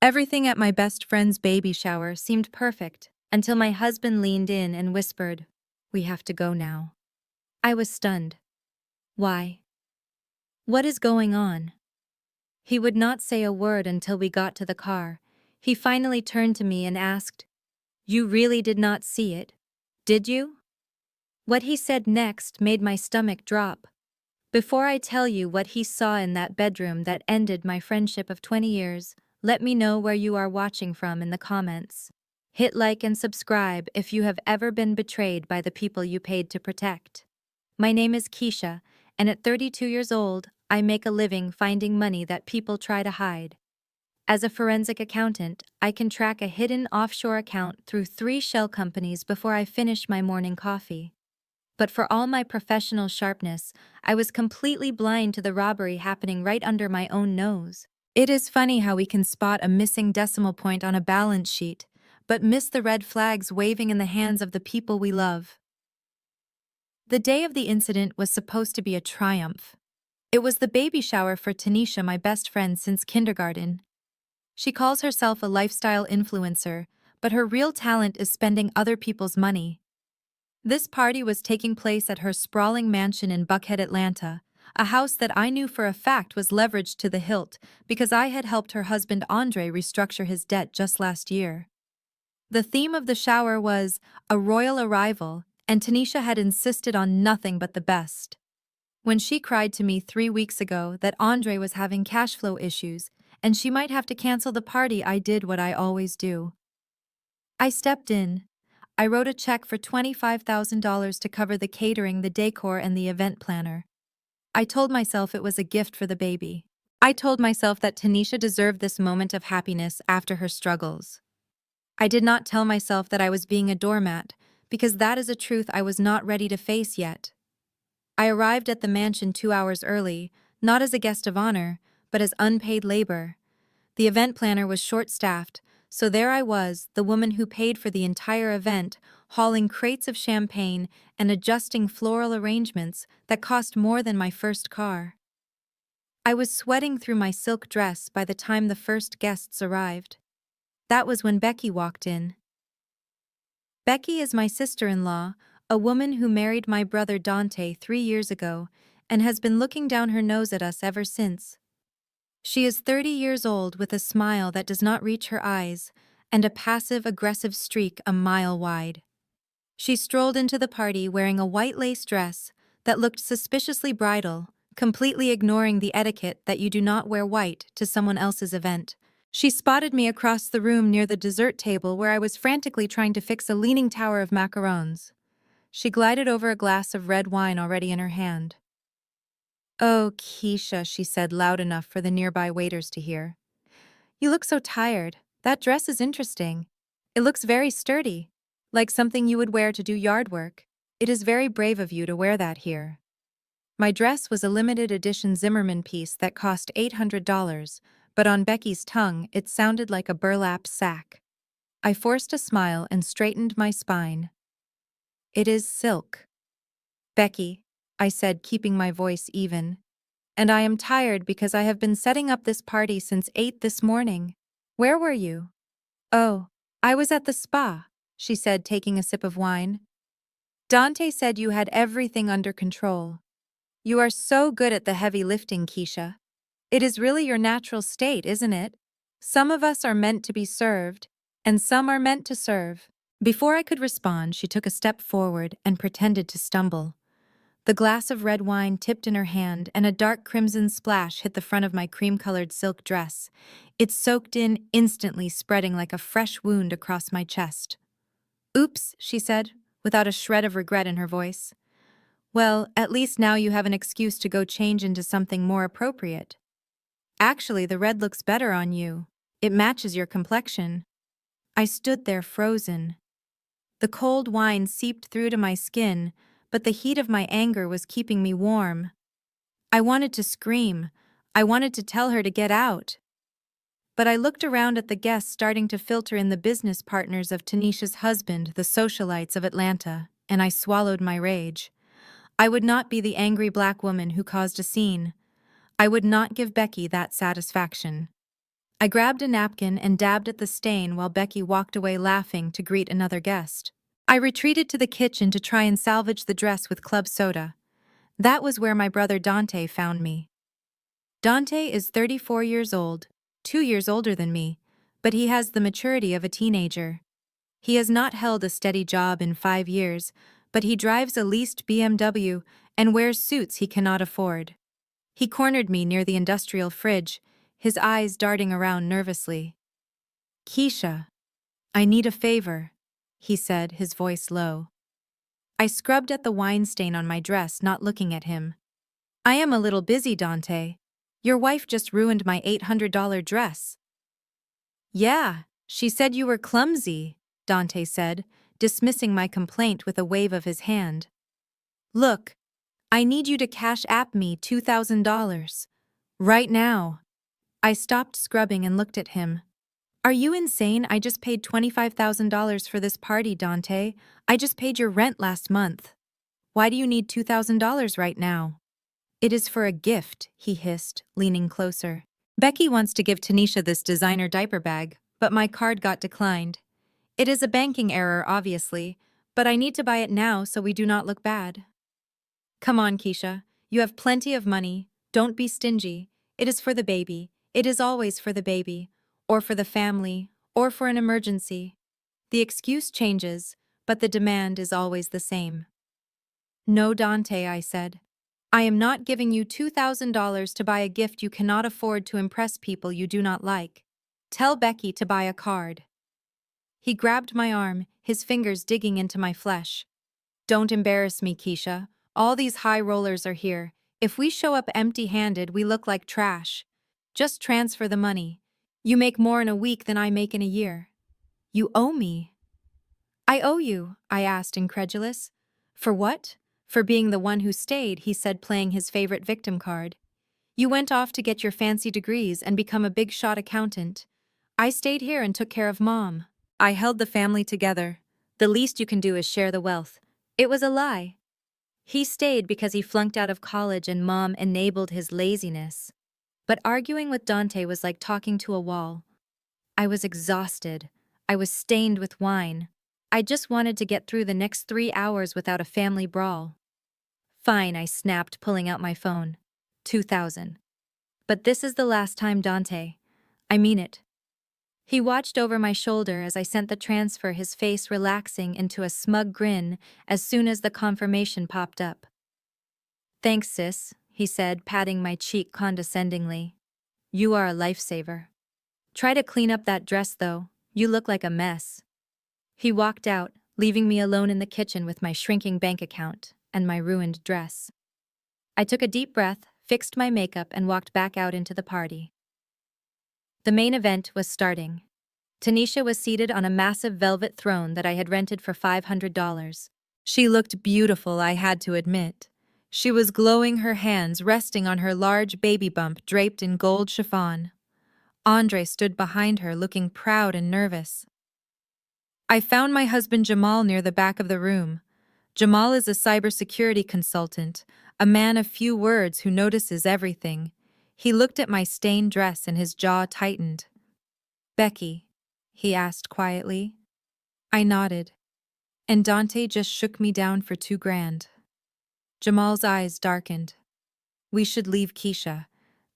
Everything at my best friend's baby shower seemed perfect until my husband leaned in and whispered, "We have to go now." I was stunned. Why? What is going on? He would not say a word until we got to the car. He finally turned to me and asked, "You really did not see it, did you?" What he said next made my stomach drop. Before I tell you what he saw in that bedroom that ended my friendship of 20 years, let me know where you are watching from in the comments. Hit like and subscribe if you have ever been betrayed by the people you paid to protect. My name is Keisha, and at 32 years old, I make a living finding money that people try to hide. As a forensic accountant, I can track a hidden offshore account through 3 shell companies before I finish my morning coffee. But for all my professional sharpness, I was completely blind to the robbery happening right under my own nose. It is funny how we can spot a missing decimal point on a balance sheet, but miss the red flags waving in the hands of the people we love. The day of the incident was supposed to be a triumph. It was the baby shower for Tanisha, my best friend since kindergarten. She calls herself a lifestyle influencer, but her real talent is spending other people's money. This party was taking place at her sprawling mansion in Buckhead, Atlanta, a house that I knew for a fact was leveraged to the hilt because I had helped her husband Andre restructure his debt just last year. The theme of the shower was a royal arrival, and Tanisha had insisted on nothing but the best. When she cried to me 3 weeks ago that Andre was having cash flow issues and she might have to cancel the party, I did what I always do. I stepped in. I wrote a check for $25,000 to cover the catering, the decor, and the event planner. I told myself it was a gift for the baby. I told myself that Tanisha deserved this moment of happiness after her struggles. I did not tell myself that I was being a doormat, because that is a truth I was not ready to face yet. I arrived at the mansion 2 hours early, not as a guest of honor, but as unpaid labor. The event planner was short-staffed, so there I was, the woman who paid for the entire event, hauling crates of champagne and adjusting floral arrangements that cost more than my first car. I was sweating through my silk dress by the time the first guests arrived. That was when Becky walked in. Becky is my sister-in-law, a woman who married my brother Dante 3 years ago and has been looking down her nose at us ever since. She is 30 years old with a smile that does not reach her eyes and a passive-aggressive streak a mile wide. She strolled into the party wearing a white lace dress that looked suspiciously bridal, completely ignoring the etiquette that you do not wear white to someone else's event. She spotted me across the room near the dessert table where I was frantically trying to fix a leaning tower of macarons. She glided over a glass of red wine already in her hand. "Oh, Keisha," she said loud enough for the nearby waiters to hear. "You look so tired. That dress is interesting. It looks very sturdy, like something you would wear to do yard work. It is very brave of you to wear that here." My dress was a limited edition Zimmerman piece that cost $800, but on Becky's tongue it sounded like a burlap sack. I forced a smile and straightened my spine. "It is silk." "Becky," I said, keeping my voice even. "And I am tired because I have been setting up this party since 8 this morning. Where were you?" "Oh, I was at the spa," she said, taking a sip of wine. "Dante said you had everything under control. You are so good at the heavy lifting, Keisha. It is really your natural state, isn't it? Some of us are meant to be served, and some are meant to serve." Before I could respond, she took a step forward and pretended to stumble. The glass of red wine tipped in her hand, and a dark crimson splash hit the front of my cream-colored silk dress. It soaked in, instantly spreading like a fresh wound across my chest. "Oops," she said, without a shred of regret in her voice. "Well, at least now you have an excuse to go change into something more appropriate. Actually, the red looks better on you. It matches your complexion." I stood there frozen. The cold wine seeped through to my skin, but the heat of my anger was keeping me warm. I wanted to scream. I wanted to tell her to get out. But I looked around at the guests starting to filter in, the business partners of Tanisha's husband, the socialites of Atlanta, and I swallowed my rage. I would not be the angry black woman who caused a scene. I would not give Becky that satisfaction. I grabbed a napkin and dabbed at the stain while Becky walked away laughing to greet another guest. I retreated to the kitchen to try and salvage the dress with club soda. That was where my brother Dante found me. Dante is 34 years old, 2 years older than me, but he has the maturity of a teenager. He has not held a steady job in 5 years, but he drives a leased BMW and wears suits he cannot afford. He cornered me near the industrial fridge, his eyes darting around nervously. "Keisha, I need a favor," he said, his voice low. I scrubbed at the wine stain on my dress, not looking at him. "I am a little busy, Dante. Your wife just ruined my $800 dress." "Yeah, she said you were clumsy," Dante said, dismissing my complaint with a wave of his hand. "Look, I need you to cash app me $2,000. Right now." I stopped scrubbing and looked at him. "Are you insane? I just paid $25,000 for this party, Dante. I just paid your rent last month. Why do you need $2,000 right now?" "It is for a gift," he hissed, leaning closer. "Becky wants to give Tanisha this designer diaper bag, but my card got declined. It is a banking error, obviously, but I need to buy it now so we do not look bad." "Come on, Keisha. You have plenty of money. Don't be stingy. It is for the baby. It is always for the baby, or for the family, or for an emergency. The excuse changes, but the demand is always the same." "No, Dante," I said. "I am not giving you $2,000 to buy a gift you cannot afford to impress people you do not like. Tell Becky to buy a card." He grabbed my arm, his fingers digging into my flesh. "Don't embarrass me, Keisha. All these high rollers are here. If we show up empty-handed, we look like trash. Just transfer the money. You make more in a week than I make in a year." "You owe me." "I owe you?" I asked, incredulous. "For what?" "For being the one who stayed," he said, playing his favorite victim card. "You went off to get your fancy degrees and become a big-shot accountant. I stayed here and took care of Mom. I held the family together. The least you can do is share the wealth." It was a lie. He stayed because he flunked out of college and Mom enabled his laziness. But arguing with Dante was like talking to a wall. I was exhausted. I was stained with wine. I just wanted to get through the next 3 hours without a family brawl. "Fine," I snapped, pulling out my phone. 2,000. "But this is the last time, Dante. I mean it." He watched over my shoulder as I sent the transfer, his face relaxing into a smug grin as soon as the confirmation popped up. "Thanks, sis," he said, patting my cheek condescendingly. "You are a lifesaver. Try to clean up that dress, though. You look like a mess." He walked out, leaving me alone in the kitchen with my shrinking bank account and my ruined dress. I took a deep breath, fixed my makeup, and walked back out into the party. The main event was starting. Tanisha was seated on a massive velvet throne that I had rented for $500. She looked beautiful, I had to admit. She was glowing, her hands resting on her large baby bump draped in gold chiffon. Andre stood behind her, looking proud and nervous. I found my husband Jamal near the back of the room. Jamal is a cybersecurity consultant, a man of few words who notices everything. He looked at my stained dress and his jaw tightened. "Becky?" he asked quietly. I nodded. "And Dante just shook me down for $2,000. Jamal's eyes darkened. "We should leave, Keisha.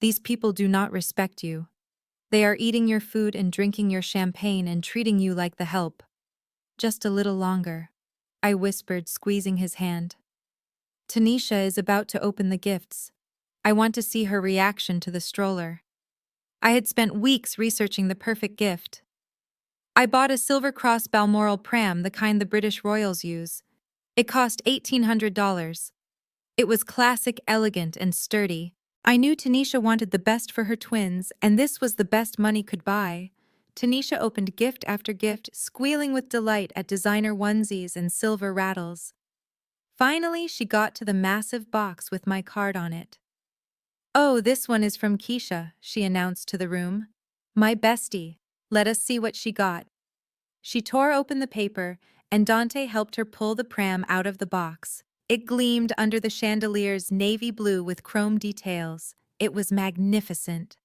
These people do not respect you. They are eating your food and drinking your champagne and treating you like the help." "Just a little longer," I whispered, squeezing his hand. "Tanisha is about to open the gifts. I want to see her reaction to the stroller." I had spent weeks researching the perfect gift. I bought a Silver Cross Balmoral pram, the kind the British royals use. It cost $1,800. It was classic, elegant, and sturdy. I knew Tanisha wanted the best for her twins, and this was the best money could buy. Tanisha opened gift after gift, squealing with delight at designer onesies and silver rattles. Finally, she got to the massive box with my card on it. "Oh, this one is from Keisha," she announced to the room. "My bestie. Let us see what she got." She tore open the paper, and Dante helped her pull the pram out of the box. It gleamed under the chandelier's navy blue with chrome details. It was magnificent.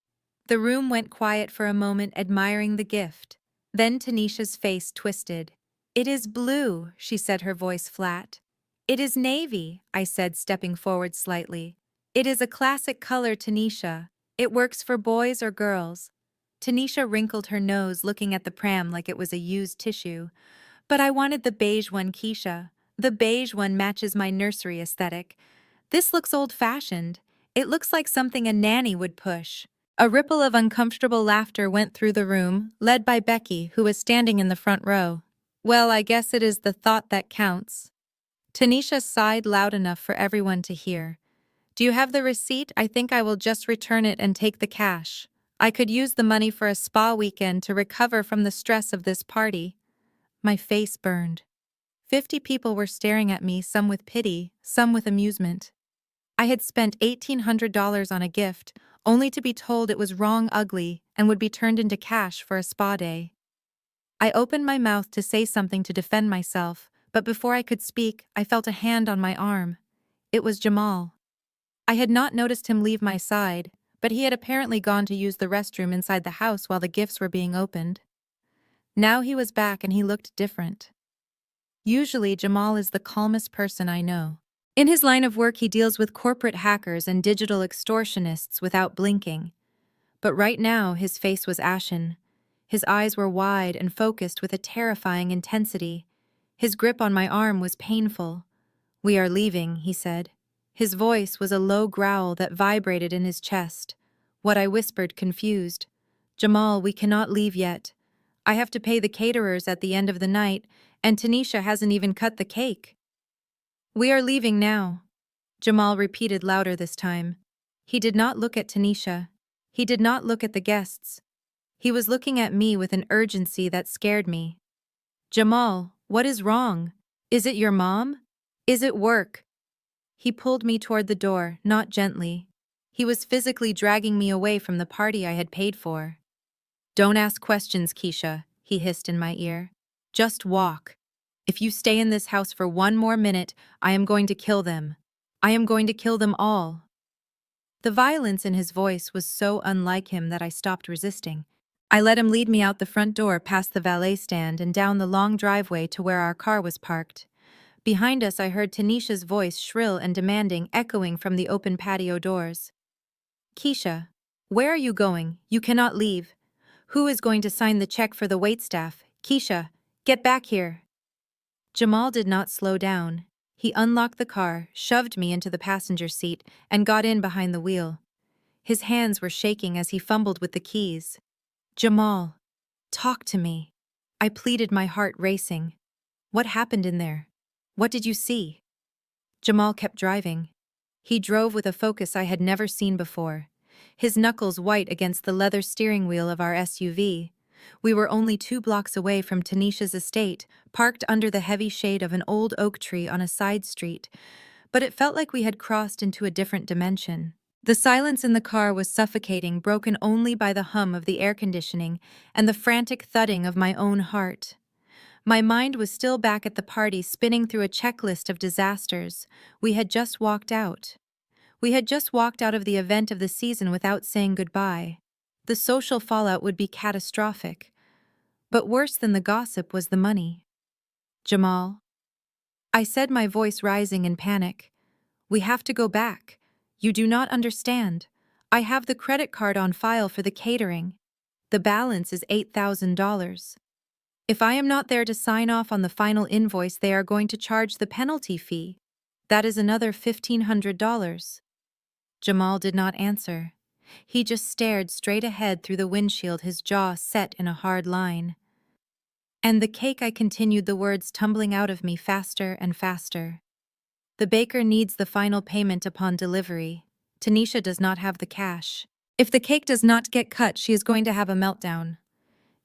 The room went quiet for a moment, admiring the gift. Then Tanisha's face twisted. "It is blue," she said, her voice flat. "It is navy," I said, stepping forward slightly. "It is a classic color, Tanisha. It works for boys or girls." Tanisha wrinkled her nose, looking at the pram like it was a used tissue. "But I wanted the beige one, Keisha. The beige one matches my nursery aesthetic. This looks old-fashioned. It looks like something a nanny would push." A ripple of uncomfortable laughter went through the room, led by Becky, who was standing in the front row. "Well, I guess it is the thought that counts." Tanisha sighed loud enough for everyone to hear. "Do you have the receipt? I think I will just return it and take the cash. I could use the money for a spa weekend to recover from the stress of this party." My face burned. 50 people were staring at me, some with pity, some with amusement. I had spent $1,800 on a gift, only to be told it was wrong, ugly, and would be turned into cash for a spa day. I opened my mouth to say something to defend myself, but before I could speak, I felt a hand on my arm. It was Jamal. I had not noticed him leave my side, but he had apparently gone to use the restroom inside the house while the gifts were being opened. Now he was back and he looked different. Usually, Jamal is the calmest person I know. In his line of work, he deals with corporate hackers and digital extortionists without blinking. But right now, his face was ashen. His eyes were wide and focused with a terrifying intensity. His grip on my arm was painful. "We are leaving," he said. His voice was a low growl that vibrated in his chest. What I whispered, confused. "Jamal, we cannot leave yet. I have to pay the caterers at the end of the night, and Tanisha hasn't even cut the cake." "We are leaving now," Jamal repeated louder this time. He did not look at Tanisha. He did not look at the guests. He was looking at me with an urgency that scared me. "Jamal, what is wrong? Is it your mom? Is it work?" He pulled me toward the door, not gently. He was physically dragging me away from the party I had paid for. "Don't ask questions, Keisha," he hissed in my ear. "Just walk. If you stay in this house for one more minute, I am going to kill them. I am going to kill them all." The violence in his voice was so unlike him that I stopped resisting. I let him lead me out the front door, past the valet stand, and down the long driveway to where our car was parked. Behind us, I heard Tanisha's voice, shrill and demanding, echoing from the open patio doors. "Keisha, where are you going? You cannot leave. Who is going to sign the check for the waitstaff? Keisha, get back here." Jamal did not slow down. He unlocked the car, shoved me into the passenger seat, and got in behind the wheel. His hands were shaking as he fumbled with the keys. "Jamal, talk to me." I pleaded, my heart racing. "What happened in there? What did you see?" Jamal kept driving. He drove with a focus I had never seen before, his knuckles white against the leather steering wheel of our SUV. We were only 2 blocks away from Tanisha's estate, parked under the heavy shade of an old oak tree on a side street, but it felt like we had crossed into a different dimension. The silence in the car was suffocating, broken only by the hum of the air conditioning and the frantic thudding of my own heart. My mind was still back at the party, spinning through a checklist of disasters. We had just walked out. We had just walked out of the event of the season without saying goodbye. The social fallout would be catastrophic. But worse than the gossip was the money. "Jamal," I said, my voice rising in panic, "we have to go back. You do not understand. I have the credit card on file for the catering. The balance is $8,000. If I am not there to sign off on the final invoice, they are going to charge the penalty fee. That is another $1,500. Jamal did not answer. He just stared straight ahead through the windshield, his jaw set in a hard line. "And the cake," I continued, the words tumbling out of me faster and faster. "The baker needs the final payment upon delivery. Tanisha does not have the cash. If the cake does not get cut, she is going to have a meltdown.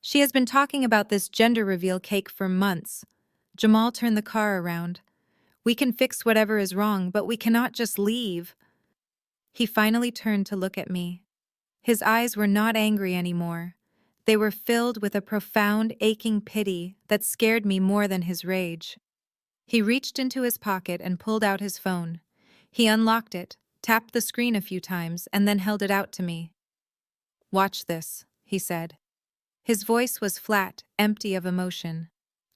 She has been talking about this gender reveal cake for months." Jamal turned the car around. "We can fix whatever is wrong, but we cannot just leave." He finally turned to look at me. His eyes were not angry anymore. They were filled with a profound, aching pity that scared me more than his rage. He reached into his pocket and pulled out his phone. He unlocked it, tapped the screen a few times, and then held it out to me. "Watch this," he said. His voice was flat, empty of emotion.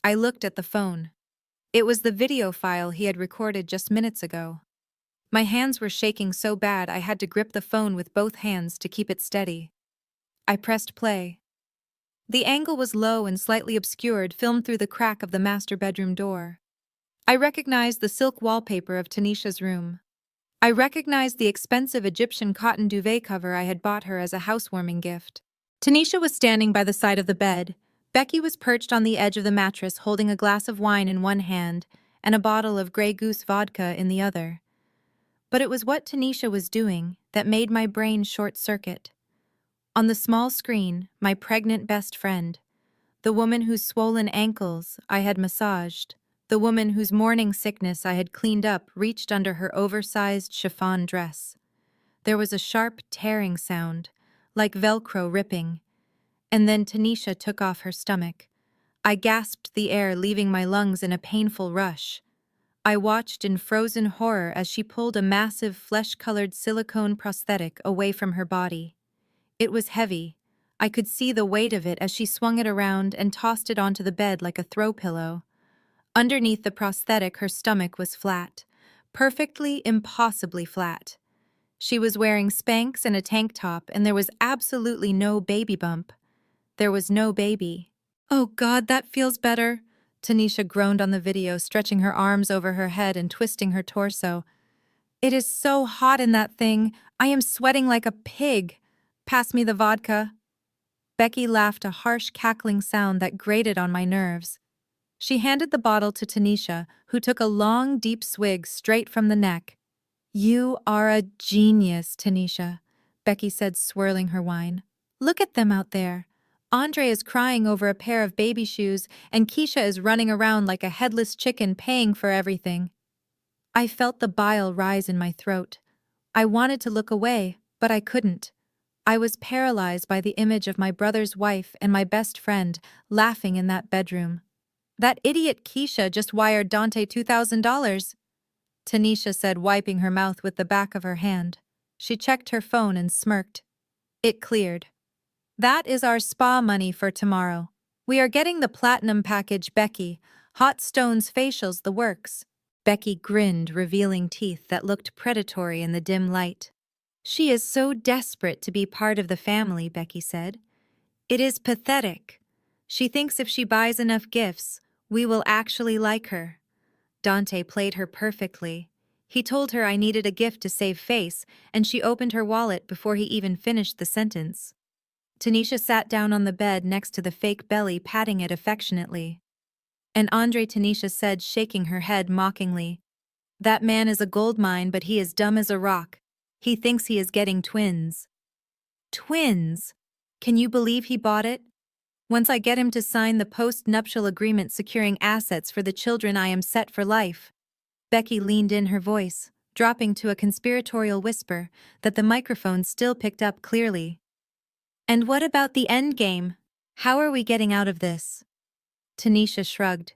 I looked at the phone. It was the video file he had recorded just minutes ago. My hands were shaking so bad I had to grip the phone with both hands to keep it steady. I pressed play. The angle was low and slightly obscured, filmed through the crack of the master bedroom door. I recognized the silk wallpaper of Tanisha's room. I recognized the expensive Egyptian cotton duvet cover I had bought her as a housewarming gift. Tanisha was standing by the side of the bed. Becky was perched on the edge of the mattress holding a glass of wine in one hand and a bottle of Grey Goose vodka in the other. But it was what Tanisha was doing that made my brain short-circuit. On the small screen, my pregnant best friend, the woman whose swollen ankles I had massaged, the woman whose morning sickness I had cleaned up, reached under her oversized chiffon dress. There was a sharp tearing sound, like Velcro ripping, and then Tanisha took off her stomach. I gasped the air, leaving my lungs in a painful rush. I watched in frozen horror as she pulled a massive flesh-colored silicone prosthetic away from her body. It was heavy. I could see the weight of it as she swung it around and tossed it onto the bed like a throw pillow. Underneath the prosthetic, her stomach was flat. Perfectly, impossibly flat. She was wearing Spanx and a tank top, and there was absolutely no baby bump. There was no baby. "Oh God, that feels better," Tanisha groaned on the video, stretching her arms over her head and twisting her torso. "It is so hot in that thing. I am sweating like a pig. Pass me the vodka." Becky laughed, a harsh, cackling sound that grated on my nerves. She handed the bottle to Tanisha, who took a long, deep swig straight from the neck. "You are a genius, Tanisha," Becky said, swirling her wine. "Look at them out there. Andre is crying over a pair of baby shoes, and Keisha is running around like a headless chicken paying for everything." I felt the bile rise in my throat. I wanted to look away, but I couldn't. I was paralyzed by the image of my brother's wife and my best friend laughing in that bedroom. "That idiot Keisha just wired Dante $2,000. Tanisha said, wiping her mouth with the back of her hand. She checked her phone and smirked. It cleared. "That is our spa money for tomorrow. We are getting the platinum package, Becky. Hot stones, facials, the works." Becky grinned, revealing teeth that looked predatory in the dim light. "She is so desperate to be part of the family," Becky said. "It is pathetic. She thinks if she buys enough gifts, we will actually like her." Dante played her perfectly. He told her I needed a gift to save face, and she opened her wallet before he even finished the sentence. Tanisha sat down on the bed next to the fake belly, patting it affectionately. "And Andre," Tanisha said, shaking her head mockingly. "That man is a gold mine, but he is dumb as a rock. He thinks he is getting twins." Twins! Can you believe he bought it? Once I get him to sign the post-nuptial agreement securing assets for the children, I am set for life." Becky leaned in, her voice dropping to a conspiratorial whisper that the microphone still picked up clearly. "And what about the end game? How are we getting out of this?" Tanisha shrugged.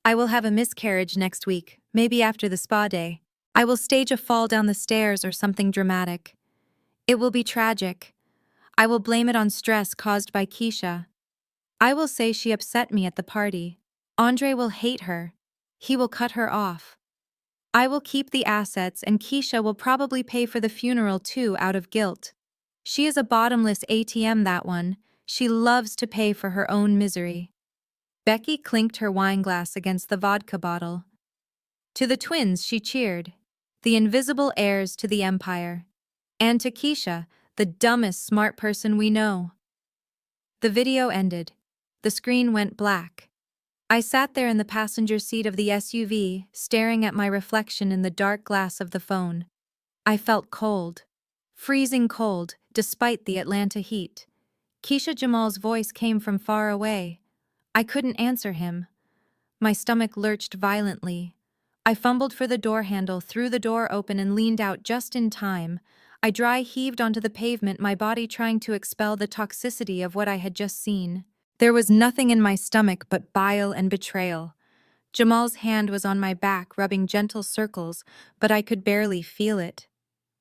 "I will have a miscarriage next week, maybe after the spa day. I will stage a fall down the stairs or something dramatic. It will be tragic. I will blame it on stress caused by Keisha. I will say she upset me at the party. Andre will hate her. He will cut her off. I will keep the assets, and Keisha will probably pay for the funeral too, out of guilt. She is a bottomless ATM, that one. She loves to pay for her own misery." Becky clinked her wineglass against the vodka bottle. To the twins she cheered, the invisible heirs to the empire. And to Keisha, the dumbest smart person we know. The video ended. The screen went black. I sat there in the passenger seat of the SUV, staring at my reflection in the dark glass of the phone. I felt cold. Freezing cold, despite the Atlanta heat. Keisha Jamal's voice came from far away. I couldn't answer him. My stomach lurched violently. I fumbled for the door handle, threw the door open, and leaned out just in time. I dry heaved onto the pavement, my body trying to expel the toxicity of what I had just seen. There was nothing in my stomach but bile and betrayal. Jamal's hand was on my back, rubbing gentle circles, but I could barely feel it.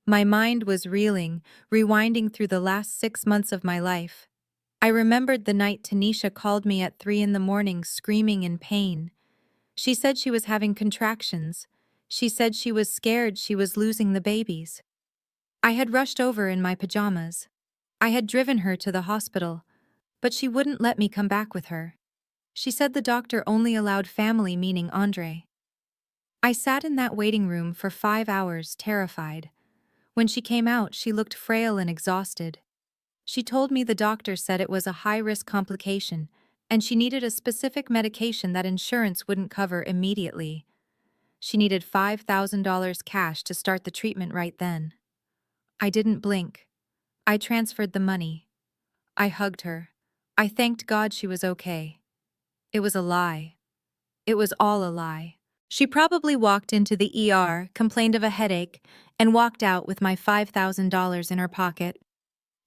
My mind was reeling, rewinding through the last 6 months of my life. I remembered the night Tanisha called me at 3 in the morning screaming in pain. She said she was having contractions. She said she was scared she was losing the babies. I had rushed over in my pajamas. I had driven her to the hospital, but she wouldn't let me come back with her. She said the doctor only allowed family, meaning Andre. I sat in that waiting room for 5 hours, terrified. When she came out, she looked frail and exhausted. She told me the doctor said it was a high-risk complication, and she needed a specific medication that insurance wouldn't cover immediately. She needed $5,000 cash to start the treatment right then. I didn't blink. I transferred the money. I hugged her. I thanked God she was okay. It was a lie. It was all a lie. She probably walked into the ER, complained of a headache, and walked out with my $5,000 in her pocket.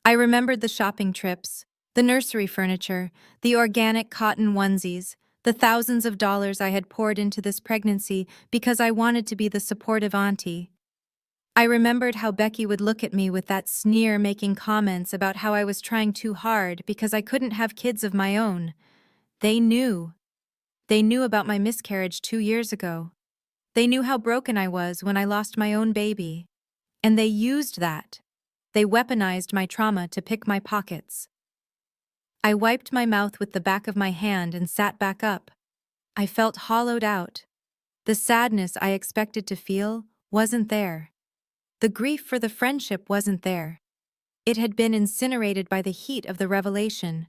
I remembered the shopping trips, the nursery furniture, the organic cotton onesies, the thousands of dollars I had poured into this pregnancy because I wanted to be the supportive auntie. I remembered how Becky would look at me with that sneer, making comments about how I was trying too hard because I couldn't have kids of my own. They knew. They knew about my miscarriage 2 years ago. They knew how broken I was when I lost my own baby. And they used that. They weaponized my trauma to pick my pockets. I wiped my mouth with the back of my hand and sat back up. I felt hollowed out. The sadness I expected to feel wasn't there. The grief for the friendship wasn't there. It had been incinerated by the heat of the revelation.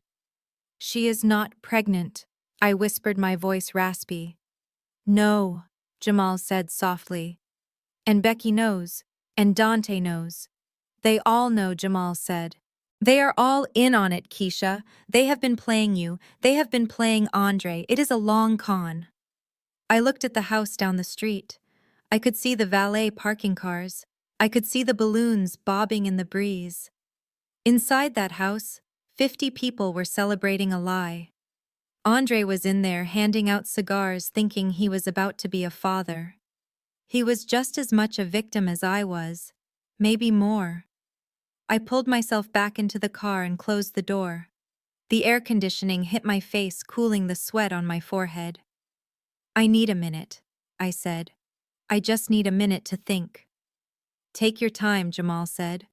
"She is not pregnant," I whispered, my voice raspy. "No," Jamal said softly. "And Becky knows. And Dante knows. They all know," Jamal said. "They are all in on it, Keisha. They have been playing you. They have been playing Andre. It is a long con." I looked at the house down the street. I could see the valet parking cars. I could see the balloons bobbing in the breeze. Inside that house, 50 people were celebrating a lie. Andre was in there handing out cigars, thinking he was about to be a father. He was just as much a victim as I was, maybe more. I pulled myself back into the car and closed the door. The air conditioning hit my face, cooling the sweat on my forehead. "I need a minute," I said. "I just need a minute to think." "Take your time," Jamal said.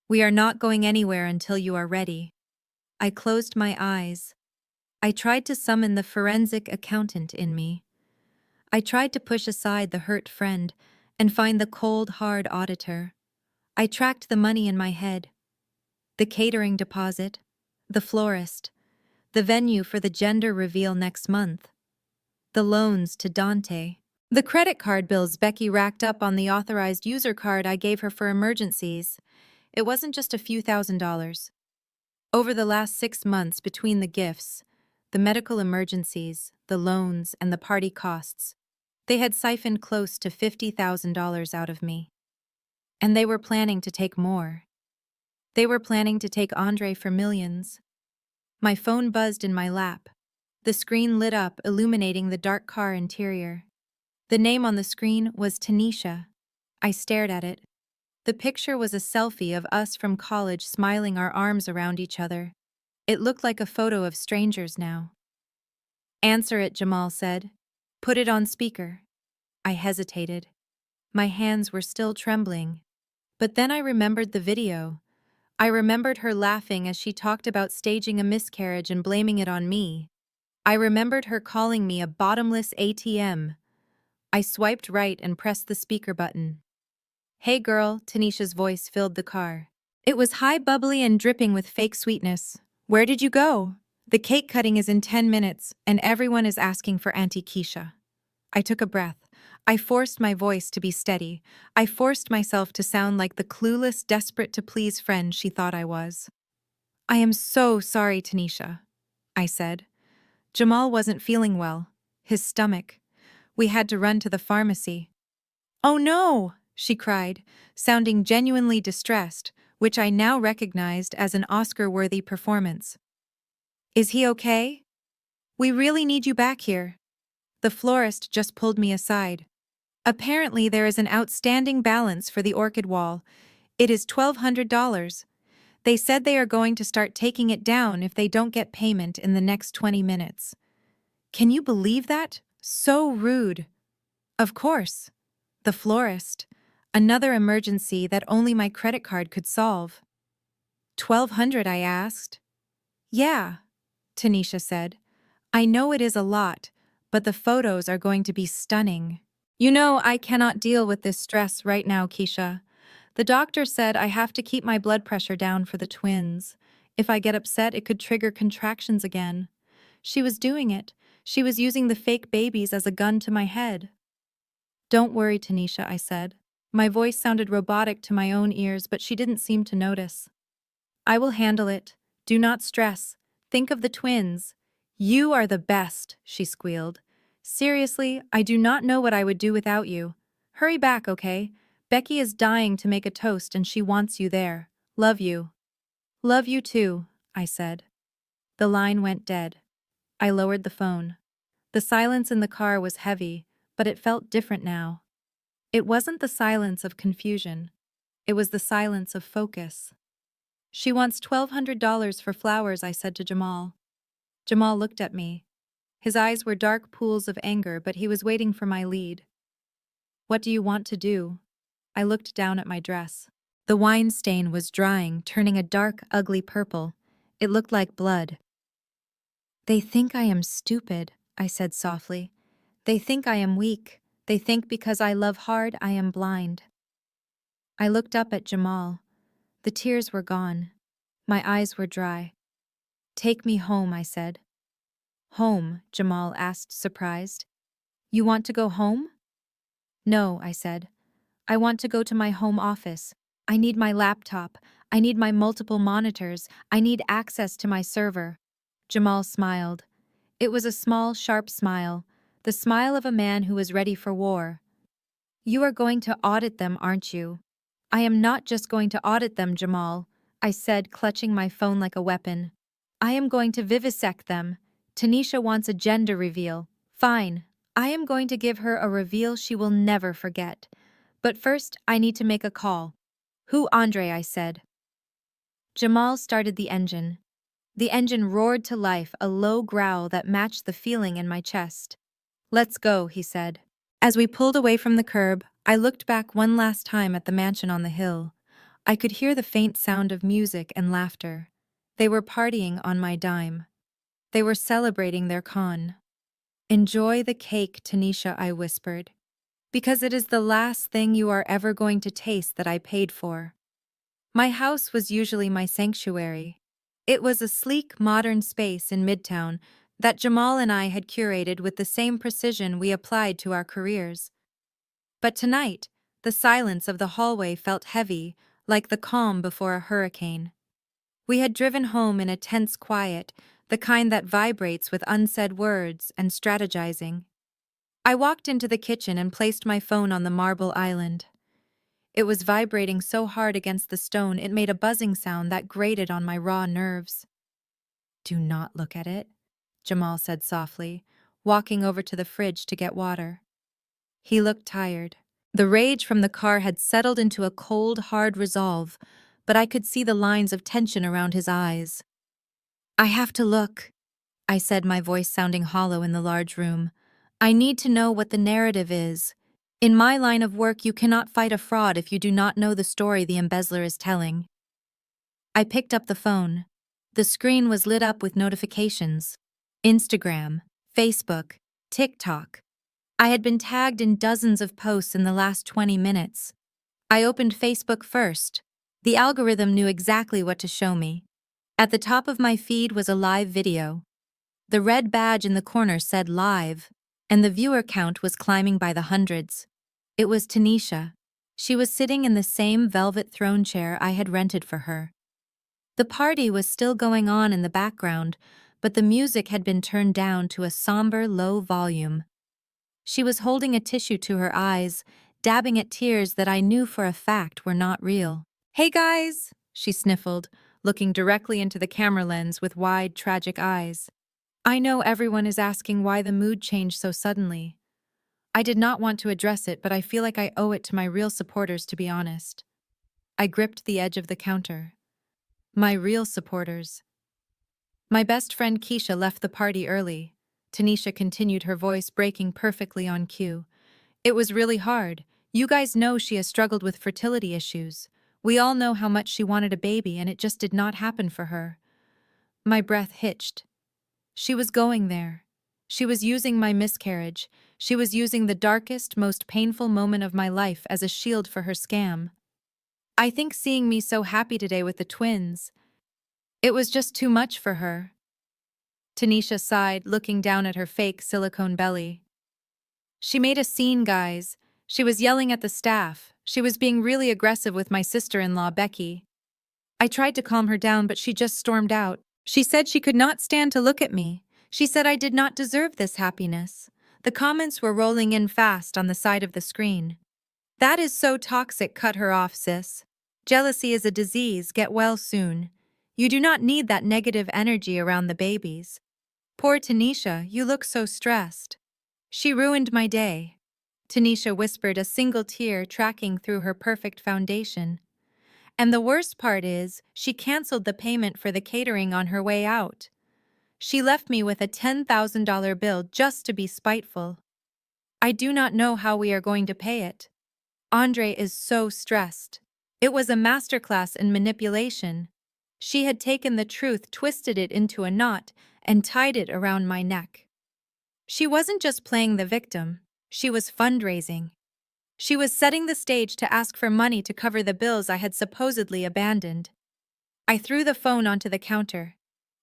"We are not going anywhere until you are ready." I closed my eyes. I tried to summon the forensic accountant in me. I tried to push aside the hurt friend and find the cold, hard auditor. I tracked the money in my head. The catering deposit, the florist, the venue for the gender reveal next month, the loans to Dante, the credit card bills Becky racked up on the authorized user card I gave her for emergencies. It wasn't just a few $1,000s. Over the last 6 months, between the gifts, the medical emergencies, the loans, and the party costs, they had siphoned close to $50,000 out of me. And they were planning to take more. They were planning to take Andre for millions. My phone buzzed in my lap. The screen lit up, illuminating the dark car interior. The name on the screen was Tanisha. I stared at it. The picture was a selfie of us from college, smiling, our arms around each other. It looked like a photo of strangers now. "Answer it," Jamal said. "Put it on speaker." I hesitated. My hands were still trembling. But then I remembered the video. I remembered her laughing as she talked about staging a miscarriage and blaming it on me. I remembered her calling me a bottomless ATM. I swiped right and pressed the speaker button. "Hey girl," Tanisha's voice filled the car. It was high, bubbly, and dripping with fake sweetness. "Where did you go? The cake cutting is in 10 minutes, and everyone is asking for Auntie Keisha." I took a breath. I forced my voice to be steady. I forced myself to sound like the clueless, desperate-to-please friend she thought I was. "I am so sorry, Tanisha," I said. "Jamal wasn't feeling well. His stomach. We had to run to the pharmacy." "Oh no!" she cried, sounding genuinely distressed, which I now recognized as an Oscar-worthy performance. "Is he okay? We really need you back here." The florist just pulled me aside. "Apparently there is an outstanding balance for the orchid wall. It is $1,200. They said they are going to start taking it down if they don't get payment in the next 20 minutes. Can you believe that? So rude. Of course. The florist. Another emergency that only my credit card could solve. 1,200, I asked. Yeah, Tanisha said. I know it is a lot, but the photos are going to be stunning. You know, I cannot deal with this stress right now, Keisha. The doctor said I have to keep my blood pressure down for the twins. If I get upset, it could trigger contractions again. She was doing it. She was using the fake babies as a gun to my head. Don't worry, Tanisha, I said. My voice sounded robotic to my own ears, but she didn't seem to notice. I will handle it. Do not stress. Think of the twins. You are the best, she squealed. Seriously, I do not know what I would do without you. Hurry back, okay? Becky is dying to make a toast and she wants you there. Love you. Love you too, I said. The line went dead. I lowered the phone. The silence in the car was heavy, but it felt different now. It wasn't the silence of confusion. It was the silence of focus. She wants $1,200 for flowers, I said to Jamal. Jamal looked at me. His eyes were dark pools of anger, but he was waiting for my lead. What do you want to do? I looked down at my dress. The wine stain was drying, turning a dark, ugly purple. It looked like blood. They think I am stupid, I said softly. They think I am weak. They think because I love hard, I am blind. I looked up at Jamal. The tears were gone. My eyes were dry. Take me home, I said. Home? Jamal asked, surprised. You want to go home? No, I said. I want to go to my home office. I need my laptop. I need my multiple monitors. I need access to my server. Jamal smiled. It was a small, sharp smile, the smile of a man who was ready for war. You are going to audit them, aren't you? I am not just going to audit them, Jamal, I said, clutching my phone like a weapon. I am going to vivisect them. Tanisha wants a gender reveal. Fine. I am going to give her a reveal she will never forget. But first, I need to make a call. Who, Andre? I said. Jamal started the engine. The engine roared to life, a low growl that matched the feeling in my chest. Let's go, he said. As we pulled away from the curb, I looked back one last time at the mansion on the hill. I could hear the faint sound of music and laughter. They were partying on my dime. They were celebrating their con. Enjoy the cake, Tanisha, I whispered. Because it is the last thing you are ever going to taste that I paid for. My house was usually my sanctuary. It was a sleek, modern space in Midtown that Jamal and I had curated with the same precision we applied to our careers. But tonight, the silence of the hallway felt heavy, like the calm before a hurricane. We had driven home in a tense quiet, the kind that vibrates with unsaid words and strategizing. I walked into the kitchen and placed my phone on the marble island. It was vibrating so hard against the stone it made a buzzing sound that grated on my raw nerves. Do not look at it, Jamal said softly, walking over to the fridge to get water. He looked tired. The rage from the car had settled into a cold, hard resolve, but I could see the lines of tension around his eyes. I have to look, I said, my voice sounding hollow in the large room. I need to know what the narrative is. In my line of work, you cannot fight a fraud if you do not know the story the embezzler is telling. I picked up the phone. The screen was lit up with notifications. Instagram, Facebook, TikTok. I had been tagged in dozens of posts in the last 20 minutes. I opened Facebook first. The algorithm knew exactly what to show me. At the top of my feed was a live video. The red badge in the corner said live, and the viewer count was climbing by the hundreds. It was Tanisha. She was sitting in the same velvet throne chair I had rented for her. The party was still going on in the background, but the music had been turned down to a somber, low volume. She was holding a tissue to her eyes, dabbing at tears that I knew for a fact were not real. Hey guys, she sniffled, looking directly into the camera lens with wide, tragic eyes. I know everyone is asking why the mood changed so suddenly. I did not want to address it, but I feel like I owe it to my real supporters to be honest. I gripped the edge of the counter. My real supporters. My best friend Keisha left the party early. Tanisha continued, her voice breaking perfectly on cue. It was really hard. You guys know she has struggled with fertility issues. We all know how much she wanted a baby and it just did not happen for her. My breath hitched. She was going there. She was using my miscarriage. She was using the darkest, most painful moment of my life as a shield for her scam. I think seeing me so happy today with the twins, it was just too much for her. Tanisha sighed, looking down at her fake silicone belly. She made a scene, guys. She was yelling at the staff. She was being really aggressive with my sister-in-law, Becky. I tried to calm her down, but she just stormed out. She said she could not stand to look at me. She said I did not deserve this happiness. The comments were rolling in fast on the side of the screen. That is so toxic, cut her off, sis. Jealousy is a disease, get well soon. You do not need that negative energy around the babies. Poor Tanisha, you look so stressed. She ruined my day. Tanisha whispered, a single tear tracking through her perfect foundation. And the worst part is, she canceled the payment for the catering on her way out. She left me with a $10,000 bill just to be spiteful. I do not know how we are going to pay it. Andre is so stressed. It was a masterclass in manipulation. She had taken the truth, twisted it into a knot, and tied it around my neck. She wasn't just playing the victim, she was fundraising. She was setting the stage to ask for money to cover the bills I had supposedly abandoned. I threw the phone onto the counter.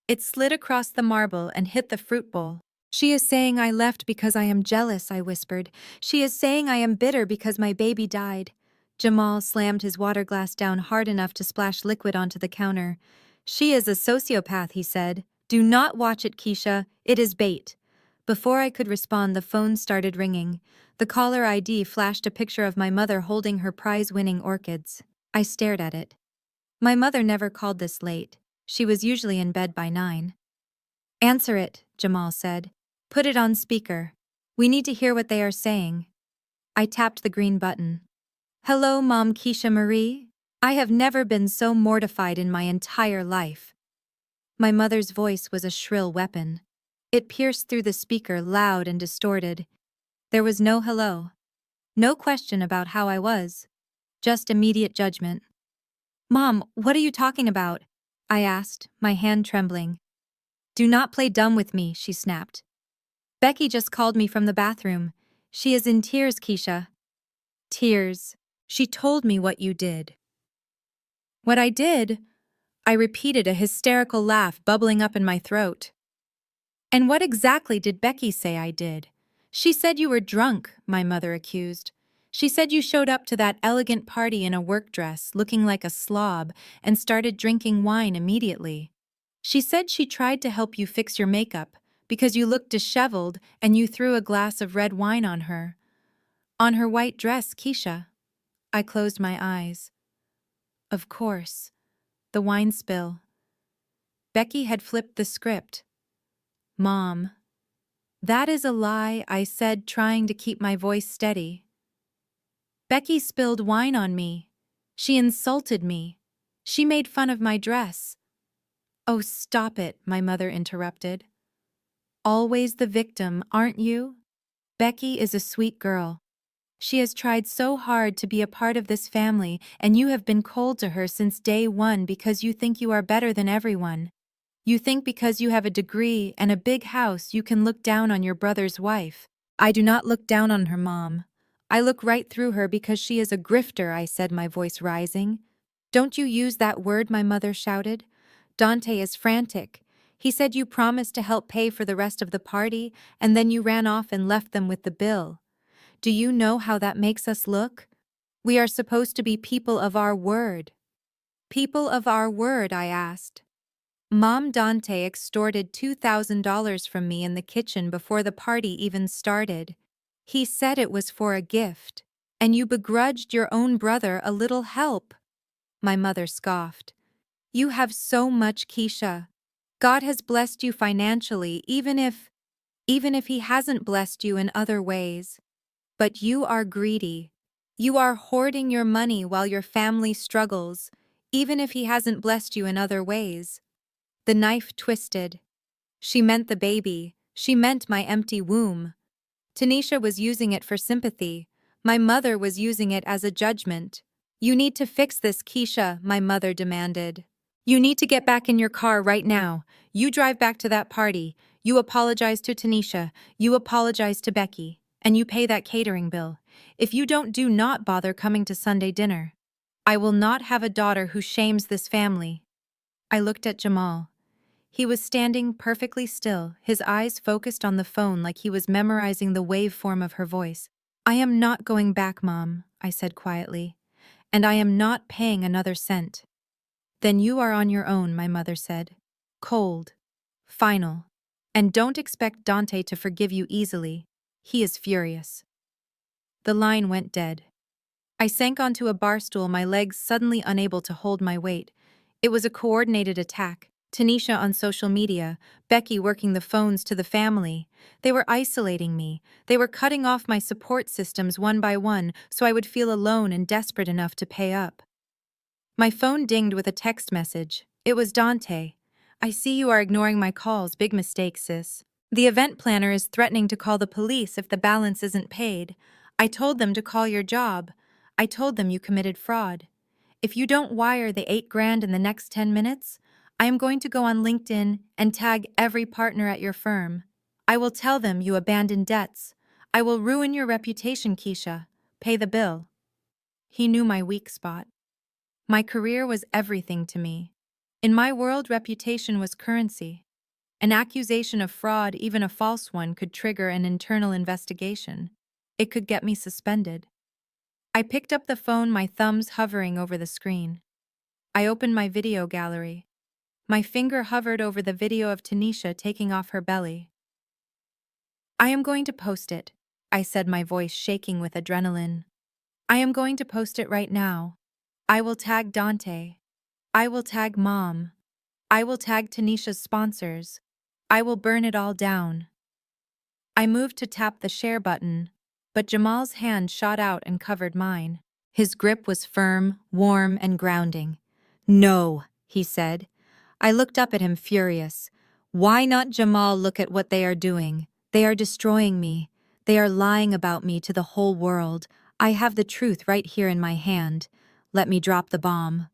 It slid across the marble and hit the fruit bowl. She is saying I left because I am jealous, I whispered. She is saying I am bitter because my baby died. Jamal slammed his water glass down hard enough to splash liquid onto the counter. She is a sociopath, he said. Do not watch it, Keisha. It is bait. Before I could respond, the phone started ringing. The caller ID flashed a picture of my mother holding her prize-winning orchids. I stared at it. My mother never called this late. She was usually in bed by 9. Answer it, Jamal said. Put it on speaker. We need to hear what they are saying. I tapped the green button. Hello, Mom, Keisha Marie. I have never been so mortified in my entire life. My mother's voice was a shrill weapon. It pierced through the speaker, loud and distorted. There was no hello. No question about how I was. Just immediate judgment. Mom, what are you talking about? I asked, my hand trembling. Do not play dumb with me, she snapped. Becky just called me from the bathroom. She is in tears, Keisha. Tears. She told me what you did. What I did? I repeated, a hysterical laugh bubbling up in my throat. And what exactly did Becky say I did? She said you were drunk, my mother accused. She said you showed up to that elegant party in a work dress, looking like a slob, and started drinking wine immediately. She said she tried to help you fix your makeup, because you looked disheveled and you threw a glass of red wine on her. On her white dress, Keisha. I closed my eyes. Of course. The wine spill. Becky had flipped the script. Mom. That is a lie, I said, trying to keep my voice steady. Becky spilled wine on me. She insulted me. She made fun of my dress. Oh, stop it, my mother interrupted. Always the victim, aren't you? Becky is a sweet girl. She has tried so hard to be a part of this family, and you have been cold to her since day one because you think you are better than everyone. You think because you have a degree and a big house you can look down on your brother's wife. I do not look down on her, Mom. I look right through her because she is a grifter, I said, my voice rising. Don't you use that word, my mother shouted. Dante is frantic. He said you promised to help pay for the rest of the party, and then you ran off and left them with the bill. Do you know how that makes us look? We are supposed to be people of our word. People of our word, I asked. Mom, Dante extorted $2,000 from me in the kitchen before the party even started. He said it was for a gift, and you begrudged your own brother a little help. My mother scoffed. You have so much, Keisha. God has blessed you financially, even if he hasn't blessed you in other ways. But you are greedy. You are hoarding your money while your family struggles, even if he hasn't blessed you in other ways. The knife twisted. She meant the baby. She meant my empty womb. Tanisha was using it for sympathy. My mother was using it as a judgment. You need to fix this, Keisha, my mother demanded. You need to get back in your car right now. You drive back to that party. You apologize to Tanisha. You apologize to Becky. And you pay that catering bill. If you don't, do not bother coming to Sunday dinner. I will not have a daughter who shames this family. I looked at Jamal. He was standing perfectly still, his eyes focused on the phone like he was memorizing the waveform of her voice. I am not going back, Mom, I said quietly. And I am not paying another cent. Then you are on your own, my mother said. Cold. Final. And don't expect Dante to forgive you easily. He is furious. The line went dead. I sank onto a bar stool, my legs suddenly unable to hold my weight. It was a coordinated attack. Tanisha on social media, Becky working the phones to the family. They were isolating me. They were cutting off my support systems one by one so I would feel alone and desperate enough to pay up. My phone dinged with a text message. It was Dante. I see you are ignoring my calls. Big mistake, sis. The event planner is threatening to call the police if the balance isn't paid. I told them to call your job. I told them you committed fraud. If you don't wire the $8,000 in the next 10 minutes, I am going to go on LinkedIn and tag every partner at your firm. I will tell them you abandoned debts. I will ruin your reputation, Keisha. Pay the bill. He knew my weak spot. My career was everything to me. In my world, reputation was currency. An accusation of fraud, even a false one, could trigger an internal investigation. It could get me suspended. I picked up the phone, my thumbs hovering over the screen. I opened my video gallery. My finger hovered over the video of Tanisha taking off her belly. I am going to post it, I said, my voice shaking with adrenaline. I am going to post it right now. I will tag Dante. I will tag Mom. I will tag Tanisha's sponsors. I will burn it all down. I moved to tap the share button, but Jamal's hand shot out and covered mine. His grip was firm, warm, and grounding. No, he said. I looked up at him, furious. Why not, Jamal? Look at what they are doing. They are destroying me. They are lying about me to the whole world. I have the truth right here in my hand. Let me drop the bomb.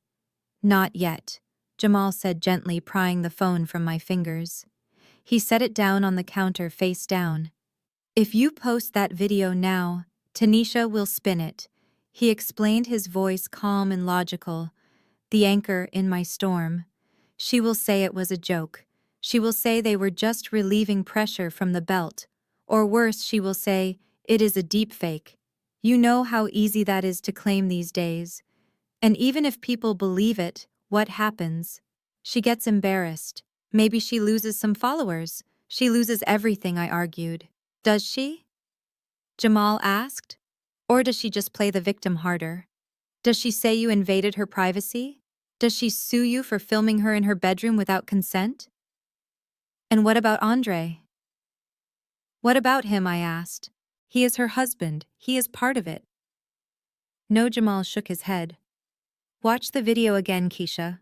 Not yet, Jamal said gently, prying the phone from my fingers. He set it down on the counter face down. If you post that video now, Tanisha will spin it. He explained, his voice calm and logical. The anchor in my storm. She will say it was a joke. She will say they were just relieving pressure from the belt. Or worse, she will say, it is a deep fake. You know how easy that is to claim these days. And even if people believe it, what happens? She gets embarrassed. Maybe she loses some followers. She loses everything, I argued. Does she? Jamal asked. Or does she just play the victim harder? Does she say you invaded her privacy? Does she sue you for filming her in her bedroom without consent? And what about Andre? What about him, I asked. He is her husband. He is part of it. No, Jamal shook his head. Watch the video again, Keisha.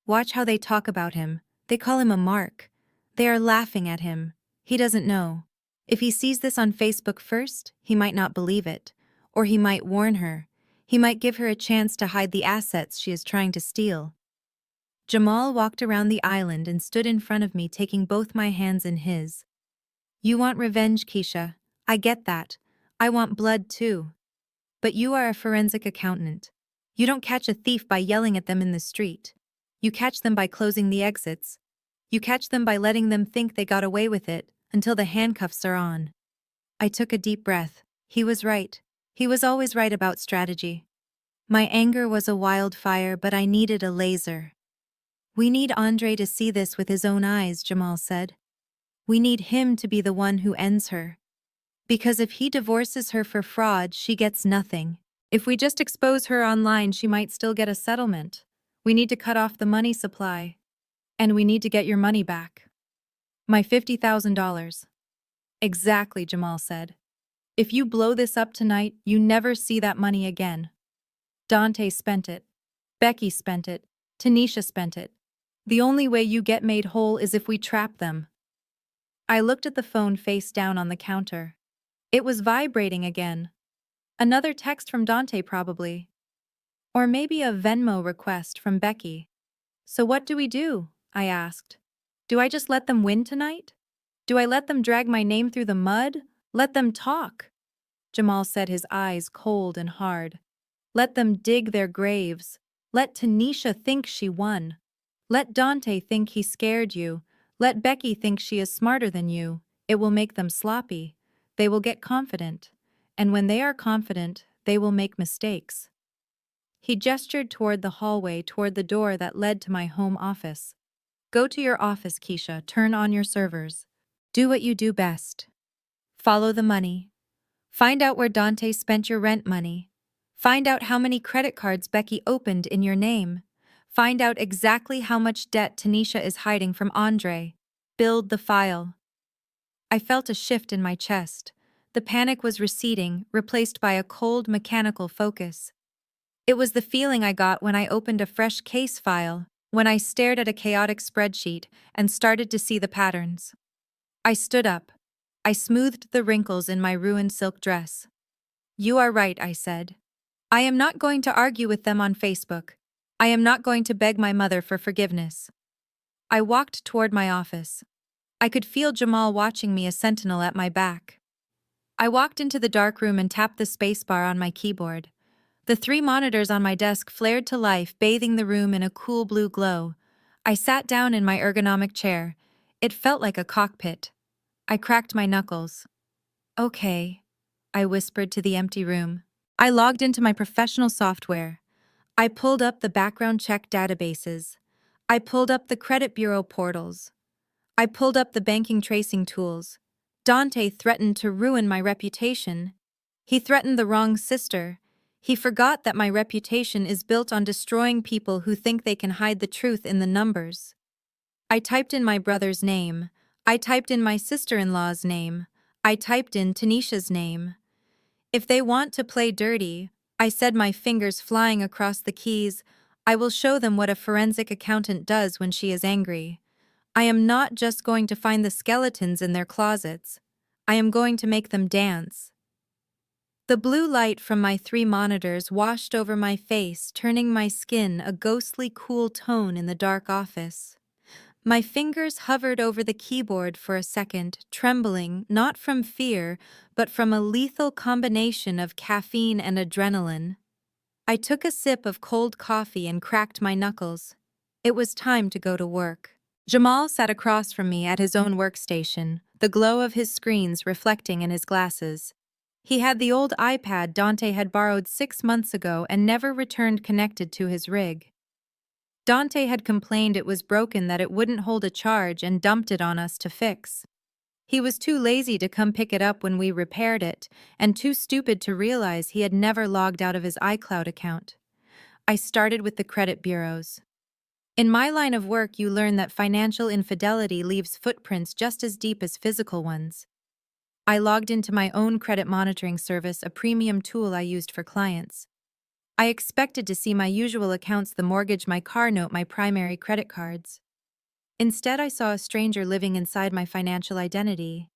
Watch how they talk about him. They call him a mark. They are laughing at him. He doesn't know. If he sees this on Facebook first, he might not believe it. Or he might warn her. He might give her a chance to hide the assets she is trying to steal. Jamal walked around the island and stood in front of me, taking both my hands in his. You want revenge, Keisha. I get that. I want blood too. But you are a forensic accountant. You don't catch a thief by yelling at them in the street. You catch them by closing the exits. You catch them by letting them think they got away with it until the handcuffs are on. I took a deep breath. He was right. He was always right about strategy. My anger was a wildfire, but I needed a laser. We need Andre to see this with his own eyes, Jamal said. We need him to be the one who ends her. Because if he divorces her for fraud, she gets nothing. If we just expose her online, she might still get a settlement. We need to cut off the money supply. And we need to get your money back. My $50,000. Exactly, Jamal said. If you blow this up tonight, you never see that money again. Dante spent it. Becky spent it. Tanisha spent it. The only way you get made whole is if we trap them. I looked at the phone face down on the counter. It was vibrating again. Another text from Dante probably. Or maybe a Venmo request from Becky. So what do we do? I asked. Do I just let them win tonight? Do I let them drag my name through the mud? Let them talk? Jamal said, his eyes cold and hard. Let them dig their graves. Let Tanisha think she won. Let Dante think he scared you. Let Becky think she is smarter than you. It will make them sloppy. They will get confident. And when they are confident, they will make mistakes. He gestured toward the hallway, toward the door that led to my home office. Go to your office, Keisha. Turn on your servers. Do what you do best. Follow the money. Find out where Dante spent your rent money. Find out how many credit cards Becky opened in your name. Find out exactly how much debt Tanisha is hiding from Andre. Build the file. I felt a shift in my chest. The panic was receding, replaced by a cold, mechanical focus. It was the feeling I got when I opened a fresh case file, when I stared at a chaotic spreadsheet and started to see the patterns. I stood up. I smoothed the wrinkles in my ruined silk dress. You are right, I said. I am not going to argue with them on Facebook. I am not going to beg my mother for forgiveness. I walked toward my office. I could feel Jamal watching me, a sentinel at my back. I walked into the dark room and tapped the spacebar on my keyboard. The 3 monitors on my desk flared to life, bathing the room in a cool blue glow. I sat down in my ergonomic chair. It felt like a cockpit. I cracked my knuckles. Okay, I whispered to the empty room. I logged into my professional software. I pulled up the background check databases. I pulled up the credit bureau portals. I pulled up the banking tracing tools. Dante threatened to ruin my reputation. He threatened the wrong sister. He forgot that my reputation is built on destroying people who think they can hide the truth in the numbers. I typed in my brother's name. I typed in my sister-in-law's name. I typed in Tanisha's name. If they want to play dirty, I said, my fingers flying across the keys, I will show them what a forensic accountant does when she is angry. I am not just going to find the skeletons in their closets. I am going to make them dance. The blue light from my 3 monitors washed over my face, turning my skin a ghostly cool tone in the dark office. My fingers hovered over the keyboard for a second, trembling, not from fear, but from a lethal combination of caffeine and adrenaline. I took a sip of cold coffee and cracked my knuckles. It was time to go to work. Jamal sat across from me at his own workstation, the glow of his screens reflecting in his glasses. He had the old iPad Dante had borrowed 6 months ago and never returned, connected to his rig. Dante had complained it was broken, that it wouldn't hold a charge, and dumped it on us to fix. He was too lazy to come pick it up when we repaired it, and too stupid to realize he had never logged out of his iCloud account. I started with the credit bureaus. In my line of work, you learn that financial infidelity leaves footprints just as deep as physical ones. I logged into my own credit monitoring service, a premium tool I used for clients. I expected to see my usual accounts: the mortgage, my car note, my primary credit cards. Instead, I saw a stranger living inside my financial identity.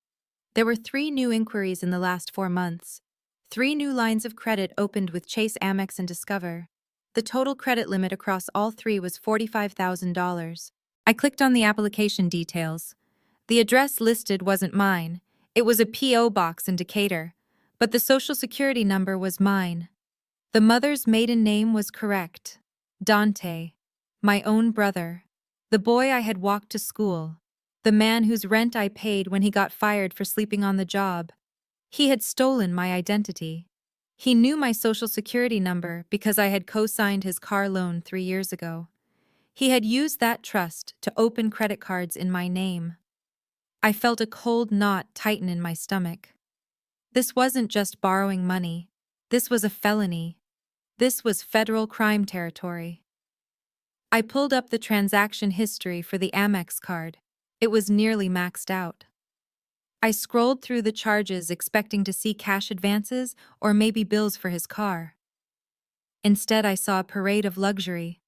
There were 3 new inquiries in the last 4 months. 3 new lines of credit opened with Chase, Amex, and Discover. The total credit limit across all 3 was $45,000. I clicked on the application details. The address listed wasn't mine. It was a P.O. box in Decatur, but the social security number was mine. The mother's maiden name was correct. Dante. My own brother. The boy I had walked to school. The man whose rent I paid when he got fired for sleeping on the job. He had stolen my identity. He knew my social security number because I had co-signed his car loan 3 years ago. He had used that trust to open credit cards in my name. I felt a cold knot tighten in my stomach. This wasn't just borrowing money. This was a felony. This was federal crime territory. I pulled up the transaction history for the Amex card. It was nearly maxed out. I scrolled through the charges expecting to see cash advances or maybe bills for his car. Instead, I saw a parade of luxury.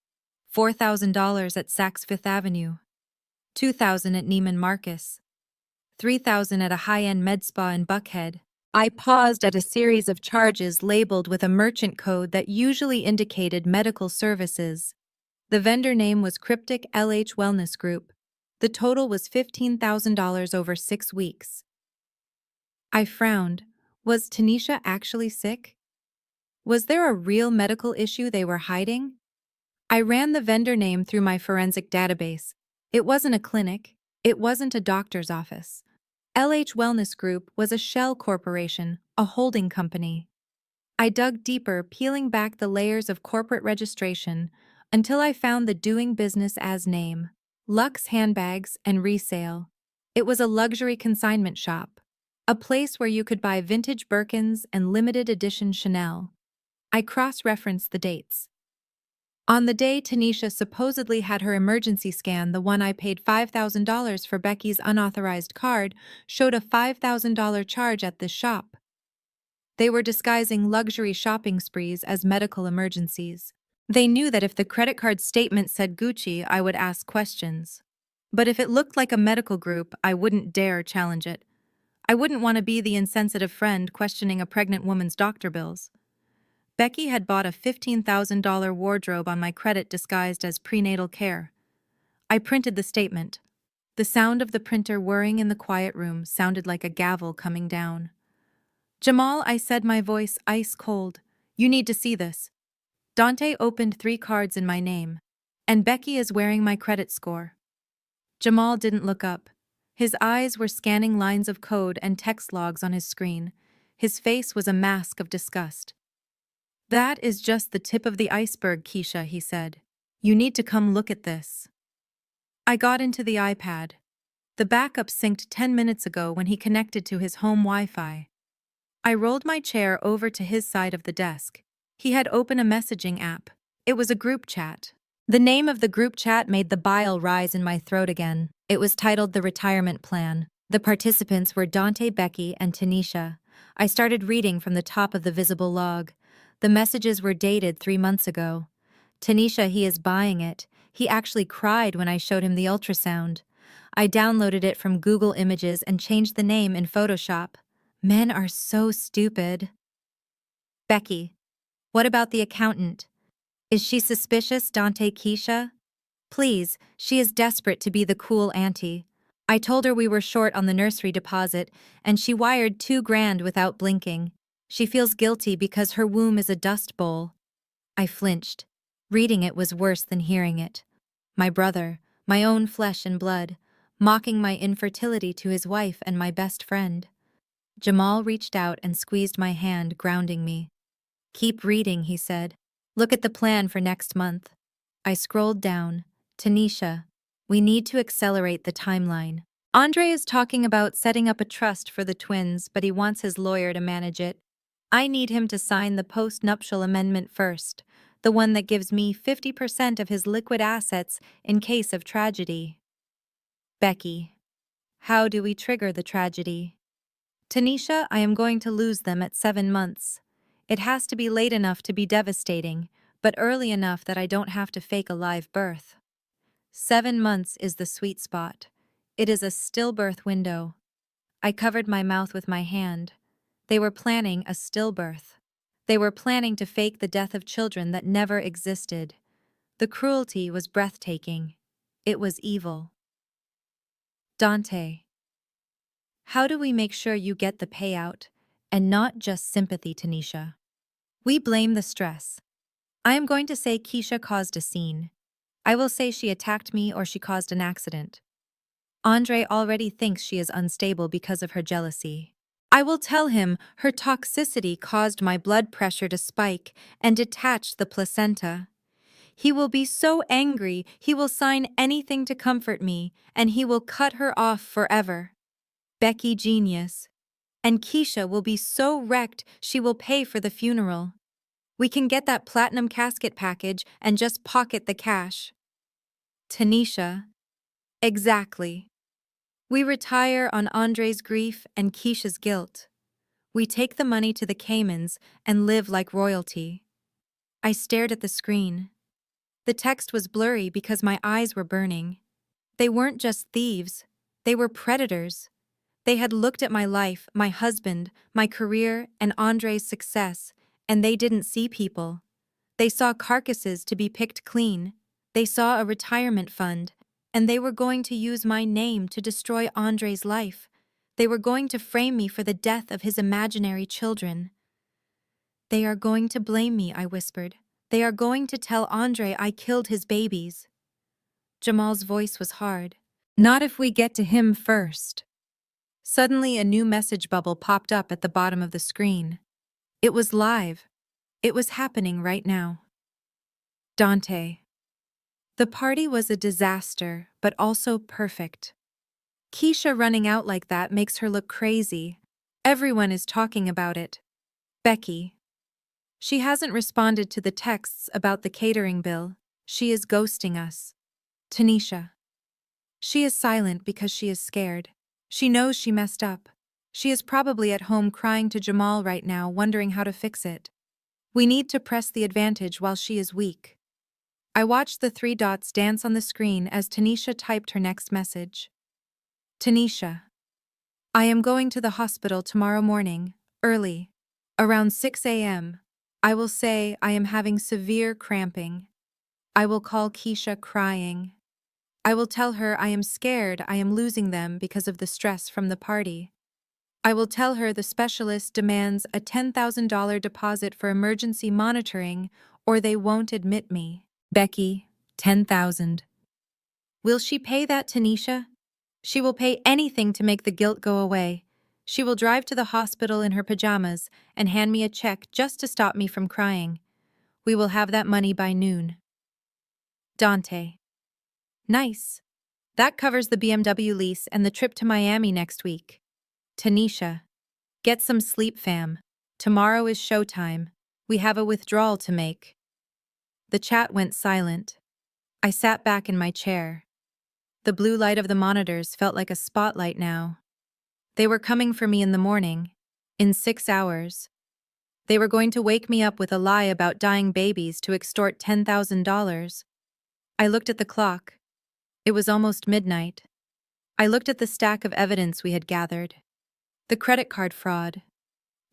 $4,000 at Saks Fifth Avenue, $2,000 at Neiman Marcus, $3,000 at a high-end med spa in Buckhead. I paused at a series of charges labeled with a merchant code that usually indicated medical services. The vendor name was cryptic LH Wellness Group. The total was $15,000 over 6 weeks. I frowned. Was Tanisha actually sick? Was there a real medical issue they were hiding? I ran the vendor name through my forensic database. It wasn't a clinic. It wasn't a doctor's office. LH Wellness Group was a shell corporation, a holding company. I dug deeper, peeling back the layers of corporate registration until I found the doing business as name: Luxe Handbags and Resale. It was a luxury consignment shop, a place where you could buy vintage Birkins and limited edition Chanel. I cross-referenced the dates. On the day Tanisha supposedly had her emergency scan, the one I paid $5,000 for Becky's unauthorized card showed a $5,000 charge at this shop. They were disguising luxury shopping sprees as medical emergencies. They knew that if the credit card statement said Gucci, I would ask questions. But if it looked like a medical group, I wouldn't dare challenge it. I wouldn't want to be the insensitive friend questioning a pregnant woman's doctor bills. Becky had bought a $15,000 wardrobe on my credit disguised as prenatal care. I printed the statement. The sound of the printer whirring in the quiet room sounded like a gavel coming down. "Jamal," I said, my voice ice cold, "you need to see this." Dante opened 3 cards in my name. "And Becky is wearing my credit score." Jamal didn't look up. His eyes were scanning lines of code and text logs on his screen. His face was a mask of disgust. "That is just the tip of the iceberg, Keisha," he said. "You need to come look at this." I got into the iPad. The backup synced 10 minutes ago when he connected to his home Wi-Fi. I rolled my chair over to his side of the desk. He had opened a messaging app. It was a group chat. The name of the group chat made the bile rise in my throat again. It was titled The Retirement Plan. The participants were Dante, Becky, and Tanisha. I started reading from the top of the visible log. The messages were dated 3 months ago. "Tanisha, he is buying it. He actually cried when I showed him the ultrasound." I downloaded it from Google Images and changed the name in Photoshop. Men are so stupid. "Becky, what about the accountant? Is she suspicious, Dante, Keisha? Please, she is desperate to be the cool auntie. I told her we were short on the nursery deposit, and she wired $2,000 without blinking. She feels guilty because her womb is a dust bowl." I flinched. Reading it was worse than hearing it. My brother, my own flesh and blood, mocking my infertility to his wife and my best friend. Jamal reached out and squeezed my hand, grounding me. "Keep reading," he said. "Look at the plan for next month." I scrolled down. "Tanisha, we need to accelerate the timeline. Andre is talking about setting up a trust for the twins, but he wants his lawyer to manage it. I need him to sign the post-nuptial amendment first, the one that gives me 50% of his liquid assets in case of tragedy." Becky, how do we trigger the tragedy? "Tanisha, I am going to lose them at 7 months. It has to be late enough to be devastating, but early enough that I don't have to fake a live birth. 7 months is the sweet spot. It is a stillbirth window." I covered my mouth with my hand. They were planning a stillbirth. They were planning to fake the death of children that never existed. The cruelty was breathtaking. It was evil. "Dante, how do we make sure you get the payout, and not just sympathy, Tanisha? We blame the stress. I am going to say Keisha caused a scene. I will say she attacked me or she caused an accident. Andre already thinks she is unstable because of her jealousy. I will tell him her toxicity caused my blood pressure to spike and detach the placenta. He will be so angry he will sign anything to comfort me, and he will cut her off forever. Becky genius. And Keisha will be so wrecked she will pay for the funeral. We can get that platinum casket package and just pocket the cash." Tanisha. Exactly. We retire on Andre's grief and Keisha's guilt. We take the money to the Caymans and live like royalty. I stared at the screen. The text was blurry because my eyes were burning. They weren't just thieves. They were predators. They had looked at my life, my husband, my career, and Andre's success, and they didn't see people. They saw carcasses to be picked clean. They saw a retirement fund, and they were going to use my name to destroy Andre's life. They were going to frame me for the death of his imaginary children. They are going to blame me, I whispered. They are going to tell Andre I killed his babies. Jamal's voice was hard. Not if we get to him first. Suddenly, a new message bubble popped up at the bottom of the screen. It was live. It was happening right now. Dante. The party was a disaster, but also perfect. Keisha running out like that makes her look crazy. Everyone is talking about it. Becky. She hasn't responded to the texts about the catering bill. She is ghosting us. Tanisha. She is silent because she is scared. She knows she messed up. She is probably at home crying to Jamal right now, wondering how to fix it. We need to press the advantage while she is weak. I watched the 3 dots dance on the screen as Tanisha typed her next message. Tanisha. I am going to the hospital tomorrow morning, early, around 6 a.m. I will say I am having severe cramping. I will call Keisha crying. I will tell her I am scared I am losing them because of the stress from the party. I will tell her the specialist demands a $10,000 deposit for emergency monitoring or they won't admit me. Becky, 10,000. Will she pay that, Tanisha? She will pay anything to make the guilt go away. She will drive to the hospital in her pajamas and hand me a check just to stop me from crying. We will have that money by noon. Dante. Nice. That covers the BMW lease and the trip to Miami next week. Tanisha. Get some sleep, fam. Tomorrow is showtime. We have a withdrawal to make. The chat went silent. I sat back in my chair. The blue light of the monitors felt like a spotlight now. They were coming for me in the morning, in 6 hours. They were going to wake me up with a lie about dying babies to extort $10,000. I looked at the clock. It was almost midnight. I looked at the stack of evidence we had gathered. The credit card fraud,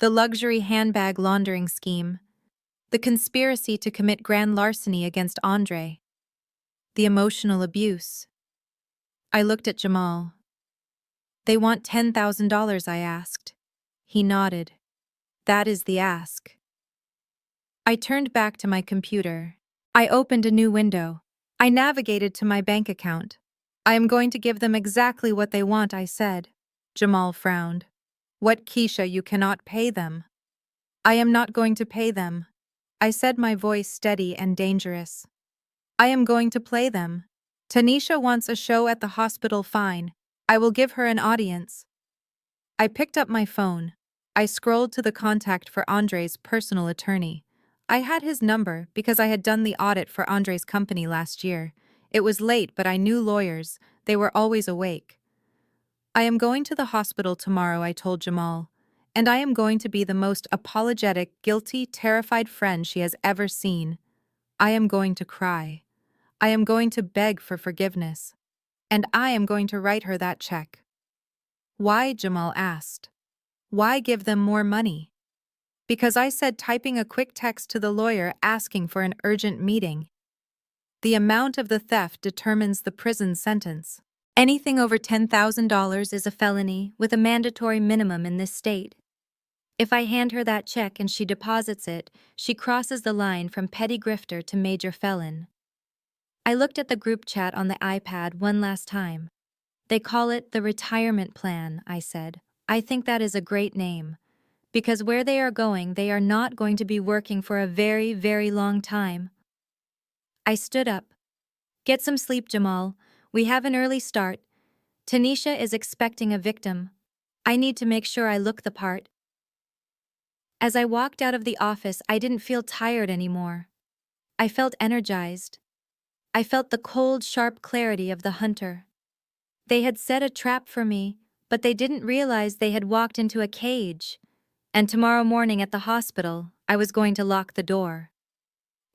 the luxury handbag laundering scheme, the conspiracy to commit grand larceny against Andre, the emotional abuse. I looked at Jamal. They want $10,000, I asked. He nodded. That is the ask. I turned back to my computer. I opened a new window. I navigated to my bank account. I am going to give them exactly what they want, I said. Jamal frowned. What, Keisha, you cannot pay them? I am not going to pay them. I said, my voice steady and dangerous. I am going to play them. Tanisha wants a show at the hospital, fine. I will give her an audience. I picked up my phone. I scrolled to the contact for Andre's personal attorney. I had his number because I had done the audit for Andre's company last year. It was late, but I knew lawyers. They were always awake. I am going to the hospital tomorrow, I told Jamal, and I am going to be the most apologetic, guilty, terrified friend she has ever seen. I am going to cry. I am going to beg for forgiveness. And I am going to write her that check. Why? Jamal asked. Why give them more money? Because I said typing a quick text to the lawyer asking for an urgent meeting. The amount of the theft determines the prison sentence. Anything over $10,000 is a felony with a mandatory minimum in this state. If I hand her that check and she deposits it, she crosses the line from petty grifter to major felon. I looked at the group chat on the iPad one last time. They call it the retirement plan, I said. I think that is a great name. Because where they are going, they are not going to be working for a very, very long time. I stood up. Get some sleep, Jamal. We have an early start. Tanisha is expecting a victim. I need to make sure I look the part. As I walked out of the office, I didn't feel tired anymore. I felt energized. I felt the cold, sharp clarity of the hunter. They had set a trap for me, but they didn't realize they had walked into a cage. And tomorrow morning at the hospital, I was going to lock the door.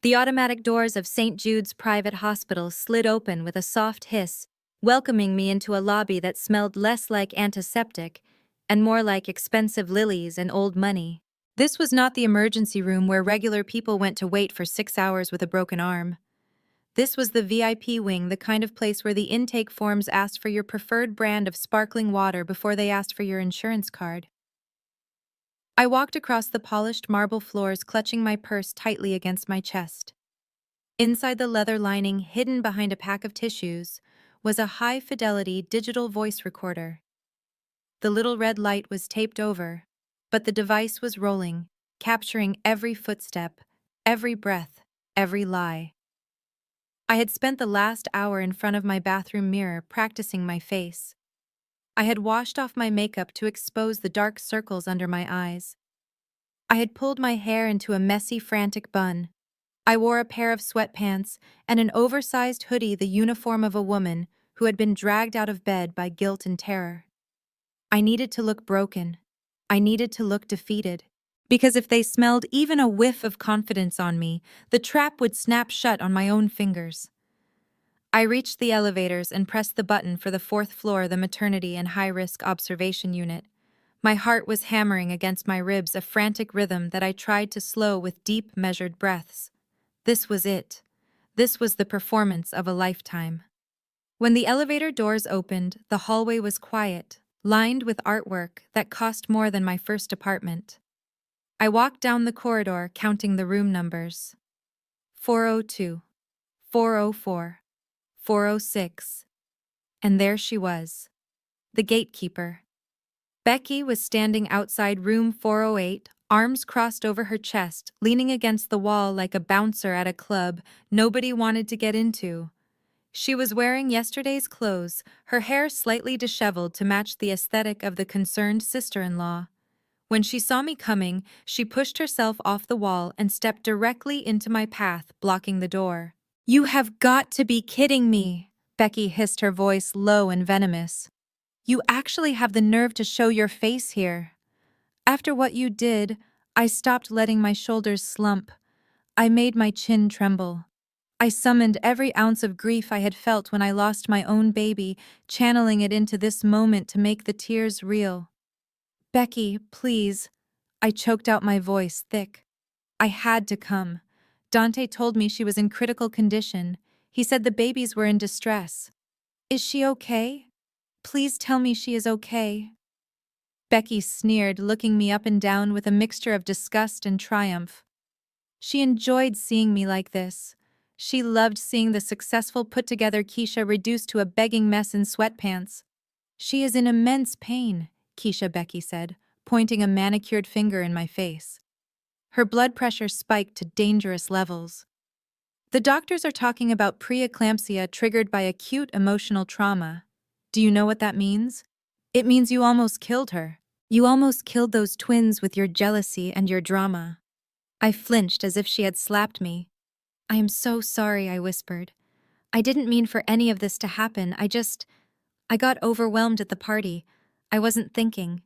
The automatic doors of St. Jude's private hospital slid open with a soft hiss, welcoming me into a lobby that smelled less like antiseptic and more like expensive lilies and old money. This was not the emergency room where regular people went to wait for 6 hours with a broken arm. This was the VIP wing, the kind of place where the intake forms asked for your preferred brand of sparkling water before they asked for your insurance card. I walked across the polished marble floors, clutching my purse tightly against my chest. Inside the leather lining, hidden behind a pack of tissues, was a high-fidelity digital voice recorder. The little red light was taped over, but the device was rolling, capturing every footstep, every breath, every lie. I had spent the last hour in front of my bathroom mirror practicing my face. I had washed off my makeup to expose the dark circles under my eyes. I had pulled my hair into a messy, frantic bun. I wore a pair of sweatpants and an oversized hoodie, the uniform of a woman who had been dragged out of bed by guilt and terror. I needed to look broken. I needed to look defeated. Because if they smelled even a whiff of confidence on me, the trap would snap shut on my own fingers. I reached the elevators and pressed the button for the 4th floor, the maternity and high-risk observation unit. My heart was hammering against my ribs, a frantic rhythm that I tried to slow with deep, measured breaths. This was it. This was the performance of a lifetime. When the elevator doors opened, the hallway was quiet, lined with artwork that cost more than my first apartment. I walked down the corridor, counting the room numbers. 402, 404, 406. And there she was, the gatekeeper. Becky was standing outside room 408, arms crossed over her chest, leaning against the wall like a bouncer at a club nobody wanted to get into. She was wearing yesterday's clothes, her hair slightly disheveled to match the aesthetic of the concerned sister-in-law. When she saw me coming, she pushed herself off the wall and stepped directly into my path, blocking the door. "You have got to be kidding me," Becky hissed, her voice low and venomous. "You actually have the nerve to show your face here. After what you did, I stopped letting my shoulders slump. I made my chin tremble. I summoned every ounce of grief I had felt when I lost my own baby, channeling it into this moment to make the tears real. Becky, please." I choked out, my voice thick. "I had to come. Dante told me she was in critical condition. He said the babies were in distress. Is she okay? Please tell me she is okay." Becky sneered, looking me up and down with a mixture of disgust and triumph. She enjoyed seeing me like this. She loved seeing the successful, put-together Keisha reduced to a begging mess in sweatpants. "She is in immense pain," Becky said, pointing a manicured finger in my face. Her blood pressure spiked to dangerous levels. "The doctors are talking about preeclampsia triggered by acute emotional trauma. Do you know what that means? It means you almost killed her. You almost killed those twins with your jealousy and your drama." I flinched as if she had slapped me. "I am so sorry," I whispered. "I didn't mean for any of this to happen. I got overwhelmed at the party. I wasn't thinking."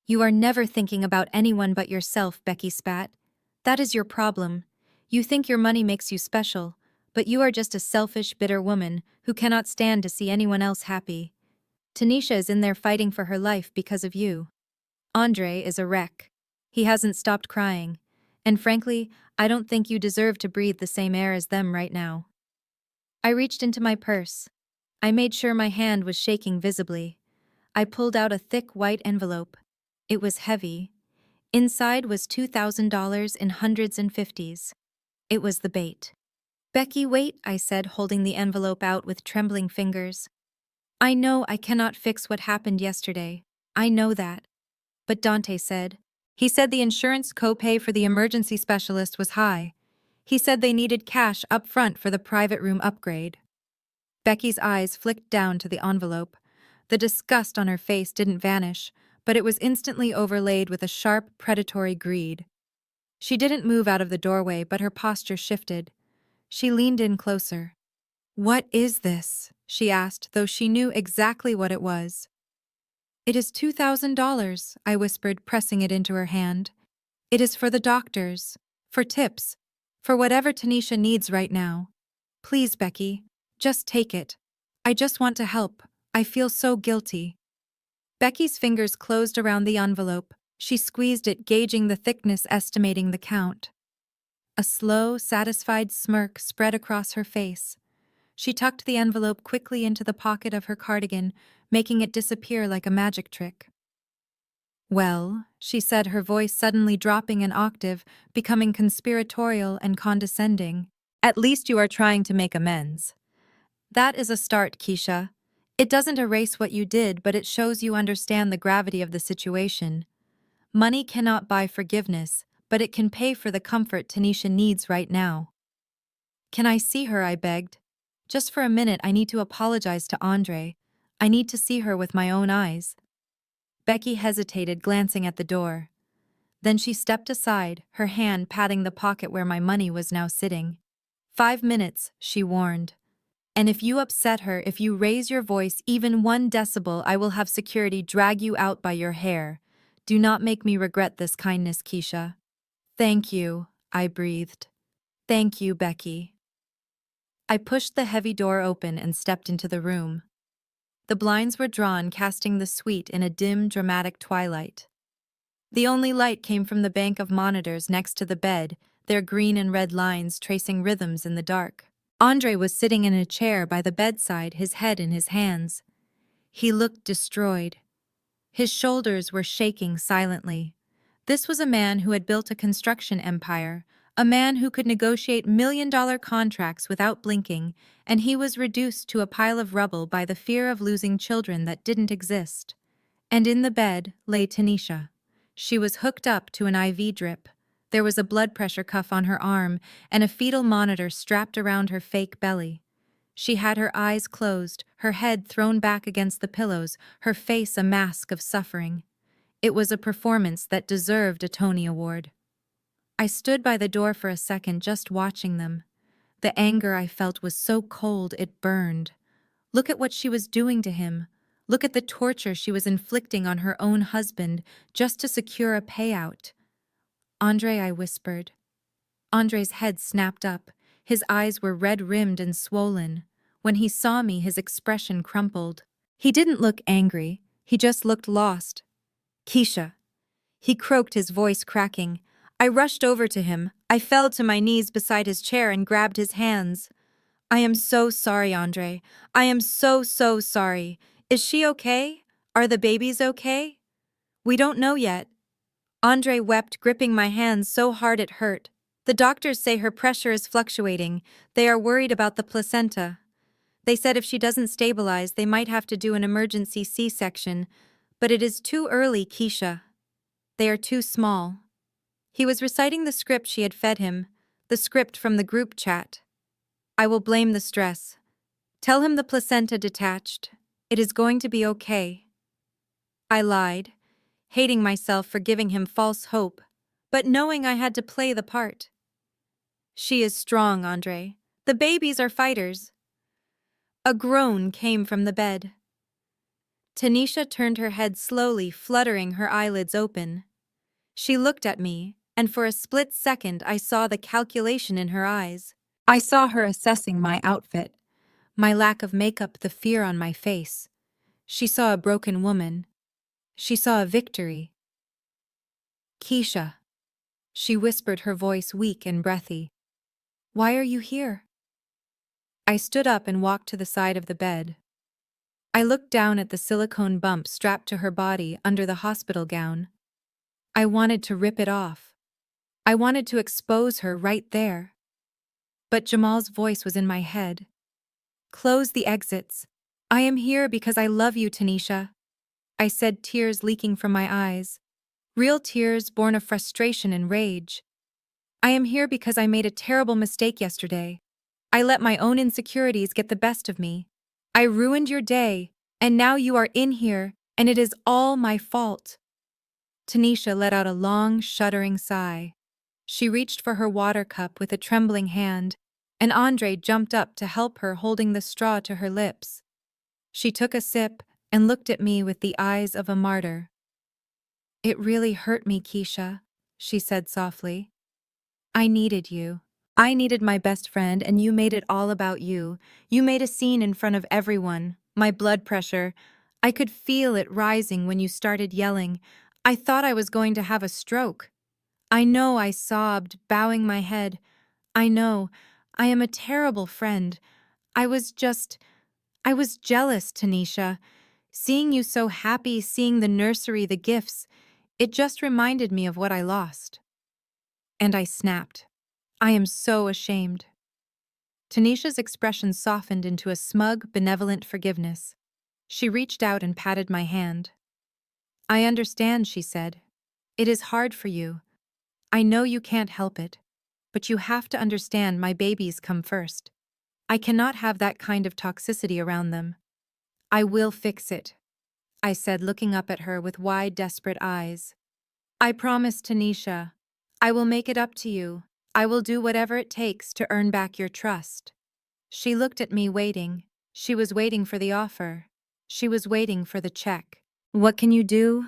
"You are never thinking about anyone but yourself," Becky spat. "That is your problem. You think your money makes you special, but you are just a selfish, bitter woman who cannot stand to see anyone else happy. Tanisha is in there fighting for her life because of you. Andre is a wreck. He hasn't stopped crying. And frankly, I don't think you deserve to breathe the same air as them right now." I reached into my purse. I made sure my hand was shaking visibly. I pulled out a thick white envelope. It was heavy. Inside was $2,000 in hundreds and fifties. It was the bait. "Becky, wait," I said, holding the envelope out with trembling fingers. "I know I cannot fix what happened yesterday. I know that. But Dante said. He said the insurance copay for the emergency specialist was high. He said they needed cash up front for the private room upgrade." Becky's eyes flicked down to the envelope. The disgust on her face didn't vanish, but it was instantly overlaid with a sharp, predatory greed. She didn't move out of the doorway, but her posture shifted. She leaned in closer. "What is this?" she asked, though she knew exactly what it was. It is $2,000, I whispered, pressing it into her hand. It is for the doctors, for tips, for whatever Tanisha needs right now. Please, Becky, just take it. I just want to help. I feel so guilty. Becky's fingers closed around the envelope. She squeezed it, gauging the thickness, estimating the count. A slow, satisfied smirk spread across her face. She tucked the envelope quickly into the pocket of her cardigan, making it disappear like a magic trick. Well, she said, her voice suddenly dropping an octave, becoming conspiratorial and condescending. At least you are trying to make amends. That is a start, Keisha. It doesn't erase what you did, but it shows you understand the gravity of the situation. Money cannot buy forgiveness, but it can pay for the comfort Tanisha needs right now. Can I see her? I begged. Just for a minute, I need to apologize to Andre. I need to see her with my own eyes. Becky hesitated, glancing at the door. Then she stepped aside, her hand patting the pocket where my money was now sitting. 5 minutes, she warned. And if you upset her, if you raise your voice even 1 decibel, I will have security drag you out by your hair. Do not make me regret this kindness, Keisha. Thank you, I breathed. Thank you, Becky. I pushed the heavy door open and stepped into the room. The blinds were drawn, casting the suite in a dim, dramatic twilight. The only light came from the bank of monitors next to the bed, their green and red lines tracing rhythms in the dark. Andre was sitting in a chair by the bedside, his head in his hands. He looked destroyed. His shoulders were shaking silently. This was a man who had built a construction empire, a man who could negotiate million-dollar contracts without blinking, and he was reduced to a pile of rubble by the fear of losing children that didn't exist. And in the bed lay Tanisha. She was hooked up to an IV drip. There was a blood pressure cuff on her arm and a fetal monitor strapped around her fake belly. She had her eyes closed, her head thrown back against the pillows, her face a mask of suffering. It was a performance that deserved a Tony Award. I stood by the door for a second, just watching them. The anger I felt was so cold it burned. Look at what she was doing to him. Look at the torture she was inflicting on her own husband just to secure a payout. Andre, I whispered. Andre's head snapped up. His eyes were red-rimmed and swollen. When he saw me, his expression crumpled. He didn't look angry. He just looked lost. Keisha. He croaked, his voice cracking. I rushed over to him. I fell to my knees beside his chair and grabbed his hands. I am so sorry, Andre. I am so sorry. Is she okay? Are the babies okay? We don't know yet. Andre wept, gripping my hands so hard it hurt. The doctors say her pressure is fluctuating. They are worried about the placenta. They said if she doesn't stabilize, they might have to do an emergency C-section. But it is too early, Keisha. They are too small. He was reciting the script she had fed him, the script from the group chat. I will blame the stress. Tell him the placenta detached. It is going to be okay. I lied, hating myself for giving him false hope, but knowing I had to play the part. She is strong, Andre. The babies are fighters. A groan came from the bed. Tanisha turned her head slowly, fluttering her eyelids open. She looked at me, and for a split second I saw the calculation in her eyes. I saw her assessing my outfit, my lack of makeup, the fear on my face. She saw a broken woman. She saw a victory. Keisha, she whispered, her voice weak and breathy. Why are you here? I stood up and walked to the side of the bed. I looked down at the silicone bump strapped to her body under the hospital gown. I wanted to rip it off. I wanted to expose her right there. But Jamal's voice was in my head. Close the exits. I am here because I love you, Tanisha. I said, tears leaking from my eyes. Real tears born of frustration and rage. I am here because I made a terrible mistake yesterday. I let my own insecurities get the best of me. I ruined your day, and now you are in here, and it is all my fault. Tanisha let out a long, shuddering sigh. She reached for her water cup with a trembling hand, and Andre jumped up to help her, holding the straw to her lips. She took a sip and looked at me with the eyes of a martyr. "It really hurt me, Keisha," she said softly. "I needed you. I needed my best friend, and you made it all about you. You made a scene in front of everyone. My blood pressure, I could feel it rising when you started yelling. I thought I was going to have a stroke. I know," I sobbed, bowing my head. "I know. I am a terrible friend. I was jealous, Tanisha. Seeing you so happy, seeing the nursery, the gifts, it just reminded me of what I lost." And I snapped. "I am so ashamed." Tanisha's expression softened into a smug, benevolent forgiveness. She reached out and patted my hand. "I understand," she said. "It is hard for you. I know you can't help it. But you have to understand my babies come first. I cannot have that kind of toxicity around them. I will fix it," I said, looking up at her with wide, desperate eyes. "I promise, Tanisha. I will make it up to you. I will do whatever it takes to earn back your trust." She looked at me, waiting. She was waiting for the offer. She was waiting for the check. "What can you do?"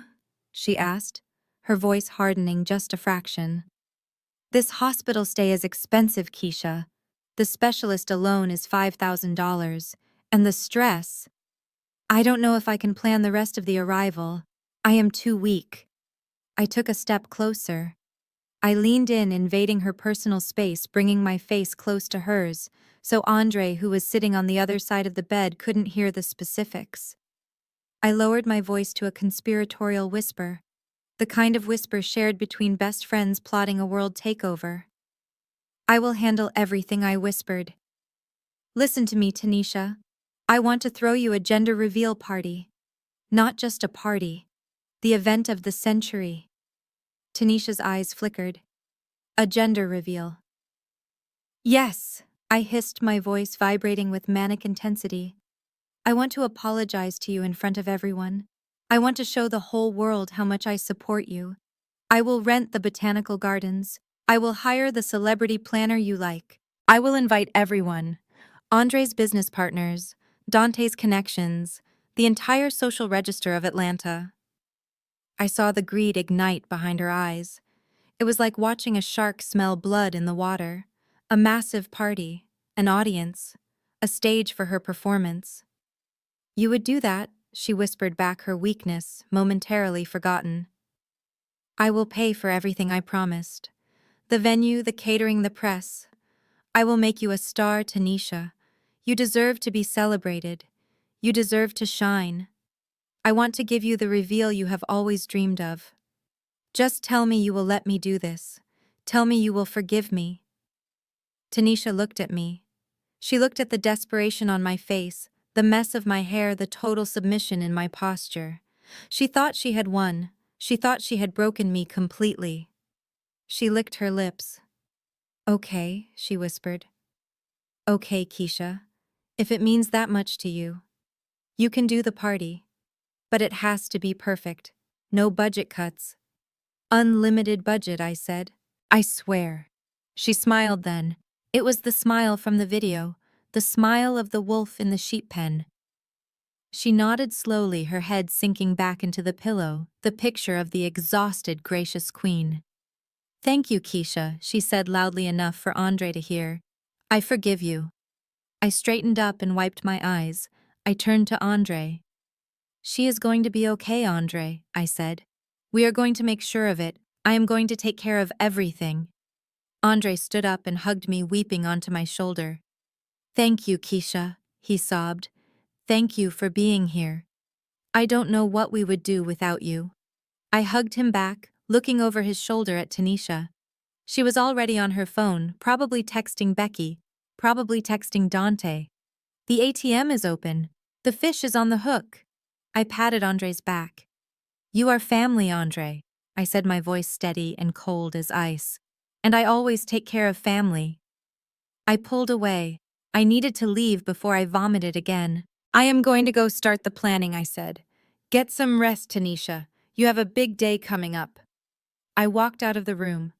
she asked, her voice hardening just a fraction. "This hospital stay is expensive, Keisha. The specialist alone is $5,000. And the stress. I don't know if I can plan the rest of the arrival. I am too weak." I took a step closer. I leaned in, invading her personal space, bringing my face close to hers, so Andre, who was sitting on the other side of the bed, couldn't hear the specifics. I lowered my voice to a conspiratorial whisper, the kind of whisper shared between best friends plotting a world takeover. "I will handle everything," I whispered. "Listen to me, Tanisha. I want to throw you a gender reveal party. Not just a party. The event of the century." Tanisha's eyes flickered. "A gender reveal." "Yes," I hissed, my voice vibrating with manic intensity. "I want to apologize to you in front of everyone. I want to show the whole world how much I support you. I will rent the botanical gardens. I will hire the celebrity planner you like. I will invite everyone. Andre's business partners, Dante's connections, the entire social register of Atlanta." I saw the greed ignite behind her eyes. It was like watching a shark smell blood in the water. A massive party, an audience, a stage for her performance. "You would do that," she whispered back, her weakness momentarily forgotten. "I will pay for everything, I promised. The venue, the catering, the press. I will make you a star, Tanisha. You deserve to be celebrated. You deserve to shine. I want to give you the reveal you have always dreamed of. Just tell me you will let me do this. Tell me you will forgive me." Tanisha looked at me. She looked at the desperation on my face, the mess of my hair, the total submission in my posture. She thought she had won. She thought she had broken me completely. She licked her lips. "Okay," she whispered. "Okay, Keisha. If it means that much to you. You can do the party. But it has to be perfect. No budget cuts." "Unlimited budget," I said. "I swear." She smiled then. It was the smile from the video, the smile of the wolf in the sheep pen. She nodded slowly, her head sinking back into the pillow, the picture of the exhausted, gracious queen. "Thank you, Keisha," she said loudly enough for Andre to hear. "I forgive you." I straightened up and wiped my eyes. I turned to Andre. "She is going to be okay, Andre," I said. "We are going to make sure of it. I am going to take care of everything." Andre stood up and hugged me, weeping onto my shoulder. "Thank you, Keisha," he sobbed. "Thank you for being here. I don't know what we would do without you." I hugged him back, looking over his shoulder at Tanisha. She was already on her phone, probably texting Becky, probably texting Dante. "The ATM is open. The fish is on the hook." I patted Andre's back. "You are family, Andre," I said, my voice steady and cold as ice. "And I always take care of family." I pulled away. I needed to leave before I vomited again. "I am going to go start the planning," I said. "Get some rest, Tanisha. You have a big day coming up." I walked out of the room.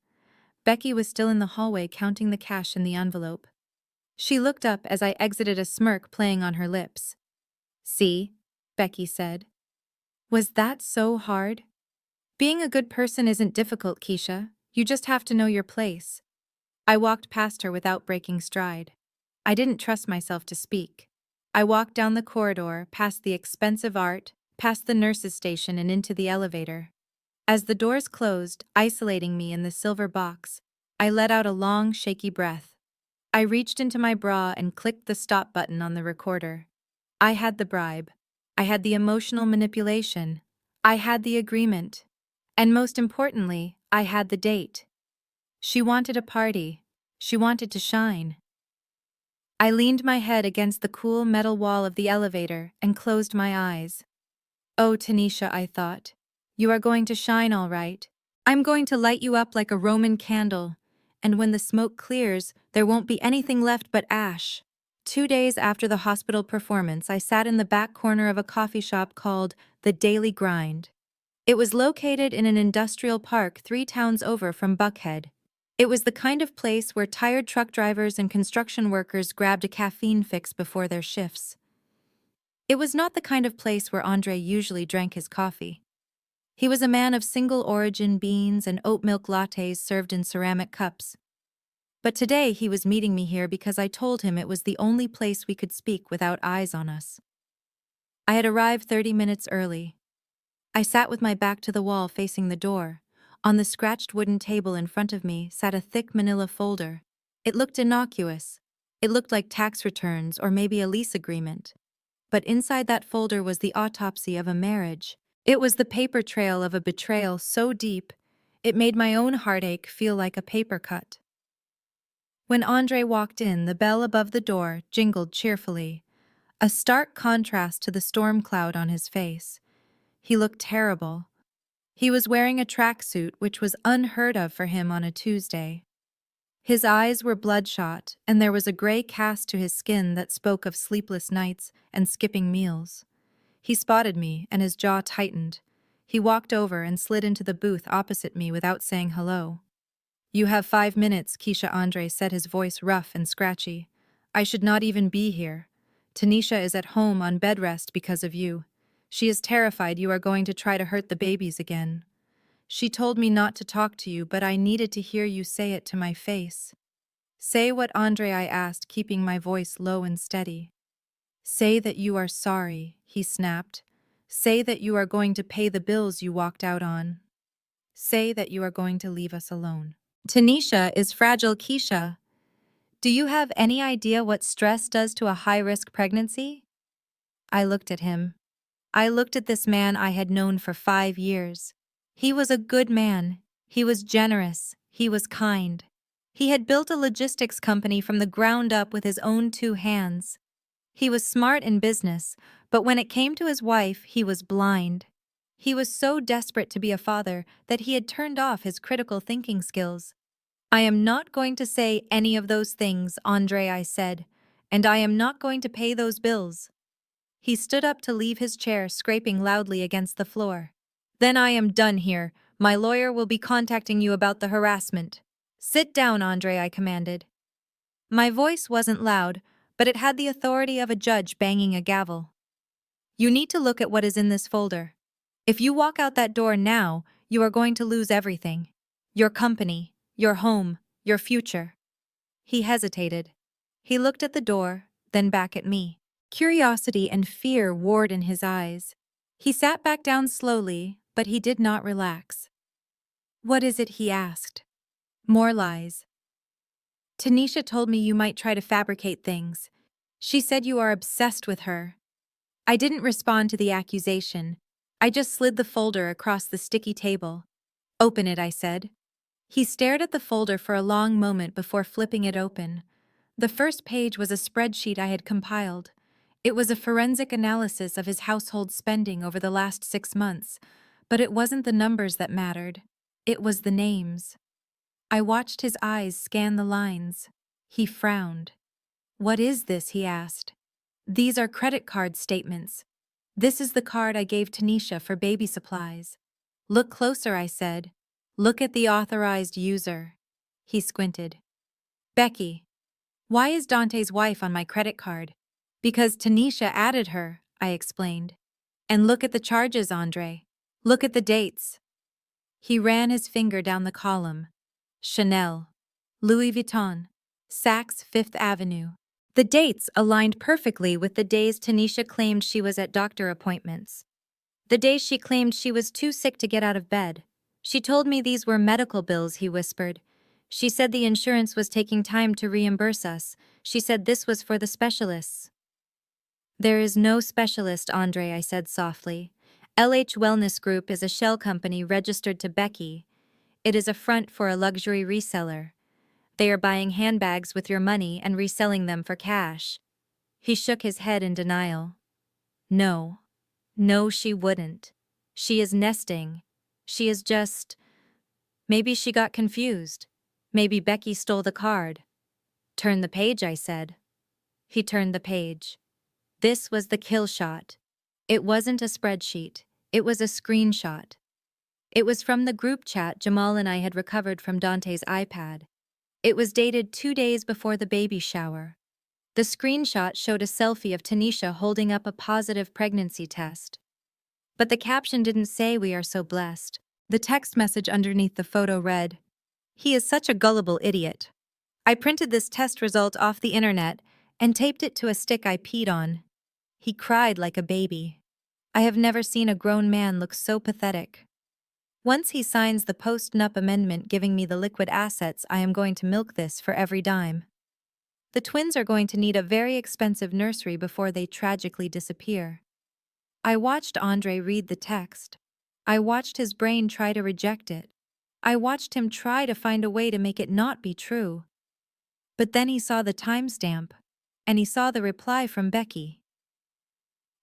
Becky was still in the hallway counting the cash in the envelope. She looked up as I exited, a smirk playing on her lips. "See?" Becky said. "Was that so hard?" "Being a good person isn't difficult, Keisha. You just have to know your place." I walked past her without breaking stride. I didn't trust myself to speak. I walked down the corridor, past the expensive art, past the nurse's station and into the elevator. As the doors closed, isolating me in the silver box, I let out a long, shaky breath. I reached into my bra and clicked the stop button on the recorder. I had the bribe. I had the emotional manipulation. I had the agreement. And most importantly, I had the date. She wanted a party. She wanted to shine. I leaned my head against the cool metal wall of the elevator and closed my eyes. "Oh, Tanisha," I thought. "You are going to shine all right. I'm going to light you up like a Roman candle, and when the smoke clears, there won't be anything left but ash." 2 days after the hospital performance, I sat in the back corner of a coffee shop called The Daily Grind. It was located in an industrial park 3 towns over from Buckhead. It was the kind of place where tired truck drivers and construction workers grabbed a caffeine fix before their shifts. It was not the kind of place where Andre usually drank his coffee. He was a man of single-origin beans and oat milk lattes served in ceramic cups. But today he was meeting me here because I told him it was the only place we could speak without eyes on us. I had arrived 30 minutes early. I sat with my back to the wall facing the door. On the scratched wooden table in front of me sat a thick manila folder. It looked innocuous. It looked like tax returns or maybe a lease agreement. But inside that folder was the autopsy of a marriage. It was the paper trail of a betrayal so deep, it made my own heartache feel like a paper cut. When Andre walked in, the bell above the door jingled cheerfully, a stark contrast to the storm cloud on his face. He looked terrible. He was wearing a tracksuit, which was unheard of for him on a Tuesday. His eyes were bloodshot, and there was a gray cast to his skin that spoke of sleepless nights and skipping meals. He spotted me, and his jaw tightened. He walked over and slid into the booth opposite me without saying hello. "You have 5 minutes," Keisha Andre said, his voice rough and scratchy. "I should not even be here. Tanisha is at home on bed rest because of you. She is terrified you are going to try to hurt the babies again. She told me not to talk to you, but I needed to hear you say it to my face." "Say what, Andre?" I asked, keeping my voice low and steady. "Say that you are sorry," he snapped. "Say that you are going to pay the bills you walked out on. Say that you are going to leave us alone." "Tanisha is fragile, Keisha. Do you have any idea what stress does to a high-risk pregnancy?" I looked at him. I looked at this man I had known for 5 years. He was a good man. He was generous. He was kind. He had built a logistics company from the ground up with his own 2 hands. He was smart in business, but when it came to his wife, he was blind. He was so desperate to be a father that he had turned off his critical thinking skills. "I am not going to say any of those things, Andre," I said, "and I am not going to pay those bills." He stood up to leave his chair, scraping loudly against the floor. "Then I am done here. My lawyer will be contacting you about the harassment." "Sit down, Andre," I commanded. My voice wasn't loud, but it had the authority of a judge banging a gavel. "You need to look at what is in this folder. If you walk out that door now, you are going to lose everything. Your company, your home, your future." He hesitated. He looked at the door, then back at me. Curiosity and fear warred in his eyes. He sat back down slowly, but he did not relax. "What is it?" he asked. "More lies. Tanisha told me you might try to fabricate things. She said you are obsessed with her." I didn't respond to the accusation. I just slid the folder across the sticky table. "Open it," I said. He stared at the folder for a long moment before flipping it open. The first page was a spreadsheet I had compiled. It was a forensic analysis of his household spending over the last 6 months, but it wasn't the numbers that mattered. It was the names. I watched his eyes scan the lines. He frowned. "What is this?" he asked. "These are credit card statements. This is the card I gave Tanisha for baby supplies." "Look closer," I said. "Look at the authorized user." He squinted. "Becky." Why is Dante's wife on my credit card? Because Tanisha added her, I explained. And look at the charges, Andre. Look at the dates. He ran his finger down the column. Chanel, Louis Vuitton, Saks Fifth Avenue. The dates aligned perfectly with the days Tanisha claimed she was at doctor appointments. The days she claimed she was too sick to get out of bed. She told me these were medical bills, he whispered. She said the insurance was taking time to reimburse us. She said this was for the specialists. There is no specialist, Andre, I said softly. LH Wellness Group is a shell company registered to Becky. It is a front for a luxury reseller. They are buying handbags with your money and reselling them for cash. He shook his head in denial. No. No, she wouldn't. She is nesting. She is just… Maybe she got confused. Maybe Becky stole the card. Turn the page, I said. He turned the page. This was the kill shot. It wasn't a spreadsheet. It was a screenshot. It was from the group chat Jamal and I had recovered from Dante's iPad. It was dated 2 days before the baby shower. The screenshot showed a selfie of Tanisha holding up a positive pregnancy test. But the caption didn't say "We are so blessed." The text message underneath the photo read, "He is such a gullible idiot. I printed this test result off the internet and taped it to a stick I peed on. He cried like a baby. I have never seen a grown man look so pathetic. Once he signs the post-nup amendment giving me the liquid assets, I am going to milk this for every dime. The twins are going to need a very expensive nursery before they tragically disappear." I watched Andre read the text. I watched his brain try to reject it. I watched him try to find a way to make it not be true. But then he saw the timestamp, and he saw the reply from Becky.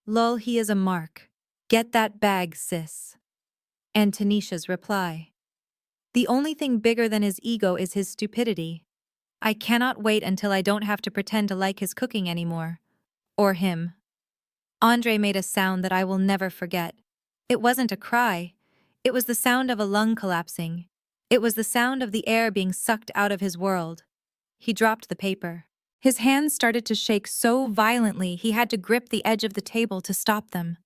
"Lol, he is a mark. Get that bag, sis." And Tanisha's reply. "The only thing bigger than his ego is his stupidity. I cannot wait until I don't have to pretend to like his cooking anymore. Or him." Andre made a sound that I will never forget. It wasn't a cry. It was the sound of a lung collapsing. It was the sound of the air being sucked out of his world. He dropped the paper. His hands started to shake so violently he had to grip the edge of the table to stop them.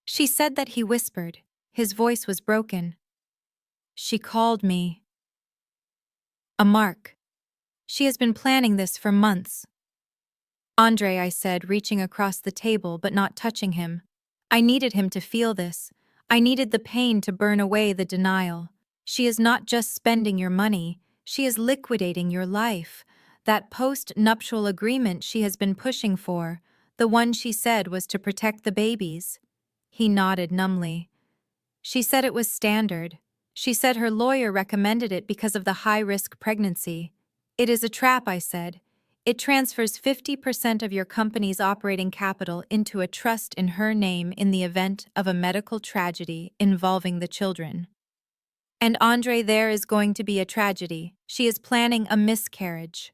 "She said that," he whispered. His voice was broken. "She called me a mark. She has been planning this for months." "Andre," I said, reaching across the table but not touching him. I needed him to feel this. I needed the pain to burn away the denial. "She is not just spending your money, she is liquidating your life. That post-nuptial agreement she has been pushing for, the one she said was to protect the babies." He nodded numbly. "She said it was standard. She said her lawyer recommended it because of the high-risk pregnancy. It is a trap," I said. "It transfers 50% of your company's operating capital into a trust in her name in the event of a medical tragedy involving the children. And Andre, there is going to be a tragedy. She is planning a miscarriage."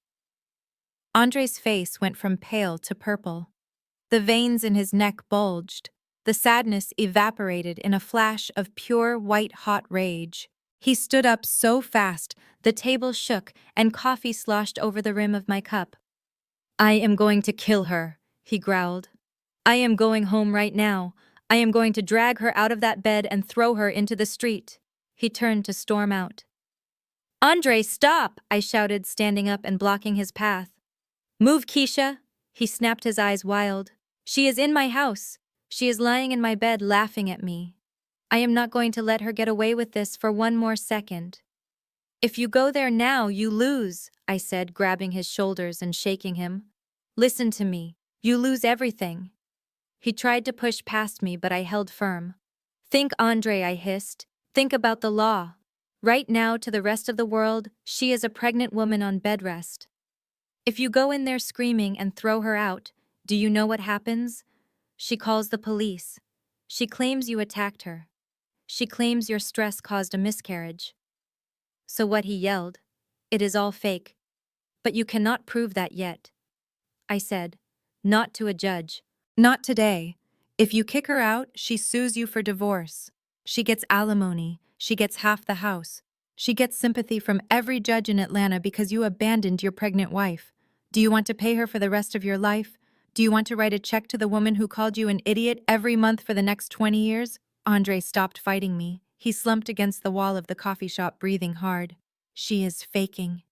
Andre's face went from pale to purple. The veins in his neck bulged. The sadness evaporated in a flash of pure white-hot rage. He stood up so fast, the table shook and coffee sloshed over the rim of my cup. "I am going to kill her," he growled. "I am going home right now. I am going to drag her out of that bed and throw her into the street." He turned to storm out. "Andre, stop!" I shouted, standing up and blocking his path. "Move, Keisha!" He snapped, his eyes wild. "She is in my house. She is lying in my bed laughing at me. I am not going to let her get away with this for one more second." "If you go there now, you lose," I said, grabbing his shoulders and shaking him. "Listen to me. You lose everything." He tried to push past me, but I held firm. "Think, Andre," I hissed. "Think about the law. Right now, to the rest of the world, she is a pregnant woman on bed rest. If you go in there screaming and throw her out, do you know what happens? She calls the police. She claims you attacked her. She claims your stress caused a miscarriage." So what, he yelled. "It is all fake. But you cannot prove that yet." I said. "Not to a judge. Not today. If you kick her out, she sues you for divorce. She gets alimony. She gets half the house. She gets sympathy from every judge in Atlanta because you abandoned your pregnant wife. Do you want to pay her for the rest of your life? Do you want to write a check to the woman who called you an idiot every month for the next 20 years? Andre stopped fighting me. He slumped against the wall of the coffee shop, breathing hard. She is faking.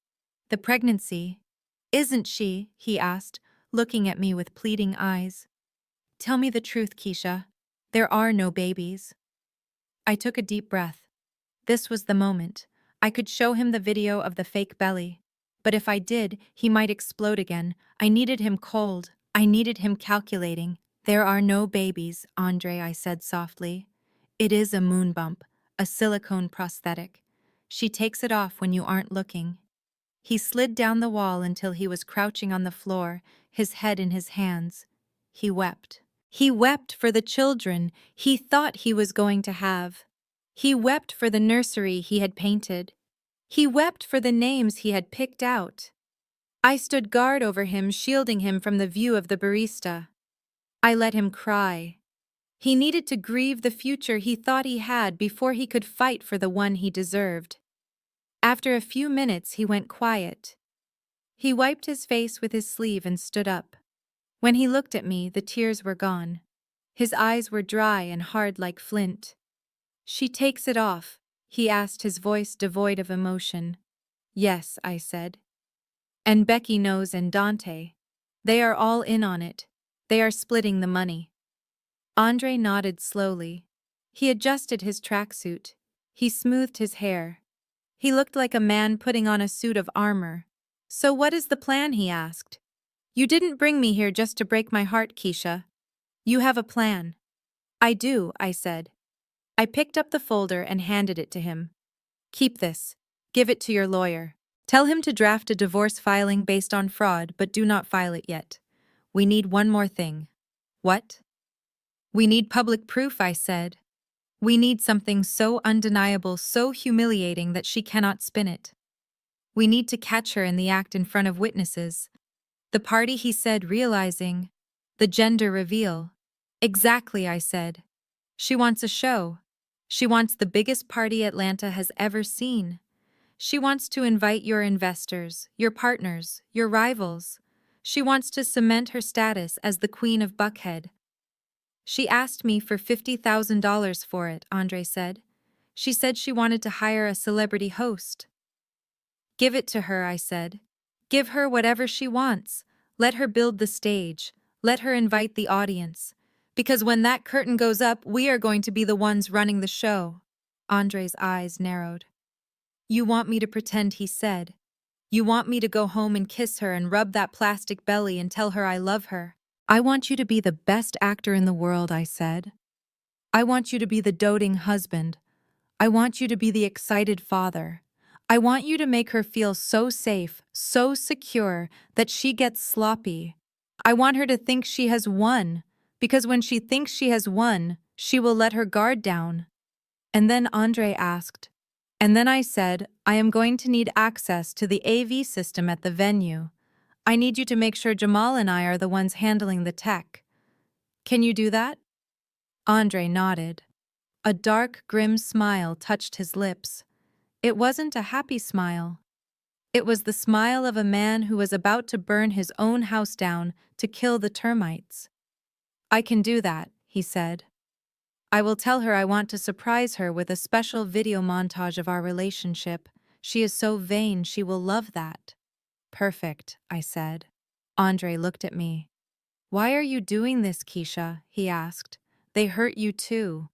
The pregnancy. Isn't she? He asked, looking at me with pleading eyes. Tell me the truth, Keisha. There are no babies. I took a deep breath. This was the moment. I could show him the video of the fake belly. But if I did, he might explode again. I needed him cold. I needed him calculating. There are no babies, Andre, I said softly. It is a moon bump, a silicone prosthetic. She takes it off when you aren't looking. He slid down the wall until he was crouching on the floor, his head in his hands. He wept. He wept for the children he thought he was going to have. He wept for the nursery he had painted. He wept for the names he had picked out. I stood guard over him, shielding him from the view of the barista. I let him cry. He needed to grieve the future he thought he had before he could fight for the one he deserved. After a few minutes, he went quiet. He wiped his face with his sleeve and stood up. When he looked at me, the tears were gone. His eyes were dry and hard like flint. She takes it off, he asked, his voice devoid of emotion. Yes, I said. And Becky knows, and Dante. They are all in on it. They are splitting the money. Andre nodded slowly. He adjusted his tracksuit. He smoothed his hair. He looked like a man putting on a suit of armor. So what is the plan? He asked. You didn't bring me here just to break my heart, Keisha. You have a plan. I do, I said. I picked up the folder and handed it to him. Keep this. Give it to your lawyer. Tell him to draft a divorce filing based on fraud, but do not file it yet. We need one more thing. What? We need public proof, I said. We need something so undeniable, so humiliating that she cannot spin it. We need to catch her in the act in front of witnesses. The party, he said, realizing. The gender reveal. Exactly, I said. She wants a show. She wants the biggest party Atlanta has ever seen. She wants to invite your investors, your partners, your rivals. She wants to cement her status as the Queen of Buckhead. She asked me for $50,000 for it, Andre said. She said she wanted to hire a celebrity host. Give it to her, I said. Give her whatever she wants. Let her build the stage. Let her invite the audience. Because when that curtain goes up, we are going to be the ones running the show. Andre's eyes narrowed. You want me to pretend, he said. You want me to go home and kiss her and rub that plastic belly and tell her I love her. I want you to be the best actor in the world, I said. I want you to be the doting husband. I want you to be the excited father. I want you to make her feel so safe, so secure, that she gets sloppy. I want her to think she has won, because when she thinks she has won, she will let her guard down. And then Andre asked, and then I said, I am going to need access to the AV system at the venue. I need you to make sure Jamal and I are the ones handling the tech. Can you do that? Andre nodded. A dark, grim smile touched his lips. It wasn't a happy smile. It was the smile of a man who was about to burn his own house down to kill the termites. I can do that, he said. I will tell her I want to surprise her with a special video montage of our relationship. She is so vain, she will love that. Perfect, I said. Andre looked at me. Why are you doing this, Keisha? He asked. They hurt you too.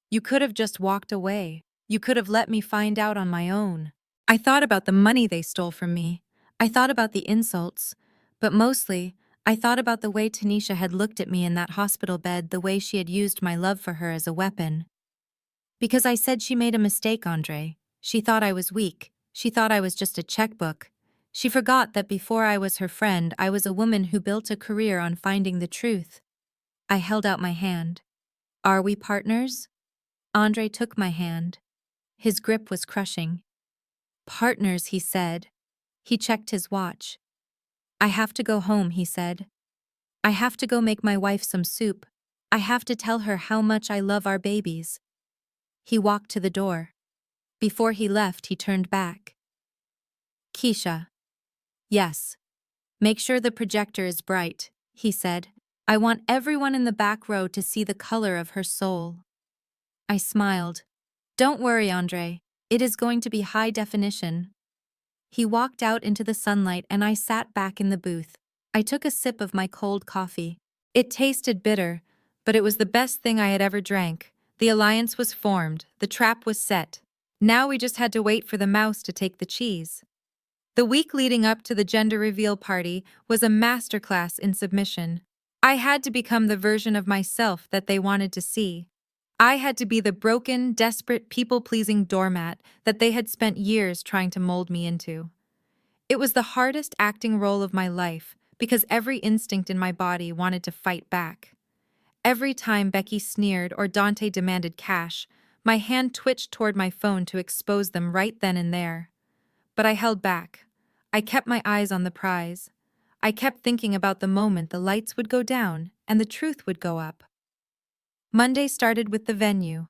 You could have just walked away. You could have let me find out on my own. I thought about the money they stole from me. I thought about the insults. But mostly, I thought about the way Tanisha had looked at me in that hospital bed, the way she had used my love for her as a weapon. Because I said she made a mistake, Andre. She thought I was weak. She thought I was just a checkbook. She forgot that before I was her friend, I was a woman who built a career on finding the truth. I held out my hand. Are we partners? Andre took my hand. His grip was crushing. Partners, he said. He checked his watch. I have to go home, he said. I have to go make my wife some soup. I have to tell her how much I love our babies. He walked to the door. Before he left, he turned back. Keisha. Yes. Make sure the projector is bright, he said. I want everyone in the back row to see the color of her soul. I smiled. Don't worry, Andre. It is going to be high definition. He walked out into the sunlight and I sat back in the booth. I took a sip of my cold coffee. It tasted bitter, but it was the best thing I had ever drank. The alliance was formed, the trap was set. Now we just had to wait for the mouse to take the cheese. The week leading up to the gender reveal party was a masterclass in submission. I had to become the version of myself that they wanted to see. I had to be the broken, desperate, people-pleasing doormat that they had spent years trying to mold me into. It was the hardest acting role of my life because every instinct in my body wanted to fight back. Every time Becky sneered or Dante demanded cash, my hand twitched toward my phone to expose them right then and there. But I held back. I kept my eyes on the prize. I kept thinking about the moment the lights would go down and the truth would go up. Monday started with the venue.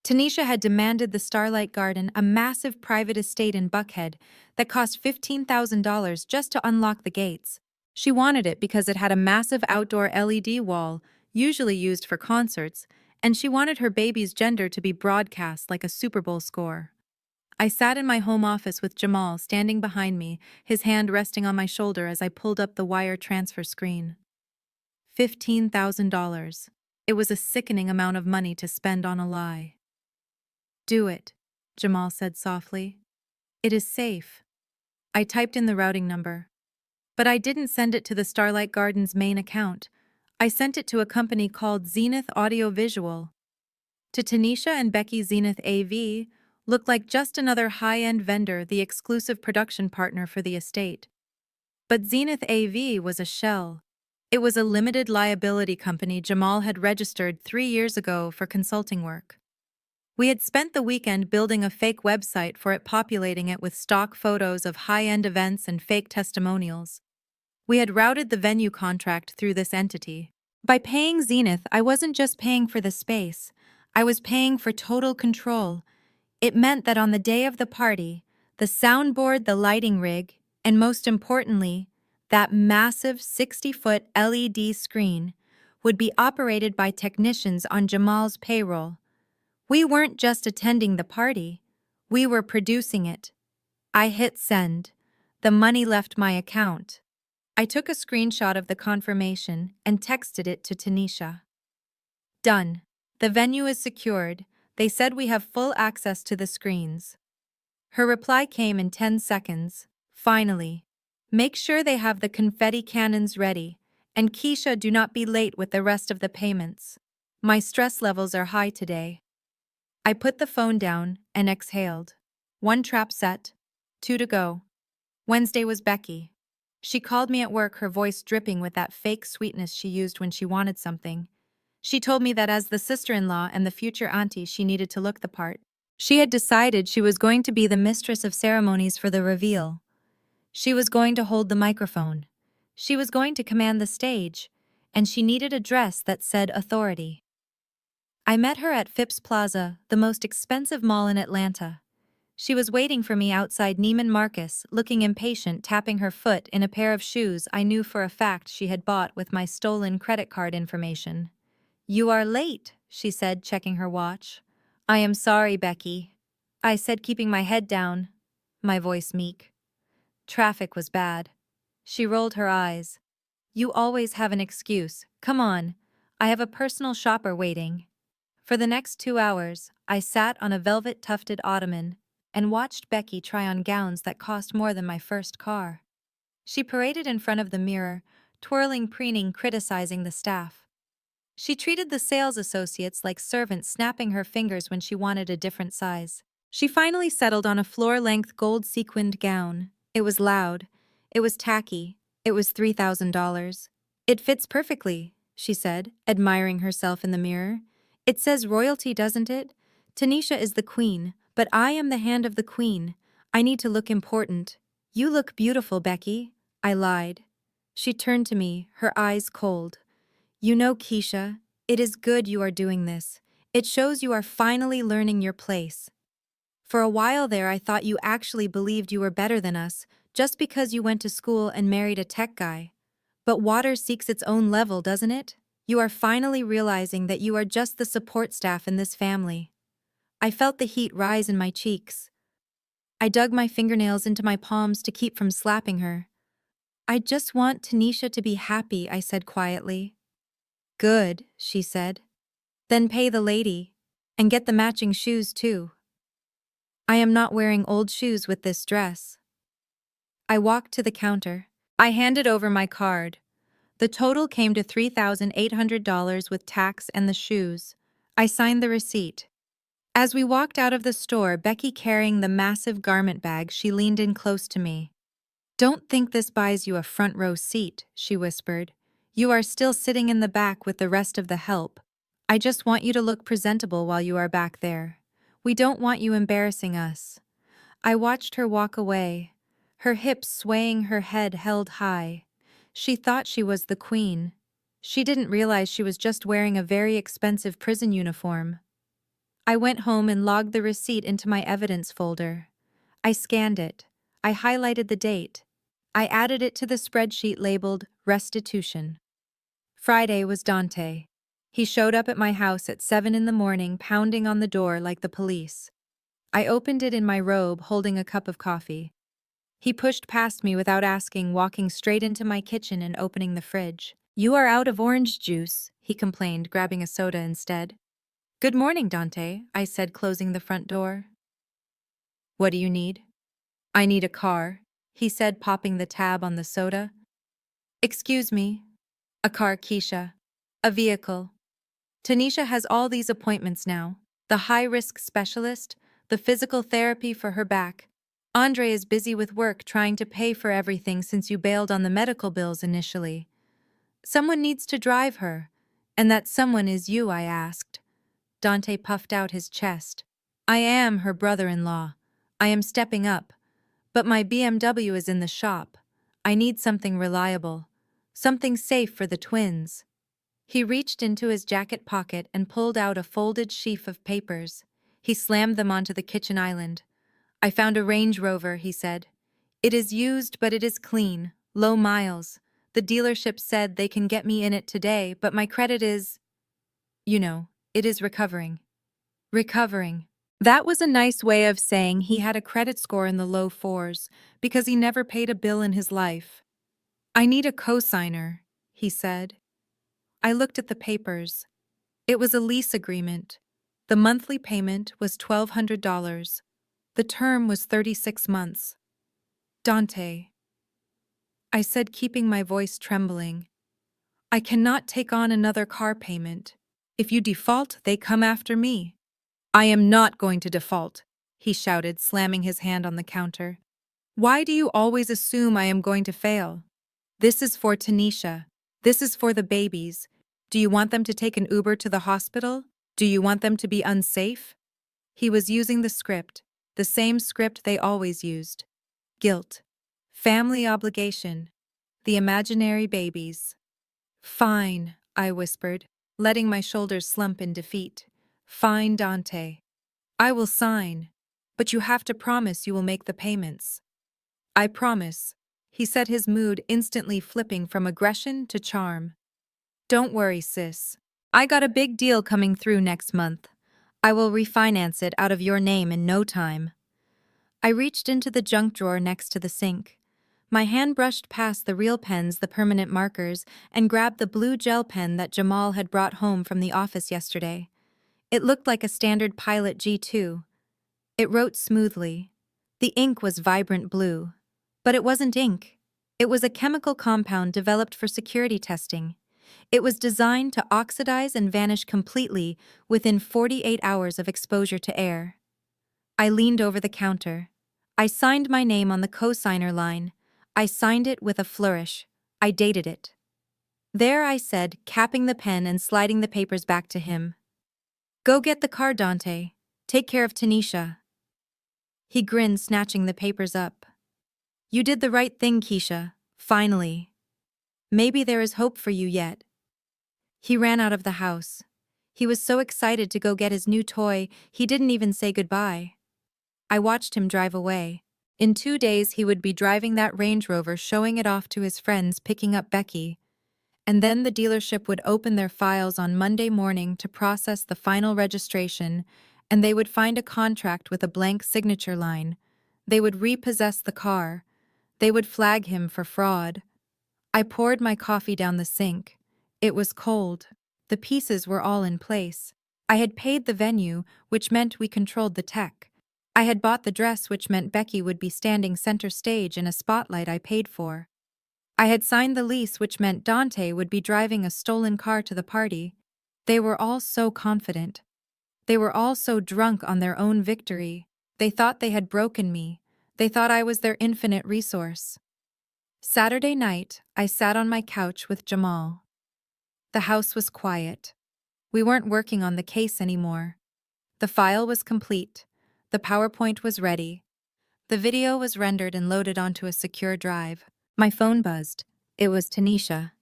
Tanisha had demanded the Starlight Garden, a massive private estate in Buckhead that cost $15,000 just to unlock the gates. She wanted it because it had a massive outdoor LED wall, usually used for concerts, and she wanted her baby's gender to be broadcast like a Super Bowl score. I sat in my home office with Jamal standing behind me, his hand resting on my shoulder as I pulled up the wire transfer screen. $15,000. It was a sickening amount of money to spend on a lie. Do it, Jamal said softly. It is safe. I typed in the routing number. But I didn't send it to the Starlight Garden's main account. I sent it to a company called Zenith Audio Visual. To Tanisha and Becky, Zenith AV looked like just another high-end vendor, the exclusive production partner for the estate. But Zenith AV was a shell. It was a limited liability company Jamal had registered 3 years ago for consulting work. We had spent the weekend building a fake website for it, populating it with stock photos of high-end events and fake testimonials. We had routed the venue contract through this entity. By paying Zenith, I wasn't just paying for the space. I was paying for total control. It meant that on the day of the party, the soundboard, the lighting rig, and most importantly, that massive 60-foot LED screen would be operated by technicians on Jamal's payroll. We weren't just attending the party, we were producing it. I hit send. The money left my account. I took a screenshot of the confirmation and texted it to Tanisha. Done. The venue is secured. They said we have full access to the screens. Her reply came in 10 seconds. Finally. Make sure they have the confetti cannons ready, and Keisha, do not be late with the rest of the payments. My stress levels are high today. I put the phone down and exhaled. 1 trap set, 2 to go. Wednesday was Becky. She called me at work, her voice dripping with that fake sweetness she used when she wanted something. She told me that as the sister-in-law and the future auntie, she needed to look the part. She had decided she was going to be the mistress of ceremonies for the reveal. She was going to hold the microphone. She was going to command the stage, and she needed a dress that said authority. I met her at Phipps Plaza, the most expensive mall in Atlanta. She was waiting for me outside Neiman Marcus, looking impatient, tapping her foot in a pair of shoes I knew for a fact she had bought with my stolen credit card information. You are late, she said, checking her watch. I am sorry, Becky, I said, keeping my head down, my voice meek. Traffic was bad. She rolled her eyes. You always have an excuse. Come on. I have a personal shopper waiting. For the next 2 hours, I sat on a velvet-tufted ottoman and watched Becky try on gowns that cost more than my first car. She paraded in front of the mirror, twirling, preening, criticizing the staff. She treated the sales associates like servants, snapping her fingers when she wanted a different size. She finally settled on a floor-length gold sequined gown. It was loud. It was tacky. It was $3,000. It fits perfectly, she said, admiring herself in the mirror. It says royalty, doesn't it? Tanisha is the queen, but I am the hand of the queen. I need to look important. You look beautiful, Becky, I lied. She turned to me, her eyes cold. You know, Keisha, it is good you are doing this. It shows you are finally learning your place. For a while there, I thought you actually believed you were better than us, Just because you went to school and married a tech guy. But water seeks its own level, doesn't it? You are finally realizing that you are just the support staff in this family. I felt the heat rise in my cheeks. I dug my fingernails into my palms to keep from slapping her. I just want Tanisha to be happy, I said quietly. Good, she said. Then pay the lady. And get the matching shoes too. I am not wearing old shoes with this dress. I walked to the counter. I handed over my card. The total came to $3,800 with tax and the shoes. I signed the receipt. As we walked out of the store, Becky carrying the massive garment bag, she leaned in close to me. Don't think this buys you a front row seat, she whispered. You are still sitting in the back with the rest of the help. I just want you to look presentable while you are back there. We don't want you embarrassing us. I watched her walk away, her hips swaying, her head held high. She thought she was the queen. She didn't realize she was just wearing a very expensive prison uniform. I went home and logged the receipt into my evidence folder. I scanned it. I highlighted the date. I added it to the spreadsheet labeled restitution. Friday was Dante. He showed up at my house at 7 in the morning, pounding on the door like the police. I opened it in my robe, holding a cup of coffee. He pushed past me without asking, walking straight into my kitchen and opening the fridge. You are out of orange juice, he complained, grabbing a soda instead. Good morning, Dante, I said, closing the front door. What do you need? I need a car, he said, popping the tab on the soda. Excuse me. A car, Keisha. A vehicle. Tanisha has all these appointments now. The high-risk specialist, the physical therapy for her back. Andre is busy with work trying to pay for everything since you bailed on the medical bills initially. Someone needs to drive her. And that someone is you, I asked. Dante puffed out his chest. I am her brother-in-law. I am stepping up. But my BMW is in the shop. I need something reliable. Something safe for the twins. He reached into his jacket pocket and pulled out a folded sheaf of papers. He slammed them onto the kitchen island. I found a Range Rover, he said. It is used, but it is clean, low miles. The dealership said they can get me in it today, but my credit is… it is recovering. Recovering. That was a nice way of saying he had a credit score in the low fours, because he never paid a bill in his life. I need a cosigner, he said. I looked at the papers. It was a lease agreement. The monthly payment was $1,200. The term was 36 months. Dante, I said, keeping my voice trembling. I cannot take on another car payment. If you default, they come after me. I am not going to default, he shouted, slamming his hand on the counter. Why do you always assume I am going to fail? This is for Tanisha. This is for the babies. Do you want them to take an Uber to the hospital? Do you want them to be unsafe? He was using the script, the same script they always used. Guilt. Family obligation. The imaginary babies. Fine, I whispered, letting my shoulders slump in defeat. Fine, Dante. I will sign, but you have to promise you will make the payments. I promise, he said, his mood instantly flipping from aggression to charm. Don't worry, sis. I got a big deal coming through next month. I will refinance it out of your name in no time. I reached into the junk drawer next to the sink. My hand brushed past the real pens, the permanent markers, and grabbed the blue gel pen that Jamal had brought home from the office yesterday. It looked like a standard Pilot G2. It wrote smoothly. The ink was vibrant blue. But it wasn't ink. It was a chemical compound developed for security testing. It was designed to oxidize and vanish completely within 48 hours of exposure to air. I leaned over the counter. I signed my name on the cosigner line. I signed it with a flourish. I dated it. There, I said, capping the pen and sliding the papers back to him. Go get the car, Dante. Take care of Tanisha. He grinned, snatching the papers up. You did the right thing, Keisha. Finally. Maybe there is hope for you yet. He ran out of the house. He was so excited to go get his new toy, he didn't even say goodbye. I watched him drive away. In 2 days, he would be driving that Range Rover, showing it off to his friends, picking up Becky. And then the dealership would open their files on Monday morning to process the final registration, and they would find a contract with a blank signature line. They would repossess the car. They would flag him for fraud. I poured my coffee down the sink. It was cold. The pieces were all in place. I had paid the venue, which meant we controlled the tech. I had bought the dress, which meant Becky would be standing center stage in a spotlight I paid for. I had signed the lease, which meant Dante would be driving a stolen car to the party. They were all so confident. They were all so drunk on their own victory. They thought they had broken me. They thought I was their infinite resource. Saturday night, I sat on my couch with Jamal. The house was quiet. We weren't working on the case anymore. The file was complete. The PowerPoint was ready. The video was rendered and loaded onto a secure drive. My phone buzzed. It was Tanisha.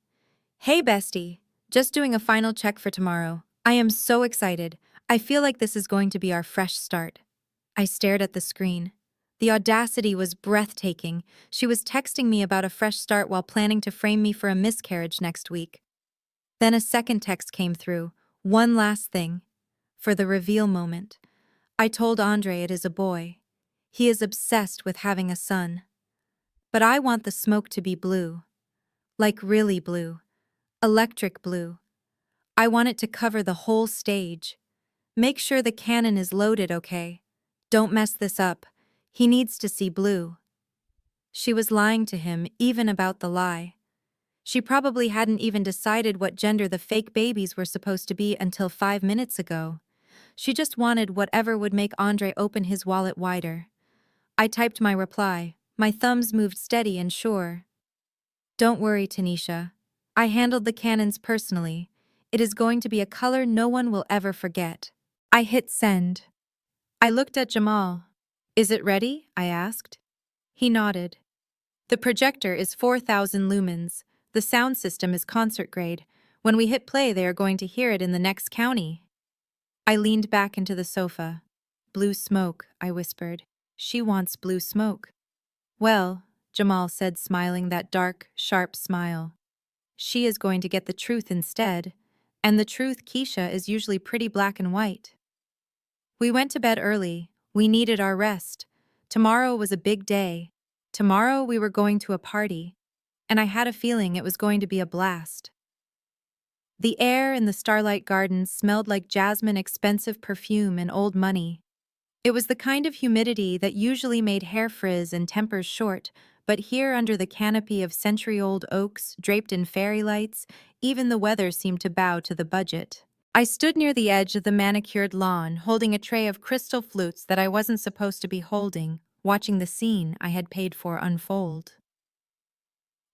"Hey, bestie. Just doing a final check for tomorrow. I am so excited. I feel like this is going to be our fresh start." I stared at the screen. The audacity was breathtaking. She was texting me about a fresh start while planning to frame me for a miscarriage next week. Then a second text came through. One last thing. For the reveal moment. I told Andre it is a boy. He is obsessed with having a son. But I want the smoke to be blue. Like really blue. Electric blue. I want it to cover the whole stage. Make sure the cannon is loaded, okay? Don't mess this up. He needs to see blue. She was lying to him, even about the lie. She probably hadn't even decided what gender the fake babies were supposed to be until 5 minutes ago. She just wanted whatever would make Andre open his wallet wider. I typed my reply. My thumbs moved steady and sure. "Don't worry, Tanisha. I handled the cannons personally. It is going to be a color no one will ever forget." I hit send. I looked at Jamal. "Is it ready?" I asked. He nodded. "The projector is 4,000 lumens. The sound system is concert grade. When we hit play, they are going to hear it in the next county." I leaned back into the sofa. "Blue smoke," I whispered. "She wants blue smoke." "Well," Jamal said, smiling that dark, sharp smile. "She is going to get the truth instead. And the truth, Keisha, is usually pretty black and white." We went to bed early. We needed our rest. Tomorrow was a big day. Tomorrow we were going to a party. And I had a feeling it was going to be a blast. The air in the Starlight Gardens smelled like jasmine, expensive perfume, and old money. It was the kind of humidity that usually made hair frizz and tempers short, but here under the canopy of century-old oaks draped in fairy lights, even the weather seemed to bow to the budget. I stood near the edge of the manicured lawn, holding a tray of crystal flutes that I wasn't supposed to be holding, watching the scene I had paid for unfold.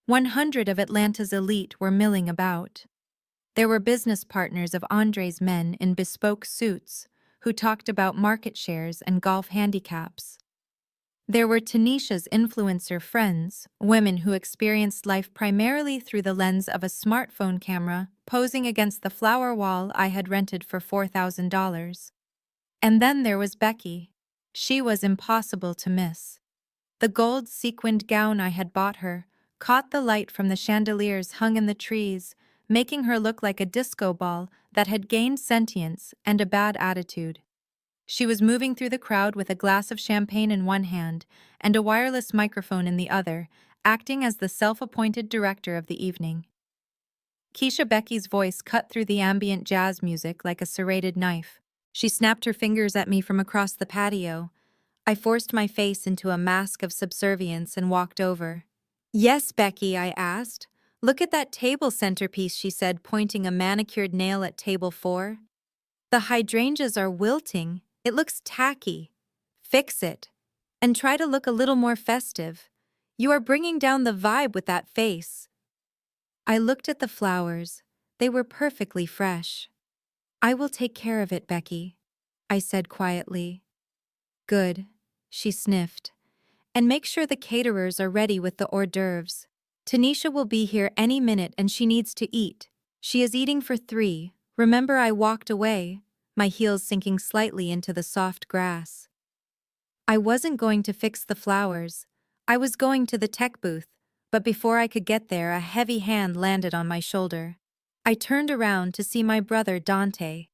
100 of Atlanta's elite were milling about. There were business partners of Andre's men in bespoke suits, who talked about market shares and golf handicaps. There were Tanisha's influencer friends, women who experienced life primarily through the lens of a smartphone camera, posing against the flower wall I had rented for $4,000. And then there was Becky. She was impossible to miss. The gold sequined gown I had bought her caught the light from the chandeliers hung in the trees, making her look like a disco ball that had gained sentience and a bad attitude. She was moving through the crowd with a glass of champagne in one hand and a wireless microphone in the other, acting as the self-appointed director of the evening. Keisha Becky's voice cut through the ambient jazz music like a serrated knife. She snapped her fingers at me from across the patio. I forced my face into a mask of subservience and walked over. "Yes, Becky," I asked. "Look at that table centerpiece," she said, pointing a manicured nail at table 4. "The hydrangeas are wilting. It looks tacky. Fix it. And try to look a little more festive. You are bringing down the vibe with that face." I looked at the flowers. They were perfectly fresh. "I will take care of it, Becky," I said quietly. "Good," she sniffed. "And make sure the caterers are ready with the hors d'oeuvres. Tanisha will be here any minute and she needs to eat. She is eating for 3. Remember I walked away, my heels sinking slightly into the soft grass." I wasn't going to fix the flowers. I was going to the tech booth, but before I could get there, a heavy hand landed on my shoulder. I turned around to see my brother Dante.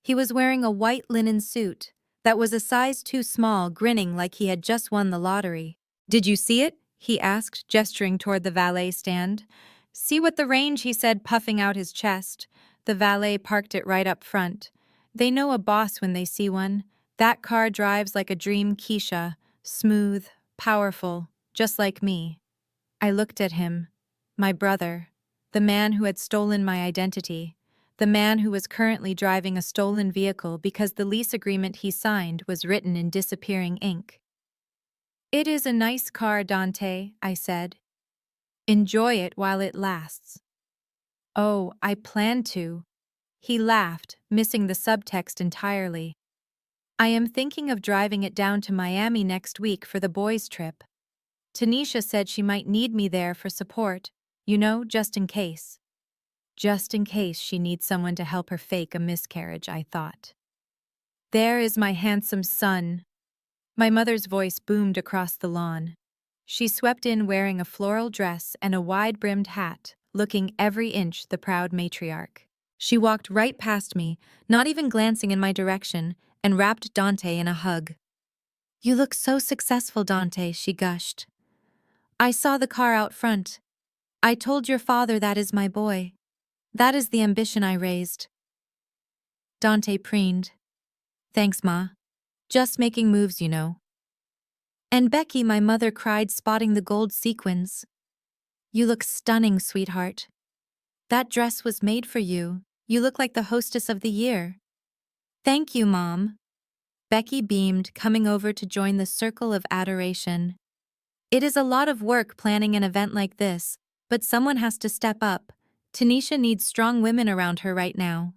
He was wearing a white linen suit that was a size too small, grinning like he had just won the lottery. "Did you see it?" he asked, gesturing toward the valet stand. "See what the range," he said, puffing out his chest. The valet parked it right up front. They know a boss when they see one. That car drives like a dream, Keisha, smooth, powerful, just like me. I looked at him, my brother, the man who had stolen my identity, the man who was currently driving a stolen vehicle because the lease agreement he signed was written in disappearing ink. "It is a nice car, Dante," I said. "Enjoy it while it lasts." "Oh, I plan to." He laughed, missing the subtext entirely. "I am thinking of driving it down to Miami next week for the boys' trip. Tanisha said she might need me there for support, just in case." Just in case she needs someone to help her fake a miscarriage, I thought. "There is my handsome son." My mother's voice boomed across the lawn. She swept in wearing a floral dress and a wide-brimmed hat, looking every inch the proud matriarch. She walked right past me, not even glancing in my direction, and wrapped Dante in a hug. "You look so successful, Dante," she gushed. "I saw the car out front. I told your father that is my boy. That is the ambition I raised." Dante preened. "Thanks, Ma. Just making moves, you know." "And Becky," my mother cried, spotting the gold sequins. "You look stunning, sweetheart. That dress was made for you. You look like the hostess of the year." "Thank you, Mom." Becky beamed, coming over to join the circle of adoration. "It is a lot of work planning an event like this, but someone has to step up. Tanisha needs strong women around her right now."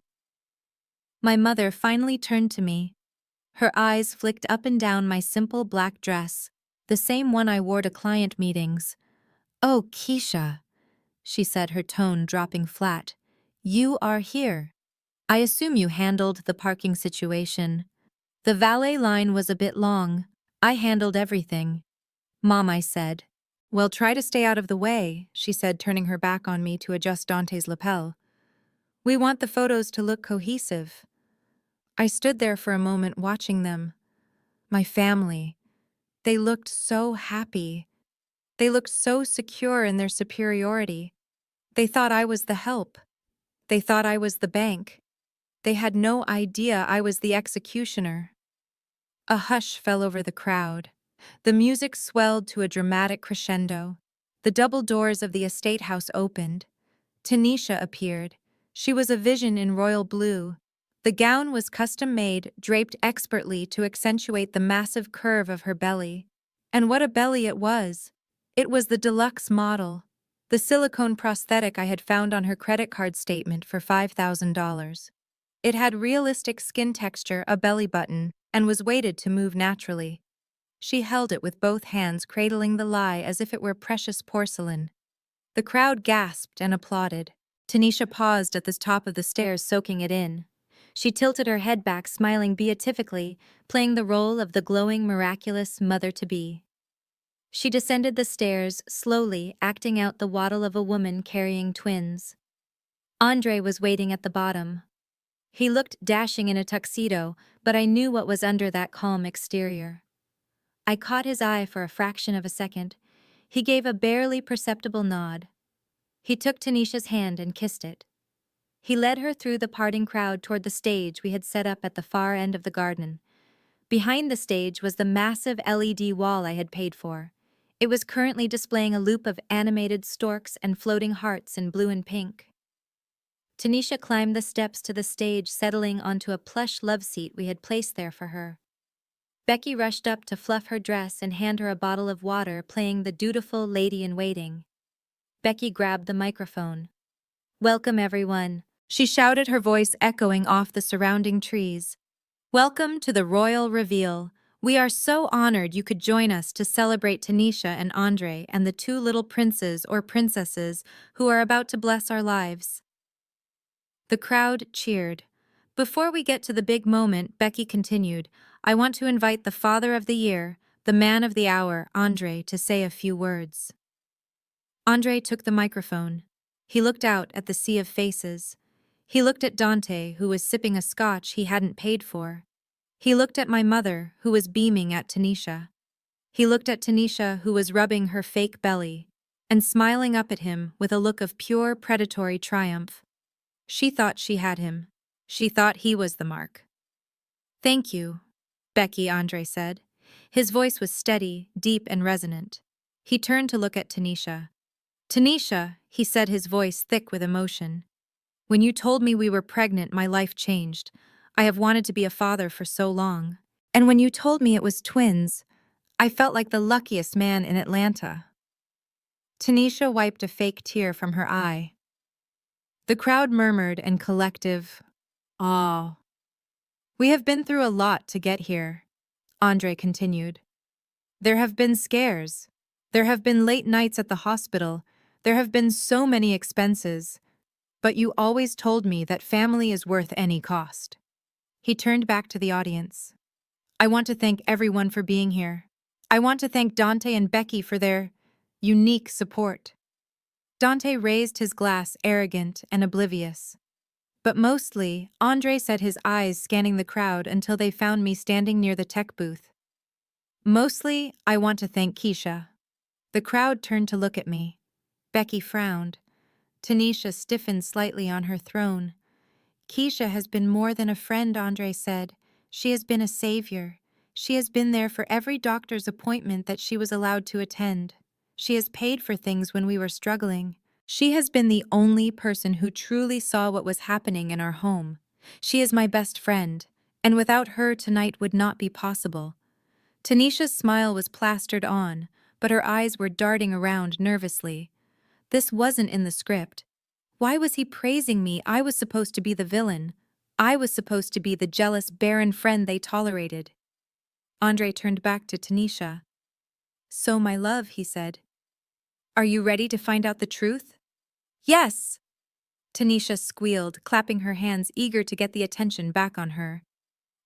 My mother finally turned to me. Her eyes flicked up and down my simple black dress, the same one I wore to client meetings. "Oh, Keisha," she said, her tone dropping flat. "You are here. I assume you handled the parking situation." "The valet line was a bit long. I handled everything." "Mom," I said. "Well, try to stay out of the way," she said, turning her back on me to adjust Dante's lapel. "We want the photos to look cohesive." I stood there for a moment watching them. My family. They looked so happy. They looked so secure in their superiority. They thought I was the help. They thought I was the bank. They had no idea I was the executioner. A hush fell over the crowd. The music swelled to a dramatic crescendo. The double doors of the estate house opened. Tanisha appeared. She was a vision in royal blue. The gown was custom-made, draped expertly to accentuate the massive curve of her belly. And what a belly it was! It was the deluxe model, the silicone prosthetic I had found on her credit card statement for $5,000. It had realistic skin texture, a belly button, and was weighted to move naturally. She held it with both hands, cradling the lie as if it were precious porcelain. The crowd gasped and applauded. Tanisha paused at the top of the stairs, soaking it in. She tilted her head back, smiling beatifically, playing the role of the glowing, miraculous mother-to-be. She descended the stairs, slowly, acting out the waddle of a woman carrying twins. Andre was waiting at the bottom. He looked dashing in a tuxedo, but I knew what was under that calm exterior. I caught his eye for a fraction of a second. He gave a barely perceptible nod. He took Tanisha's hand and kissed it. He led her through the parting crowd toward the stage we had set up at the far end of the garden. Behind the stage was the massive LED wall I had paid for. It was currently displaying a loop of animated storks and floating hearts in blue and pink. Tanisha climbed the steps to the stage, settling onto a plush love seat we had placed there for her. Becky rushed up to fluff her dress and hand her a bottle of water, playing the dutiful lady-in-waiting. Becky grabbed the microphone. "Welcome, everyone," she shouted, her voice echoing off the surrounding trees. "Welcome to the royal reveal. We are so honored you could join us to celebrate Tanisha and Andre and the two little princes or princesses who are about to bless our lives." The crowd cheered. "Before we get to the big moment," Becky continued, "I want to invite the father of the year, the man of the hour, Andre, to say a few words. Andre took the microphone. He looked out at the sea of faces. He looked at Dante, who was sipping a scotch he hadn't paid for. He looked at my mother, who was beaming at Tanisha. He looked at Tanisha, who was rubbing her fake belly, and smiling up at him with a look of pure predatory triumph. She thought she had him. She thought he was the mark. "Thank you," Becky, Andre said. His voice was steady, deep, and resonant. He turned to look at Tanisha. "Tanisha," he said, his voice thick with emotion. "When you told me we were pregnant, my life changed. I have wanted to be a father for so long. And when you told me it was twins, I felt like the luckiest man in Atlanta." Tanisha wiped a fake tear from her eye. The crowd murmured in collective awe. "We have been through a lot to get here," Andre continued. "There have been scares. There have been late nights at the hospital. There have been so many expenses. But you always told me that family is worth any cost." He turned back to the audience. "I want to thank everyone for being here. I want to thank Dante and Becky for their unique support." Dante raised his glass, arrogant and oblivious. But mostly, Andre said, his eyes scanning the crowd until they found me standing near the tech booth. "Mostly, I want to thank Keisha." The crowd turned to look at me. Becky frowned. Tanisha stiffened slightly on her throne. "Keisha has been more than a friend," Andre said. "She has been a savior. She has been there for every doctor's appointment that she was allowed to attend. She has paid for things when we were struggling. She has been the only person who truly saw what was happening in our home. She is my best friend, and without her tonight would not be possible." Tanisha's smile was plastered on, but her eyes were darting around nervously. This wasn't in the script. Why was he praising me? I was supposed to be the villain. I was supposed to be the jealous, barren friend they tolerated. Andre turned back to Tanisha. "So, my love," he said, "are you ready to find out the truth?" "Yes!" Tanisha squealed, clapping her hands, eager to get the attention back on her.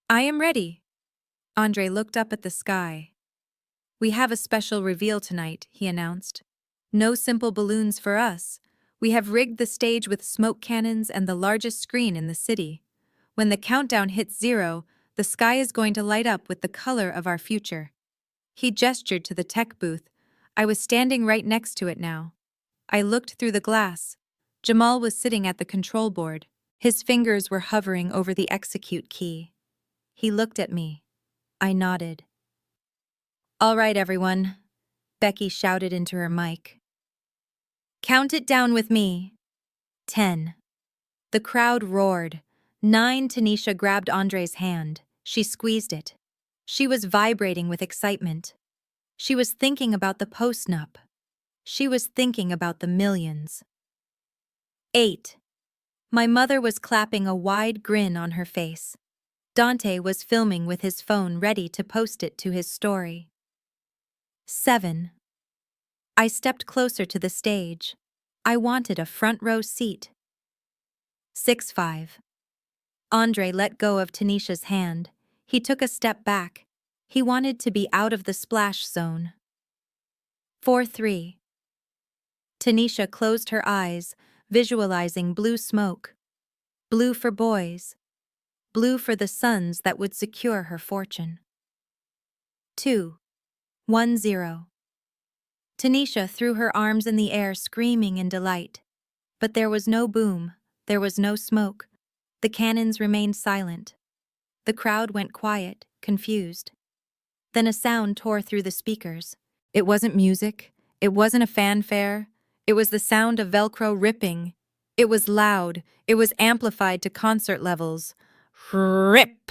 "I am ready." Andre looked up at the sky. "We have a special reveal tonight," he announced. "No simple balloons for us. We have rigged the stage with smoke cannons and the largest screen in the city. When the countdown hits 0, the sky is going to light up with the color of our future." He gestured to the tech booth. I was standing right next to it now. I looked through the glass. Jamal was sitting at the control board. His fingers were hovering over the execute key. He looked at me. I nodded. "All right, everyone," Becky shouted into her mic. "Count it down with me." 10. The crowd roared. 9. Tanisha grabbed Andre's hand. She squeezed it. She was vibrating with excitement. She was thinking about the post-nup. She was thinking about the millions. 8. My mother was clapping, a wide grin on her face. Dante was filming with his phone, ready to post it to his story. 7. I stepped closer to the stage. I wanted a front row seat. 6-5. Andre let go of Tanisha's hand. He took a step back. He wanted to be out of the splash zone. 4-3. Tanisha closed her eyes, visualizing blue smoke. Blue for boys. Blue for the sons that would secure her fortune. 2-1-0. Tanisha threw her arms in the air, screaming in delight. But there was no boom. There was no smoke. The cannons remained silent. The crowd went quiet, confused. Then a sound tore through the speakers. It wasn't music. It wasn't a fanfare. It was the sound of Velcro ripping. It was loud. It was amplified to concert levels. Rip!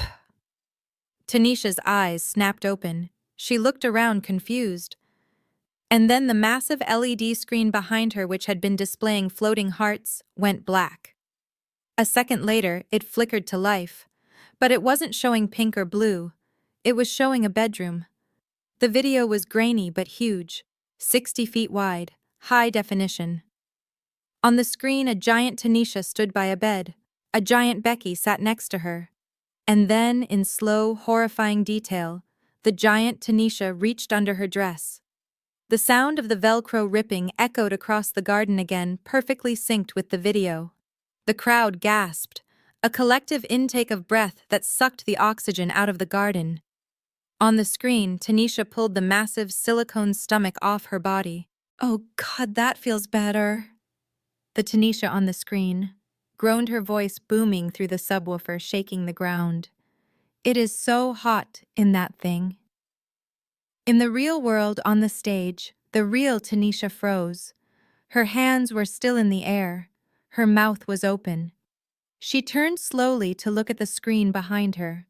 Tanisha's eyes snapped open. She looked around, confused. And then the massive LED screen behind her, which had been displaying floating hearts, went black. A second later, it flickered to life. But it wasn't showing pink or blue. It was showing a bedroom. The video was grainy but huge, 60 feet wide, high definition. On the screen, a giant Tanisha stood by a bed. A giant Becky sat next to her. And then, in slow, horrifying detail, The giant Tanisha reached under her dress. The sound of the Velcro ripping echoed across the garden again, perfectly synced with the video. The crowd gasped, a collective intake of breath that sucked the oxygen out of the garden. On the screen, Tanisha pulled the massive silicone stomach off her body. "Oh God, that feels better." The Tanisha on the screen groaned, her voice booming through the subwoofer, shaking the ground. "It is so hot in that thing." In the real world, on the stage, the real Tanisha froze. Her hands were still in the air. Her mouth was open. She turned slowly to look at the screen behind her.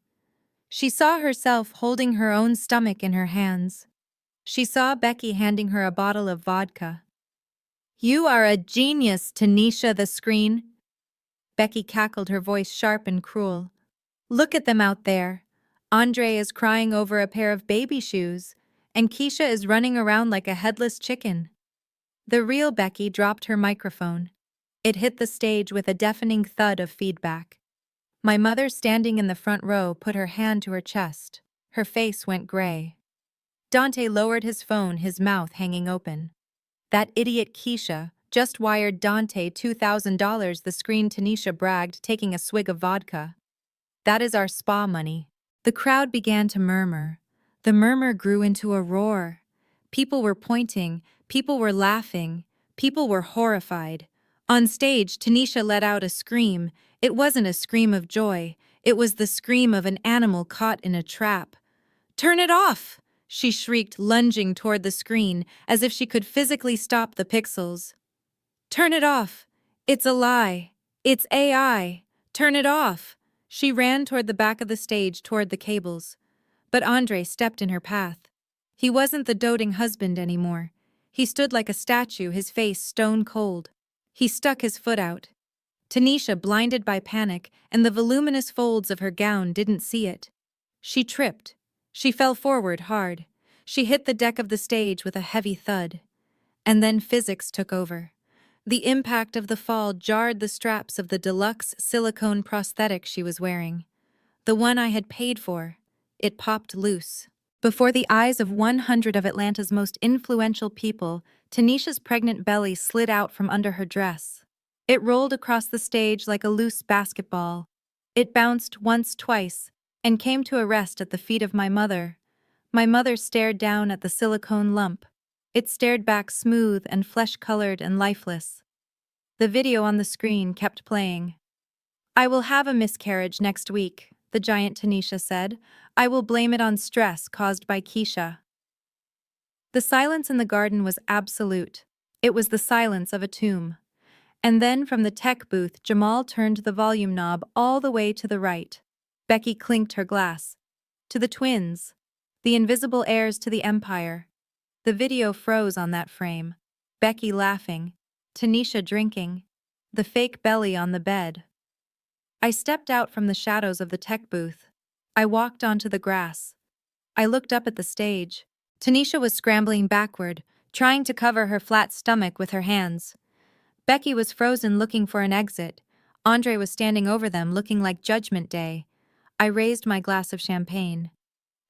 She saw herself holding her own stomach in her hands. She saw Becky handing her a bottle of vodka. "You are a genius, Tanisha." The screen. Becky cackled, her voice sharp and cruel. "Look at them out there. Andre is crying over a pair of baby shoes, and Keisha is running around like a headless chicken." The real Becky dropped her microphone. It hit the stage with a deafening thud of feedback. My mother, standing in the front row, put her hand to her chest. Her face went gray. Dante lowered his phone, his mouth hanging open. "That idiot Keisha just wired Dante $2,000, the screen," Tanisha bragged, taking a swig of vodka. "That is our spa money." The crowd began to murmur. The murmur grew into a roar. People were pointing, people were laughing, people were horrified. On stage, Tanisha let out a scream. It wasn't a scream of joy. It was the scream of an animal caught in a trap. "Turn it off!" she shrieked, lunging toward the screen, as if she could physically stop the pixels. "Turn it off! It's a lie! It's AI! Turn it off!" She ran toward the back of the stage, toward the cables. But Andre stepped in her path. He wasn't the doting husband anymore. He stood like a statue, his face stone cold. He stuck his foot out. Tanisha, blinded by panic and the voluminous folds of her gown, didn't see it. She tripped. She fell forward hard. She hit the deck of the stage with a heavy thud. And then physics took over. The impact of the fall jarred the straps of the deluxe silicone prosthetic she was wearing. The one I had paid for. It popped loose. Before the eyes of 100 of Atlanta's most influential people, Tanisha's pregnant belly slid out from under her dress. It rolled across the stage like a loose basketball. It bounced once, twice, and came to a rest at the feet of my mother. My mother stared down at the silicone lump. It stared back, smooth and flesh-colored and lifeless. The video on the screen kept playing. "I will have a miscarriage next week," the giant Tanisha said. "I will blame it on stress caused by Keisha." The silence in the garden was absolute. It was the silence of a tomb. And then from the tech booth, Jamal turned the volume knob all the way to the right. Becky clinked her glass. To the twins. The invisible heirs to the empire. The video froze on that frame. Becky laughing. Tanisha drinking. The fake belly on the bed. I stepped out from the shadows of the tech booth. I walked onto the grass. I looked up at the stage. Tanisha was scrambling backward, trying to cover her flat stomach with her hands. Becky was frozen, looking for an exit. Andre was standing over them, looking like Judgment Day. I raised my glass of champagne.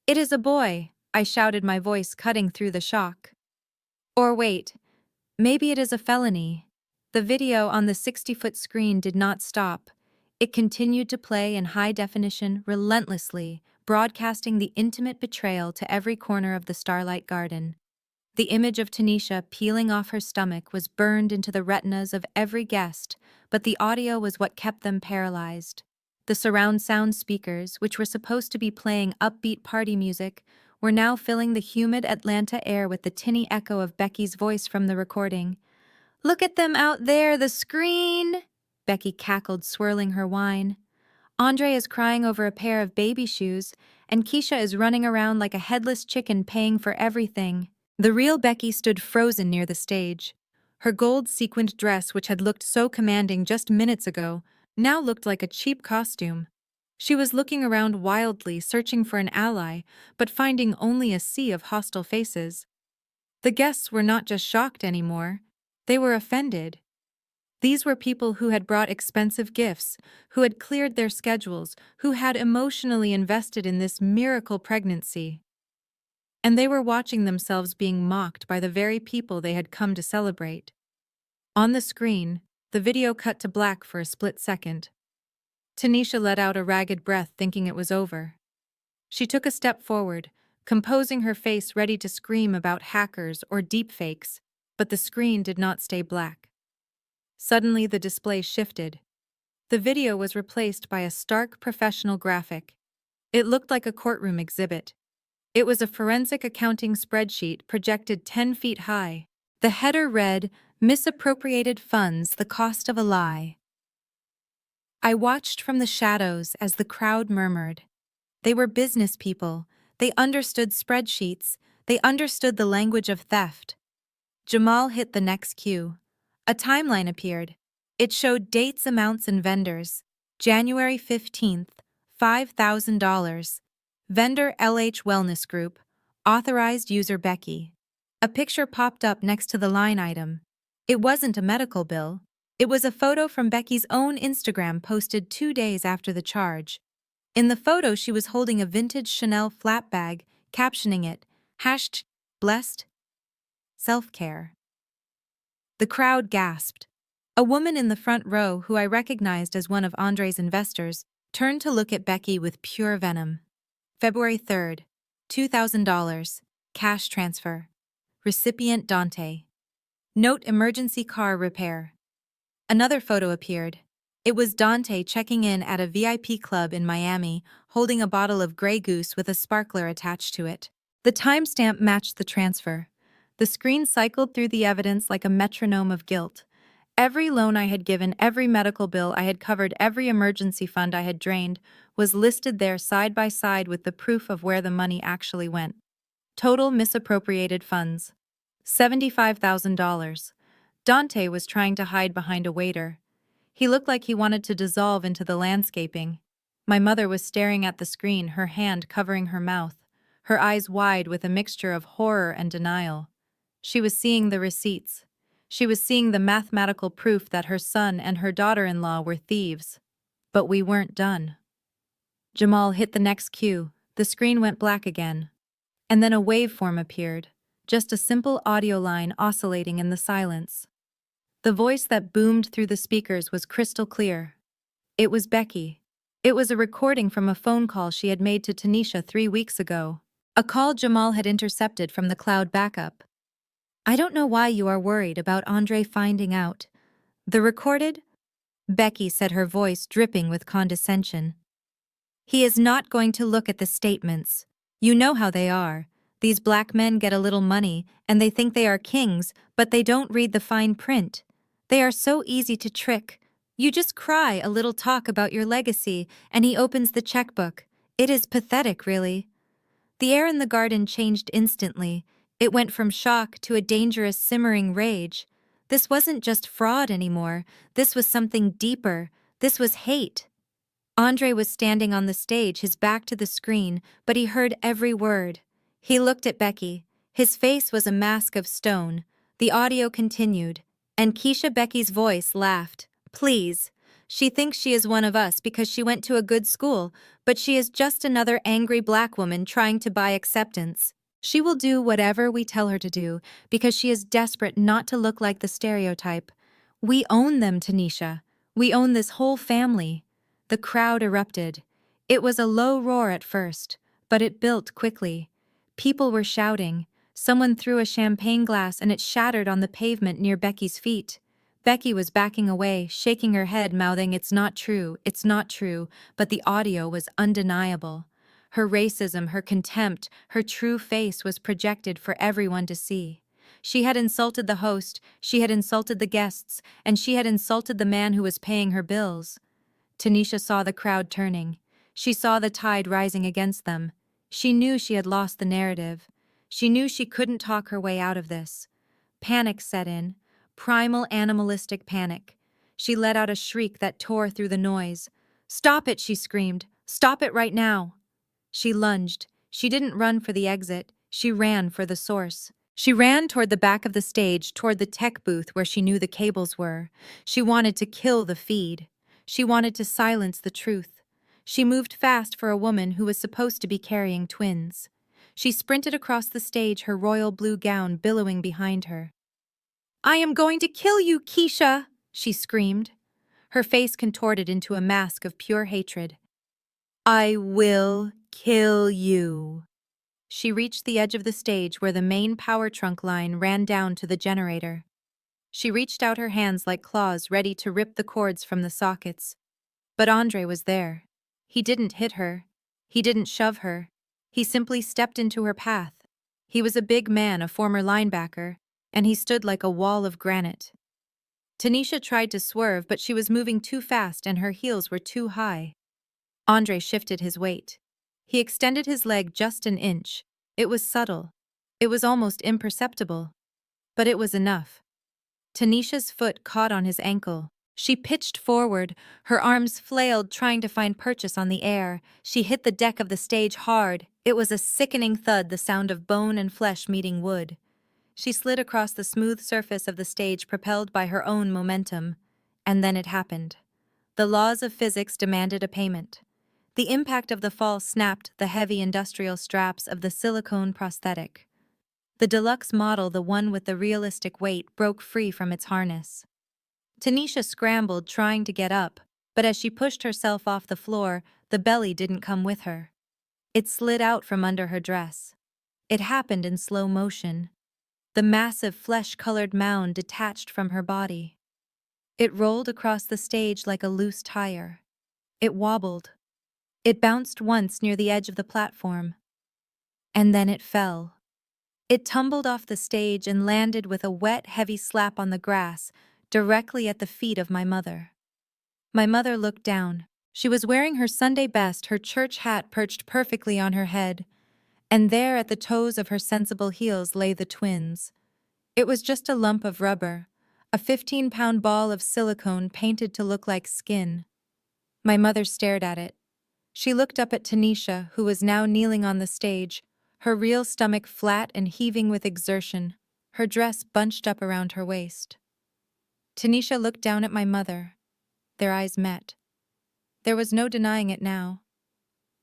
"It is a boy," I shouted, my voice cutting through the shock. Or wait, maybe it is a felony. The video on the 60-foot screen did not stop. It continued to play in high definition, relentlessly, broadcasting the intimate betrayal to every corner of the Starlight Garden. The image of Tanisha peeling off her stomach was burned into the retinas of every guest, but the audio was what kept them paralyzed. The surround sound speakers, which were supposed to be playing upbeat party music, were now filling the humid Atlanta air with the tinny echo of Becky's voice from the recording. "Look at them out there, the screen!" Becky cackled, swirling her wine. "Andre is crying over a pair of baby shoes, and Keisha is running around like a headless chicken, paying for everything." The real Becky stood frozen near the stage. Her gold sequined dress, which had looked so commanding just minutes ago, now looked like a cheap costume. She was looking around wildly, searching for an ally, but finding only a sea of hostile faces. The guests were not just shocked anymore. They were offended. These were people who had brought expensive gifts, who had cleared their schedules, who had emotionally invested in this miracle pregnancy. And they were watching themselves being mocked by the very people they had come to celebrate. On the screen, the video cut to black for a split second. Tanisha let out a ragged breath, thinking it was over. She took a step forward, composing her face ready to scream about hackers or deepfakes, but the screen did not stay black. Suddenly, the display shifted. The video was replaced by a stark professional graphic. It looked like a courtroom exhibit. It was a forensic accounting spreadsheet projected 10 feet high. The header read, "Misappropriated funds, the cost of a lie." I watched from the shadows as the crowd murmured. They were business people. They understood spreadsheets. They understood the language of theft. Jamal hit the next cue. A timeline appeared. It showed dates, amounts, and vendors. January 15th, $5,000. Vendor LH Wellness Group. Authorized user Becky. A picture popped up next to the line item. It wasn't a medical bill. It was a photo from Becky's own Instagram posted 2 days after the charge. In the photo, she was holding a vintage Chanel flap bag, captioning it, #blessed self-care. The crowd gasped. A woman in the front row, who I recognized as one of Andre's investors, turned to look at Becky with pure venom. February 3rd, $2,000, cash transfer. Recipient Dante. Note: emergency car repair. Another photo appeared. It was Dante checking in at a VIP club in Miami, holding a bottle of Grey Goose with a sparkler attached to it. The timestamp matched the transfer. The screen cycled through the evidence like a metronome of guilt. Every loan I had given, every medical bill I had covered, every emergency fund I had drained was listed there side by side with the proof of where the money actually went. Total misappropriated funds: $75,000. Dante was trying to hide behind a waiter. He looked like he wanted to dissolve into the landscaping. My mother was staring at the screen, her hand covering her mouth, her eyes wide with a mixture of horror and denial. She was seeing the receipts. She was seeing the mathematical proof that her son and her daughter-in-law were thieves. But we weren't done. Jamal hit the next cue. The screen went black again. And then a waveform appeared, just a simple audio line oscillating in the silence. The voice that boomed through the speakers was crystal clear. It was Becky. It was a recording from a phone call she had made to Tanisha 3 weeks ago. A call Jamal had intercepted from the cloud backup. "I don't know why you are worried about Andre finding out." "The recorded?" Becky said, her voice dripping with condescension. "He is not going to look at the statements. You know how they are. These black men get a little money, and they think they are kings, but they don't read the fine print. They are so easy to trick. You just cry a little talk about your legacy, and he opens the checkbook. It is pathetic, really." The air in the garden changed instantly. It went from shock to a dangerous, simmering rage. This wasn't just fraud anymore. This was something deeper. This was hate. Andre was standing on the stage, his back to the screen, but he heard every word. He looked at Becky. His face was a mask of stone. The audio continued, and Keisha, Becky's voice, laughed. "Please. She thinks she is one of us because she went to a good school, but she is just another angry black woman trying to buy acceptance. She will do whatever we tell her to do because she is desperate not to look like the stereotype. We own them, Tanisha. We own this whole family." The crowd erupted. It was a low roar at first, but it built quickly. People were shouting. Someone threw a champagne glass and it shattered on the pavement near Becky's feet. Becky was backing away, shaking her head, mouthing, "It's not true, it's not true," but the audio was undeniable. Her racism, her contempt, her true face was projected for everyone to see. She had insulted the host, she had insulted the guests, and she had insulted the man who was paying her bills. Tanisha saw the crowd turning. She saw the tide rising against them. She knew she had lost the narrative. She knew she couldn't talk her way out of this. Panic set in. Primal, animalistic panic. She let out a shriek that tore through the noise. "Stop it," she screamed. "Stop it right now." She lunged. She didn't run for the exit. She ran for the source. She ran toward the back of the stage, toward the tech booth where she knew the cables were. She wanted to kill the feed. She wanted to silence the truth. She moved fast for a woman who was supposed to be carrying twins. She sprinted across the stage, her royal blue gown billowing behind her. "I am going to kill you, Keisha!" she screamed, her face contorted into a mask of pure hatred. "I will kill you." She reached the edge of the stage where the main power trunk line ran down to the generator. She reached out her hands like claws ready to rip the cords from the sockets. But Andre was there. He didn't hit her. He didn't shove her. He simply stepped into her path. He was a big man, a former linebacker, and he stood like a wall of granite. Tanisha tried to swerve, but she was moving too fast and her heels were too high. Andre shifted his weight. He extended his leg just an inch. It was subtle. It was almost imperceptible. But it was enough. Tanisha's foot caught on his ankle. She pitched forward, her arms flailed trying to find purchase on the air. She hit the deck of the stage hard. It was a sickening thud, the sound of bone and flesh meeting wood. She slid across the smooth surface of the stage, propelled by her own momentum. And then it happened. The laws of physics demanded a payment. The impact of the fall snapped the heavy industrial straps of the silicone prosthetic. The deluxe model, the one with the realistic weight, broke free from its harness. Tanisha scrambled, trying to get up, but as she pushed herself off the floor, the belly didn't come with her. It slid out from under her dress. It happened in slow motion. The massive flesh-colored mound detached from her body. It rolled across the stage like a loose tire. It wobbled. It bounced once near the edge of the platform. And then it fell. It tumbled off the stage and landed with a wet, heavy slap on the grass, directly at the feet of my mother. My mother looked down. She was wearing her Sunday best, her church hat perched perfectly on her head, and there at the toes of her sensible heels lay the twins. It was just a lump of rubber, a 15-pound ball of silicone painted to look like skin. My mother stared at it. She looked up at Tanisha, who was now kneeling on the stage, her real stomach flat and heaving with exertion, her dress bunched up around her waist. Tanisha looked down at my mother. Their eyes met. There was no denying it now.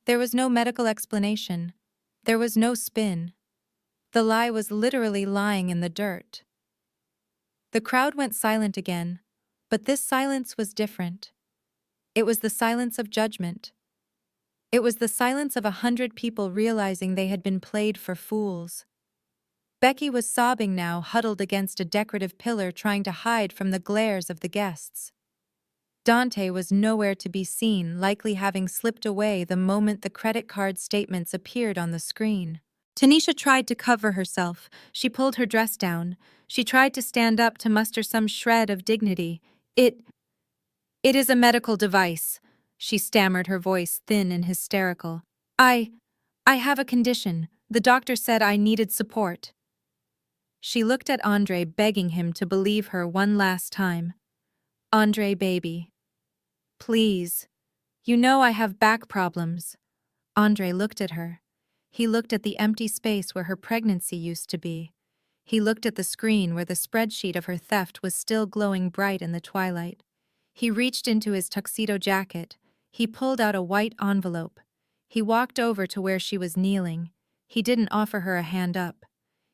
There was no medical explanation. There was no spin. The lie was literally lying in the dirt. The crowd went silent again, but this silence was different. It was the silence of judgment. It was the silence of 100 people realizing they had been played for fools. Becky was sobbing now, huddled against a decorative pillar, trying to hide from the glares of the guests. Dante was nowhere to be seen, likely having slipped away the moment the credit card statements appeared on the screen. Tanisha tried to cover herself. She pulled her dress down. She tried to stand up to muster some shred of dignity. It is a medical device, she stammered, her voice thin and hysterical. I have a condition. The doctor said I needed support. She looked at Andre, begging him to believe her one last time. Andre, baby. Please. You know I have back problems. Andre looked at her. He looked at the empty space where her pregnancy used to be. He looked at the screen where the spreadsheet of her theft was still glowing bright in the twilight. He reached into his tuxedo jacket. He pulled out a white envelope. He walked over to where she was kneeling. He didn't offer her a hand up.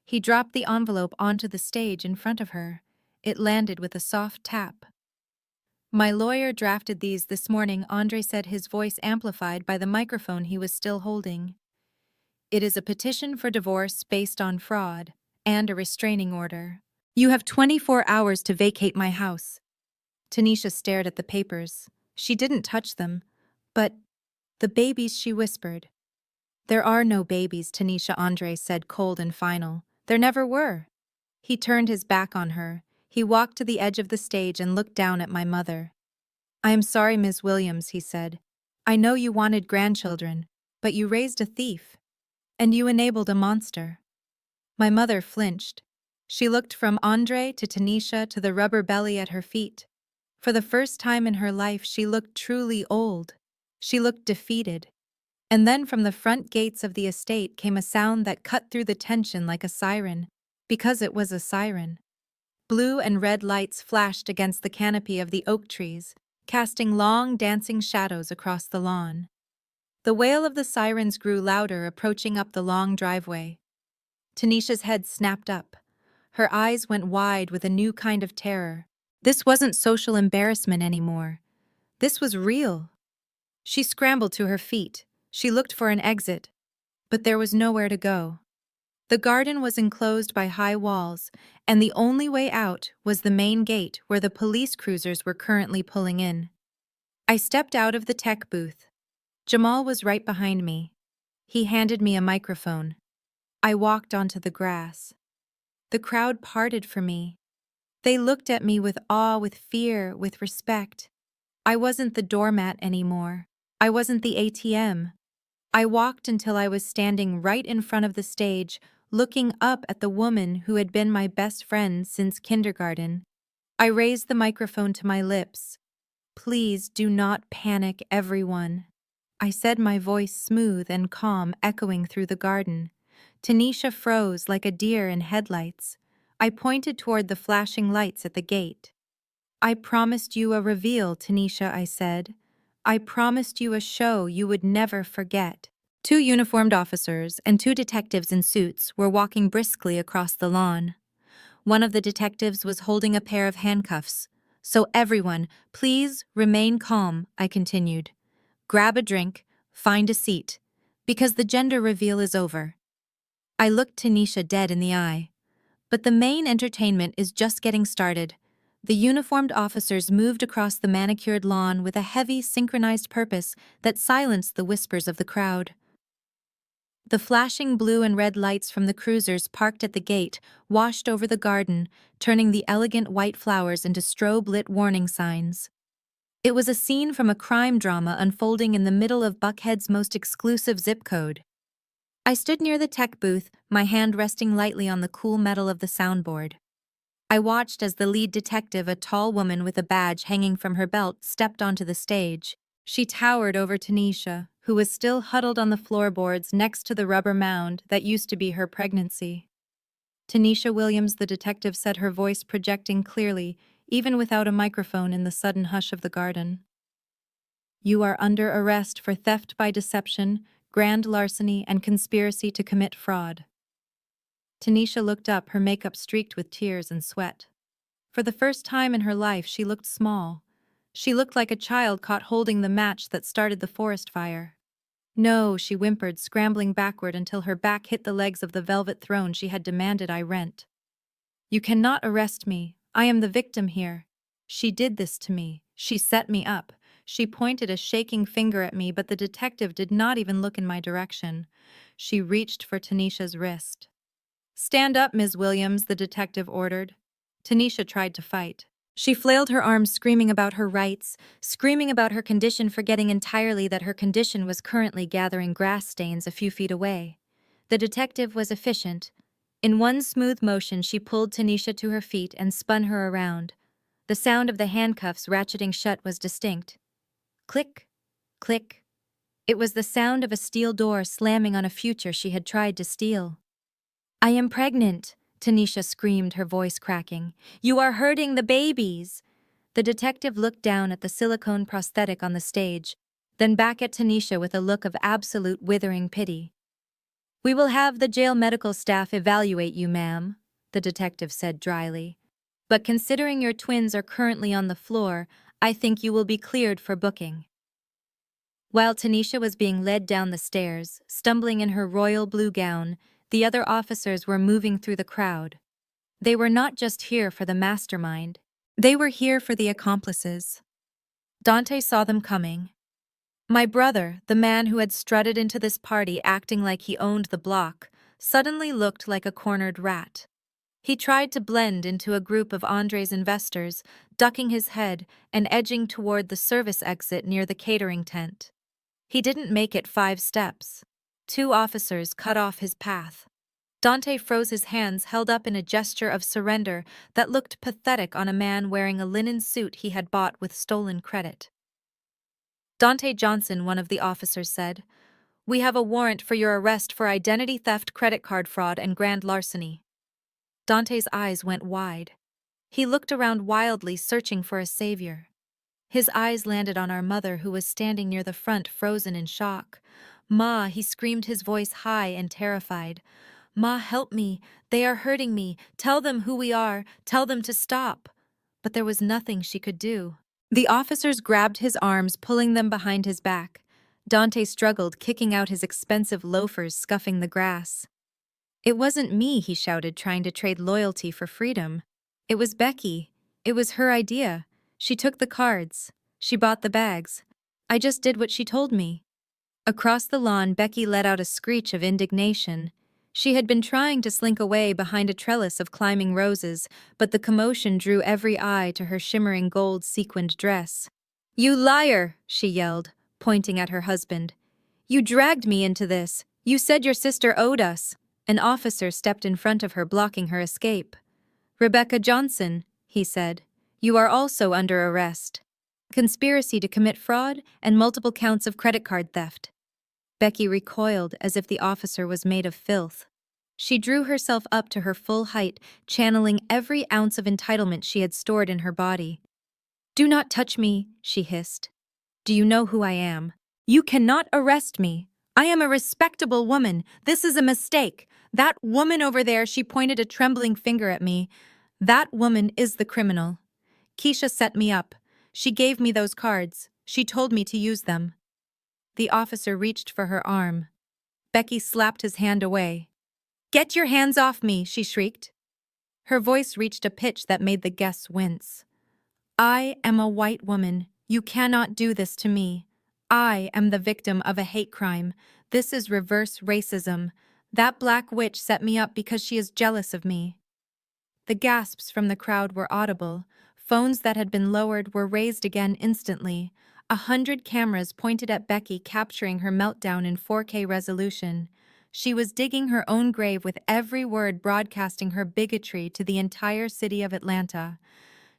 He dropped the envelope onto the stage in front of her. It landed with a soft tap. My lawyer drafted these this morning, Andre said, his voice amplified by the microphone he was still holding. It is a petition for divorce based on fraud and a restraining order. You have 24 hours to vacate my house. Tanisha stared at the papers. She didn't touch them. But the babies, she whispered. There are no babies, Tanisha, Andre said, cold and final. There never were. He turned his back on her. He walked to the edge of the stage and looked down at my mother. I am sorry, Ms. Williams, he said. I know you wanted grandchildren, but you raised a thief. And you enabled a monster. My mother flinched. She looked from Andre to Tanisha to the rubber belly at her feet. For the first time in her life, she looked truly old. She looked defeated. And then from the front gates of the estate came a sound that cut through the tension like a siren, because it was a siren. Blue and red lights flashed against the canopy of the oak trees, casting long, dancing shadows across the lawn. The wail of the sirens grew louder, approaching up the long driveway. Tanisha's head snapped up. Her eyes went wide with a new kind of terror. This wasn't social embarrassment anymore. This was real. She scrambled to her feet. She looked for an exit, but there was nowhere to go. The garden was enclosed by high walls, and the only way out was the main gate where the police cruisers were currently pulling in. I stepped out of the tech booth. Jamal was right behind me. He handed me a microphone. I walked onto the grass. The crowd parted for me. They looked at me with awe, with fear, with respect. I wasn't the doormat anymore. I wasn't the ATM. I walked until I was standing right in front of the stage, looking up at the woman who had been my best friend since kindergarten. I raised the microphone to my lips. "Please do not panic, everyone," I said, my voice smooth and calm, echoing through the garden. Tanisha froze like a deer in headlights. I pointed toward the flashing lights at the gate. "I promised you a reveal, Tanisha," I said. "I promised you a show you would never forget." Two uniformed officers and two detectives in suits were walking briskly across the lawn. One of the detectives was holding a pair of handcuffs. "So everyone, please remain calm," I continued. "Grab a drink, find a seat, because the gender reveal is over." I looked Tanisha dead in the eye. But the main entertainment is just getting started. The uniformed officers moved across the manicured lawn with a heavy, synchronized purpose that silenced the whispers of the crowd. The flashing blue and red lights from the cruisers parked at the gate washed over the garden, turning the elegant white flowers into strobe-lit warning signs. It was a scene from a crime drama unfolding in the middle of Buckhead's most exclusive zip code. I stood near the tech booth, my hand resting lightly on the cool metal of the soundboard. I watched as the lead detective, a tall woman with a badge hanging from her belt, stepped onto the stage. She towered over Tanisha, who was still huddled on the floorboards next to the rubber mound that used to be her pregnancy. "Tanisha Williams," the detective said, her voice projecting clearly, even without a microphone in the sudden hush of the garden. "You are under arrest for theft by deception, grand larceny, and conspiracy to commit fraud." Tanisha looked up, her makeup streaked with tears and sweat. For the first time in her life, she looked small. She looked like a child caught holding the match that started the forest fire. "No," she whimpered, scrambling backward until her back hit the legs of the velvet throne she had demanded I rent. "You cannot arrest me. I am the victim here. She did this to me. She set me up." She pointed a shaking finger at me, but the detective did not even look in my direction. She reached for Tanisha's wrist. "Stand up, Ms. Williams," the detective ordered. Tanisha tried to fight. She flailed her arms, screaming about her rights, screaming about her condition, forgetting entirely that her condition was currently gathering grass stains a few feet away. The detective was efficient. In one smooth motion, she pulled Tanisha to her feet and spun her around. The sound of the handcuffs ratcheting shut was distinct. Click, click. It was the sound of a steel door slamming on a future she had tried to steal. "I am pregnant," Tanisha screamed, her voice cracking. "You are hurting the babies." The detective looked down at the silicone prosthetic on the stage, then back at Tanisha with a look of absolute withering pity. "We will have the jail medical staff evaluate you, ma'am," the detective said dryly. "But considering your twins are currently on the floor, I think you will be cleared for booking." While Tanisha was being led down the stairs, stumbling in her royal blue gown, the other officers were moving through the crowd. They were not just here for the mastermind. They were here for the accomplices. Dante saw them coming. My brother, the man who had strutted into this party acting like he owned the block, suddenly looked like a cornered rat. He tried to blend into a group of Andre's investors, ducking his head and edging toward the service exit near the catering tent. He didn't make it 5 steps. 2 officers cut off his path. Dante froze, his hands held up in a gesture of surrender that looked pathetic on a man wearing a linen suit he had bought with stolen credit. "Dante Johnson," one of the officers said, "we have a warrant for your arrest for identity theft, credit card fraud, and grand larceny." Dante's eyes went wide. He looked around wildly, searching for a savior. His eyes landed on our mother, who was standing near the front, frozen in shock. "Ma," he screamed, his voice high and terrified. "Ma, help me. They are hurting me. Tell them who we are. Tell them to stop." But there was nothing she could do. The officers grabbed his arms, pulling them behind his back. Dante struggled, kicking out his expensive loafers, scuffing the grass. "It wasn't me," he shouted, trying to trade loyalty for freedom. "It was Becky. It was her idea. She took the cards. She bought the bags. I just did what she told me." Across the lawn, Becky let out a screech of indignation. She had been trying to slink away behind a trellis of climbing roses, but the commotion drew every eye to her shimmering gold-sequined dress. "You liar!" she yelled, pointing at her husband. "You dragged me into this. You said your sister owed us." An officer stepped in front of her, blocking her escape. "Rebecca Johnson," he said, "you are also under arrest. Conspiracy to commit fraud and multiple counts of credit card theft." Becky recoiled as if the officer was made of filth. She drew herself up to her full height, channeling every ounce of entitlement she had stored in her body. "Do not touch me," she hissed. "Do you know who I am? You cannot arrest me. I am a respectable woman. This is a mistake. That woman over there," she pointed a trembling finger at me. "That woman is the criminal. Keisha set me up. She gave me those cards. She told me to use them." The officer reached for her arm. Becky slapped his hand away. "Get your hands off me," she shrieked. Her voice reached a pitch that made the guests wince. "I am a white woman. You cannot do this to me. I am the victim of a hate crime. This is reverse racism. That black witch set me up because she is jealous of me." The gasps from the crowd were audible. Phones that had been lowered were raised again instantly. 100 cameras pointed at Becky, capturing her meltdown in 4K resolution. She was digging her own grave, with every word broadcasting her bigotry to the entire city of Atlanta.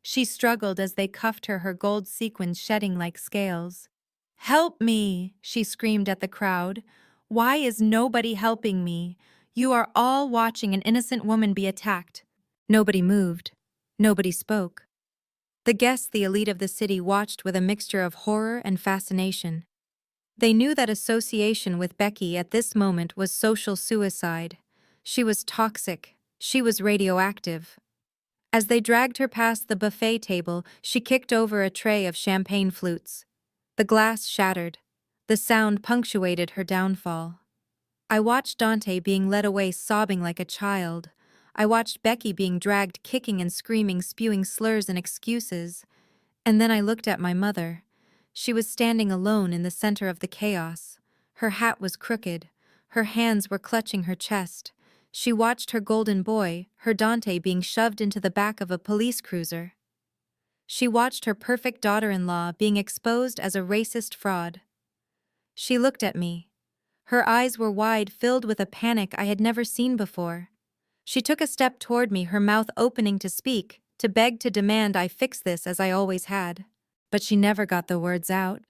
She struggled as they cuffed her gold sequins shedding like scales. "Help me!" she screamed at the crowd. "Why is nobody helping me? You are all watching an innocent woman be attacked." Nobody moved. Nobody spoke. The guests, the elite of the city, watched with a mixture of horror and fascination. They knew that association with Becky at this moment was social suicide. She was toxic. She was radioactive. As they dragged her past the buffet table, she kicked over a tray of champagne flutes. The glass shattered. The sound punctuated her downfall. I watched Dante being led away, sobbing like a child. I watched Becky being dragged, kicking and screaming, spewing slurs and excuses. And then I looked at my mother. She was standing alone in the center of the chaos. Her hat was crooked. Her hands were clutching her chest. She watched her golden boy, her Dante, being shoved into the back of a police cruiser. She watched her perfect daughter-in-law being exposed as a racist fraud. She looked at me. Her eyes were wide, filled with a panic I had never seen before. She took a step toward me, her mouth opening to speak, to beg, to demand I fix this as I always had. But she never got the words out.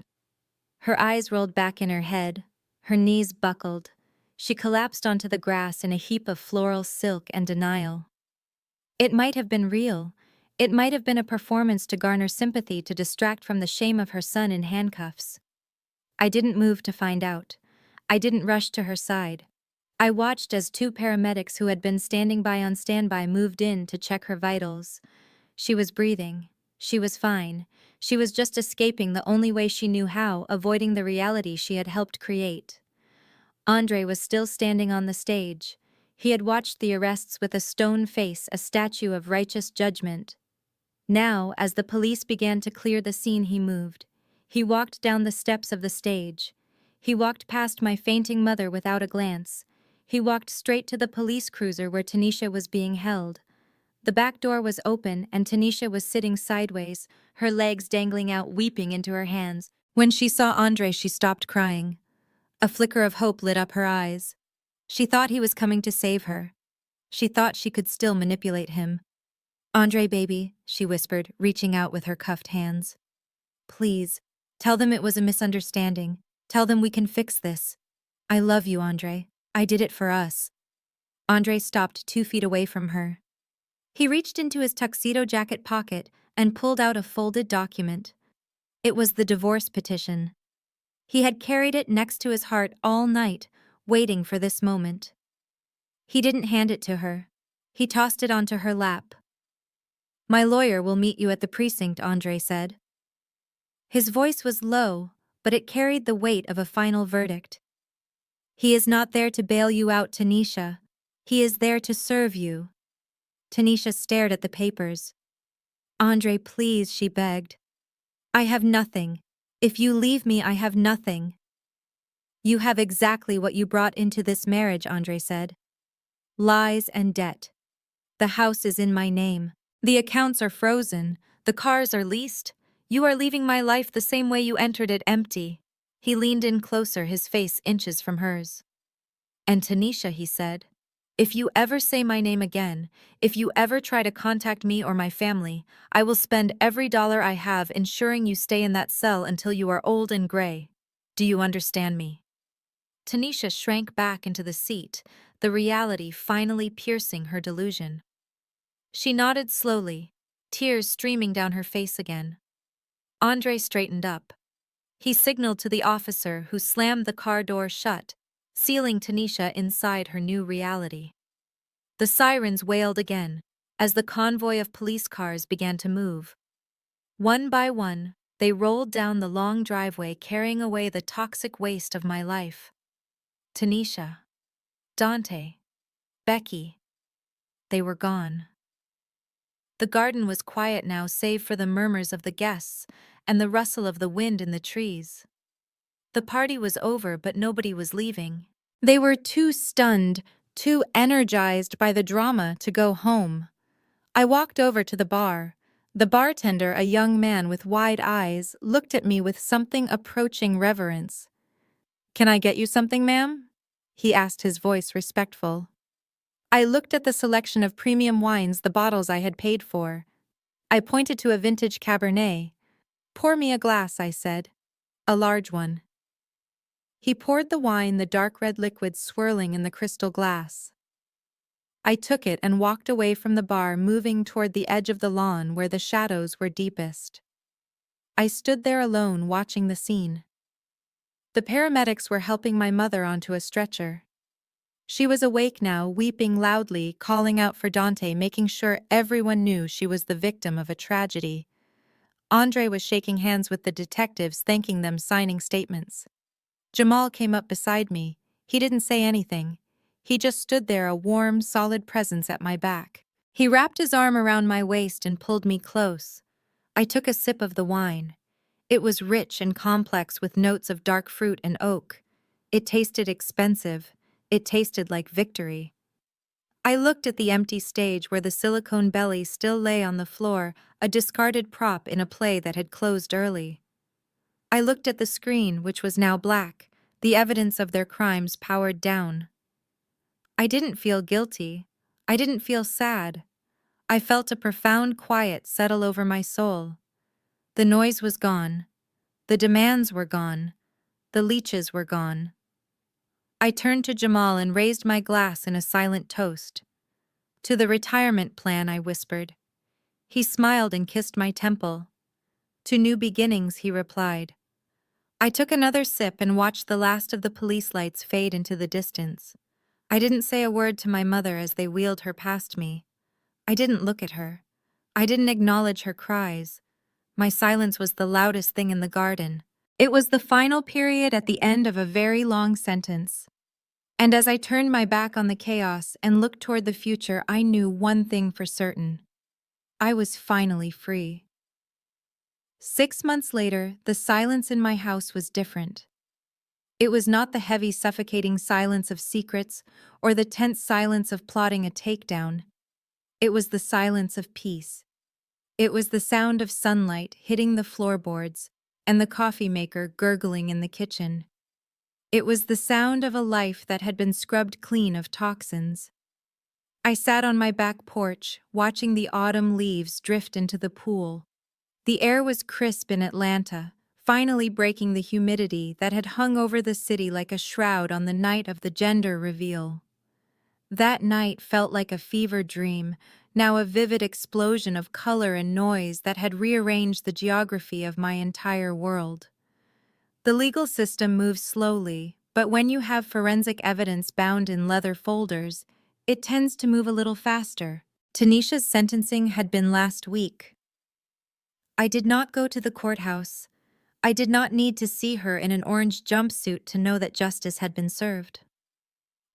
Her eyes rolled back in her head. Her knees buckled. She collapsed onto the grass in a heap of floral silk and denial. It might have been real. It might have been a performance to garner sympathy, to distract from the shame of her son in handcuffs. I didn't move to find out. I didn't rush to her side. I watched as 2 paramedics who had been standing by on standby moved in to check her vitals. She was breathing. She was fine. She was just escaping the only way she knew how, avoiding the reality she had helped create. Andre was still standing on the stage. He had watched the arrests with a stone face, a statue of righteous judgment. Now, as the police began to clear the scene, he moved. He walked down the steps of the stage. He walked past my fainting mother without a glance. He walked straight to the police cruiser where Tanisha was being held. The back door was open and Tanisha was sitting sideways, her legs dangling out, weeping into her hands. When she saw Andre, she stopped crying. A flicker of hope lit up her eyes. She thought he was coming to save her. She thought she could still manipulate him. "Andre, baby," she whispered, reaching out with her cuffed hands. "Please, tell them it was a misunderstanding. Tell them we can fix this. I love you, Andre. I did it for us." Andre stopped 2 feet away from her. He reached into his tuxedo jacket pocket and pulled out a folded document. It was the divorce petition. He had carried it next to his heart all night, waiting for this moment. He didn't hand it to her. He tossed it onto her lap. "My lawyer will meet you at the precinct," Andre said. His voice was low, but it carried the weight of a final verdict. "He is not there to bail you out, Tanisha. He is there to serve you." Tanisha stared at the papers. "Andre, please," she begged. "I have nothing. If you leave me, I have nothing." "You have exactly what you brought into this marriage," Andre said. "Lies and debt. The house is in my name. The accounts are frozen. The cars are leased. You are leaving my life the same way you entered it, empty." He leaned in closer, his face inches from hers. "And Tanisha," he said, "if you ever say my name again, if you ever try to contact me or my family, I will spend every dollar I have ensuring you stay in that cell until you are old and gray. Do you understand me?" Tanisha shrank back into the seat, the reality finally piercing her delusion. She nodded slowly, tears streaming down her face again. Andre straightened up. He signaled to the officer, who slammed the car door shut, sealing Tanisha inside her new reality. The sirens wailed again, as the convoy of police cars began to move. One by one, they rolled down the long driveway, carrying away the toxic waste of my life. Tanisha, Dante, Becky, they were gone. The garden was quiet now, save for the murmurs of the guests and the rustle of the wind in the trees. The party was over, but nobody was leaving. They were too stunned, too energized by the drama to go home. I walked over to the bar. The bartender, a young man with wide eyes, looked at me with something approaching reverence. "Can I get you something, ma'am?" he asked, his voice respectful. I looked at the selection of premium wines, the bottles I had paid for. I pointed to a vintage Cabernet. "Pour me a glass," I said. "A large one." He poured the wine, the dark red liquid swirling in the crystal glass. I took it and walked away from the bar, moving toward the edge of the lawn where the shadows were deepest. I stood there alone, watching the scene. The paramedics were helping my mother onto a stretcher. She was awake now, weeping loudly, calling out for Dante, making sure everyone knew she was the victim of a tragedy. Andre was shaking hands with the detectives, thanking them, signing statements. Jamal came up beside me. He didn't say anything. He just stood there, a warm, solid presence at my back. He wrapped his arm around my waist and pulled me close. I took a sip of the wine. It was rich and complex, with notes of dark fruit and oak. It tasted expensive. It tasted like victory. I looked at the empty stage where the silicone belly still lay on the floor, a discarded prop in a play that had closed early. I looked at the screen, which was now black, the evidence of their crimes powered down. I didn't feel guilty. I didn't feel sad. I felt a profound quiet settle over my soul. The noise was gone. The demands were gone. The leeches were gone. I turned to Jamal and raised my glass in a silent toast. "To the retirement plan," I whispered. He smiled and kissed my temple. "To new beginnings," he replied. I took another sip and watched the last of the police lights fade into the distance. I didn't say a word to my mother as they wheeled her past me. I didn't look at her. I didn't acknowledge her cries. My silence was the loudest thing in the garden. It was the final period at the end of a very long sentence. And as I turned my back on the chaos and looked toward the future, I knew one thing for certain. I was finally free. 6 months later, the silence in my house was different. It was not the heavy, suffocating silence of secrets or the tense silence of plotting a takedown. It was the silence of peace. It was the sound of sunlight hitting the floorboards and the coffee maker gurgling in the kitchen. It was the sound of a life that had been scrubbed clean of toxins. I sat on my back porch, watching the autumn leaves drift into the pool. The air was crisp in Atlanta, finally breaking the humidity that had hung over the city like a shroud on the night of the gender reveal. That night felt like a fever dream, now a vivid explosion of color and noise that had rearranged the geography of my entire world. The legal system moves slowly, but when you have forensic evidence bound in leather folders, it tends to move a little faster. Tanisha's sentencing had been last week. I did not go to the courthouse. I did not need to see her in an orange jumpsuit to know that justice had been served.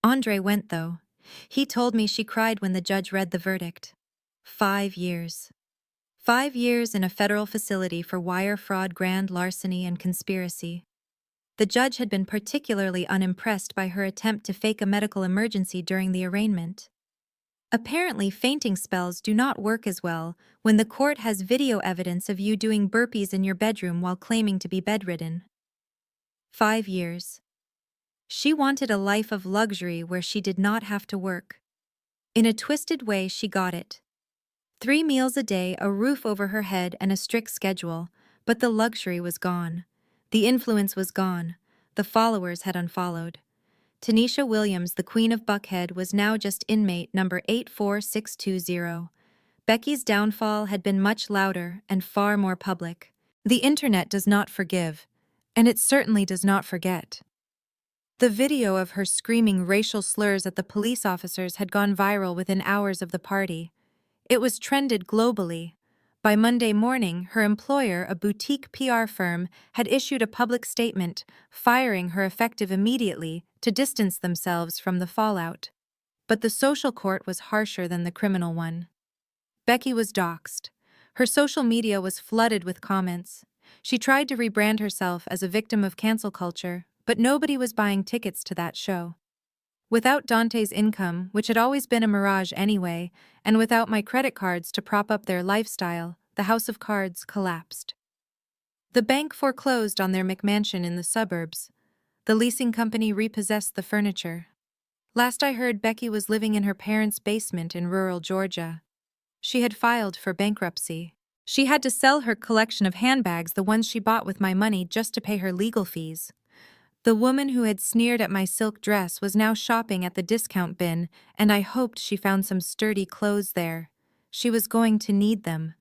Andre went, though. He told me she cried when the judge read the verdict. 5 years. 5 years in a federal facility for wire fraud, grand larceny, and conspiracy. The judge had been particularly unimpressed by her attempt to fake a medical emergency during the arraignment. Apparently, fainting spells do not work as well when the court has video evidence of you doing burpees in your bedroom while claiming to be bedridden. 5 years. She wanted a life of luxury where she did not have to work. In a twisted way, she got it. 3 meals a day, a roof over her head, and a strict schedule, but the luxury was gone. The influence was gone. The followers had unfollowed. Tanisha Williams, the Queen of Buckhead, was now just inmate number 84620. Becky's downfall had been much louder and far more public. The internet does not forgive, and it certainly does not forget. The video of her screaming racial slurs at the police officers had gone viral within hours of the party. It was trended globally. By Monday morning, her employer, a boutique PR firm, had issued a public statement, firing her effective immediately to distance themselves from the fallout. But the social court was harsher than the criminal one. Becky was doxxed. Her social media was flooded with comments. She tried to rebrand herself as a victim of cancel culture, but nobody was buying tickets to that show. Without Dante's income, which had always been a mirage anyway, and without my credit cards to prop up their lifestyle, the house of cards collapsed. The bank foreclosed on their McMansion in the suburbs. The leasing company repossessed the furniture. Last I heard, Becky was living in her parents' basement in rural Georgia. She had filed for bankruptcy. She had to sell her collection of handbags, the ones she bought with my money, just to pay her legal fees. The woman who had sneered at my silk dress was now shopping at the discount bin, and I hoped she found some sturdy clothes there. She was going to need them.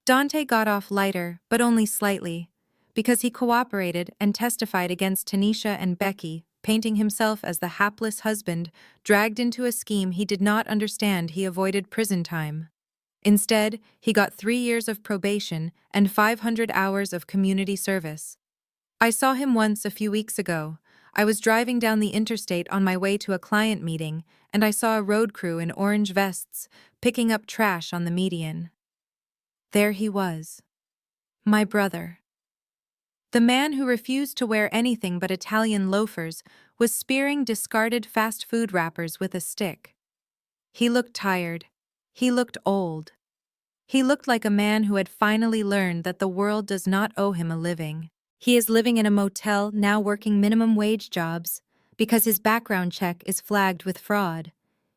Dante got off lighter, but only slightly, because he cooperated and testified against Tanisha and Becky, painting himself as the hapless husband dragged into a scheme he did not understand. He avoided prison time. Instead, he got 3 years of probation and 500 hours of community service. I saw him once a few weeks ago. I was driving down the interstate on my way to a client meeting, and I saw a road crew in orange vests picking up trash on the median. There he was. My brother. The man who refused to wear anything but Italian loafers was spearing discarded fast food wrappers with a stick. He looked tired. He looked old. He looked like a man who had finally learned that the world does not owe him a living. He is living in a motel, now working minimum wage jobs, because his background check is flagged with fraud.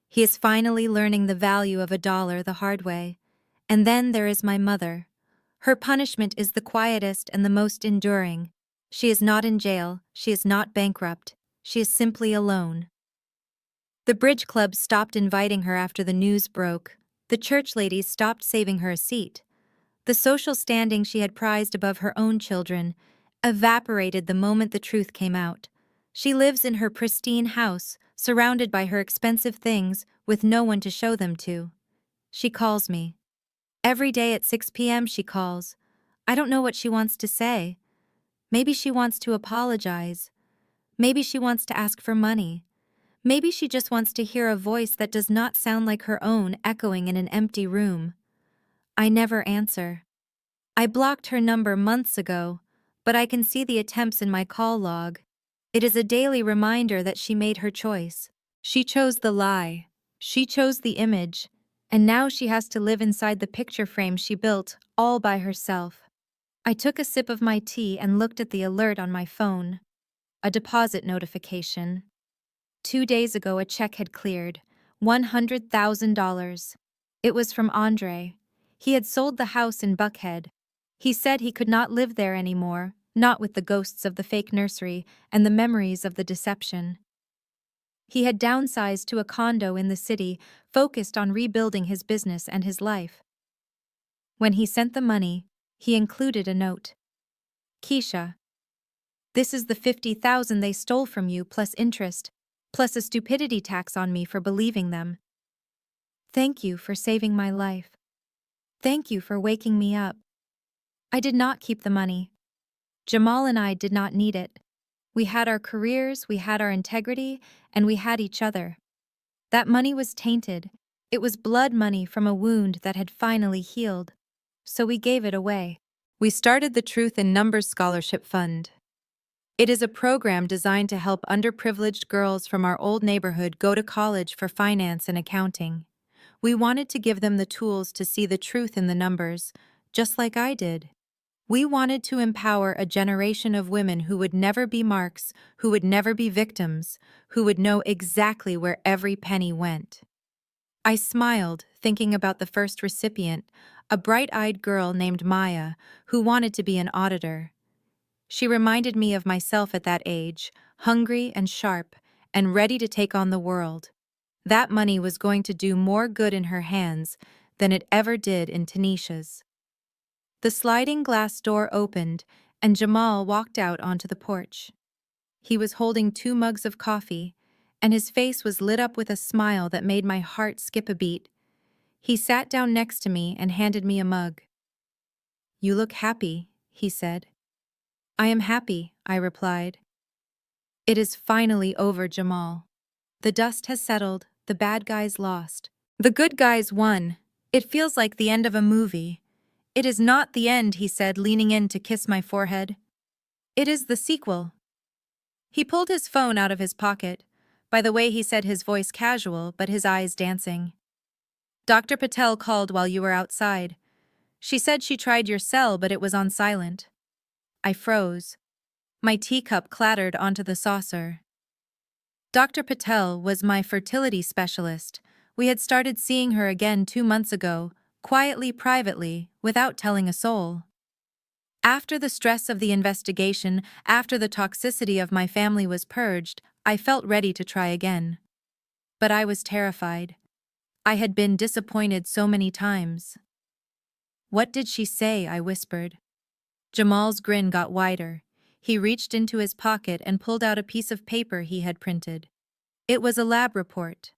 He is finally learning the value of $1 the hard way. And then there is my mother. Her punishment is the quietest and the most enduring. She is not in jail, she is not bankrupt, she is simply alone. The bridge club stopped inviting her after the news broke. The church ladies stopped saving her a seat. The social standing she had prized above her own children evaporated the moment the truth came out. She lives in her pristine house, surrounded by her expensive things, with no one to show them to. She calls me. Every day at 6 p.m. she calls. I don't know what she wants to say. Maybe she wants to apologize. Maybe she wants to ask for money. Maybe she just wants to hear a voice that does not sound like her own echoing in an empty room. I never answer. I blocked her number months ago, but I can see the attempts in my call log. It is a daily reminder that she made her choice. She chose the lie. She chose the image. And now she has to live inside the picture frame she built, all by herself. I took a sip of my tea and looked at the alert on my phone. A deposit notification. 2 days ago, a check had cleared. $100,000. It was from Andre. He had sold the house in Buckhead. He said he could not live there anymore, not with the ghosts of the fake nursery and the memories of the deception. He had downsized to a condo in the city, focused on rebuilding his business and his life. When he sent the money, he included a note. Keisha, this is the 50,000 they stole from you plus interest, plus a stupidity tax on me for believing them. Thank you for saving my life. Thank you for waking me up. I did not keep the money. Jamal and I did not need it. We had our careers, we had our integrity, and we had each other. That money was tainted. It was blood money from a wound that had finally healed. So we gave it away. We started the Truth in Numbers Scholarship Fund. It is a program designed to help underprivileged girls from our old neighborhood go to college for finance and accounting. We wanted to give them the tools to see the truth in the numbers, just like I did. We wanted to empower a generation of women who would never be marks, who would never be victims, who would know exactly where every penny went. I smiled, thinking about the first recipient, a bright-eyed girl named Maya, who wanted to be an auditor. She reminded me of myself at that age, hungry and sharp, and ready to take on the world. That money was going to do more good in her hands than it ever did in Tanisha's. The sliding glass door opened, and Jamal walked out onto the porch. He was holding 2 mugs of coffee, and his face was lit up with a smile that made my heart skip a beat. He sat down next to me and handed me a mug. "You look happy," he said. "I am happy," I replied. "It is finally over, Jamal. The dust has settled, the bad guys lost. The good guys won. It feels like the end of a movie." "It is not the end," he said, leaning in to kiss my forehead. "It is the sequel." He pulled his phone out of his pocket. By the way, he said, his voice casual, but his eyes dancing. "Dr. Patel called while you were outside. She said she tried your cell, but it was on silent." I froze. My teacup clattered onto the saucer. Dr. Patel was my fertility specialist. We had started seeing her again 2 months ago, quietly, privately, without telling a soul. After the stress of the investigation, after the toxicity of my family was purged, I felt ready to try again. But I was terrified. I had been disappointed so many times. "What did she say?" I whispered. Jamal's grin got wider. He reached into his pocket and pulled out a piece of paper he had printed. It was a lab report.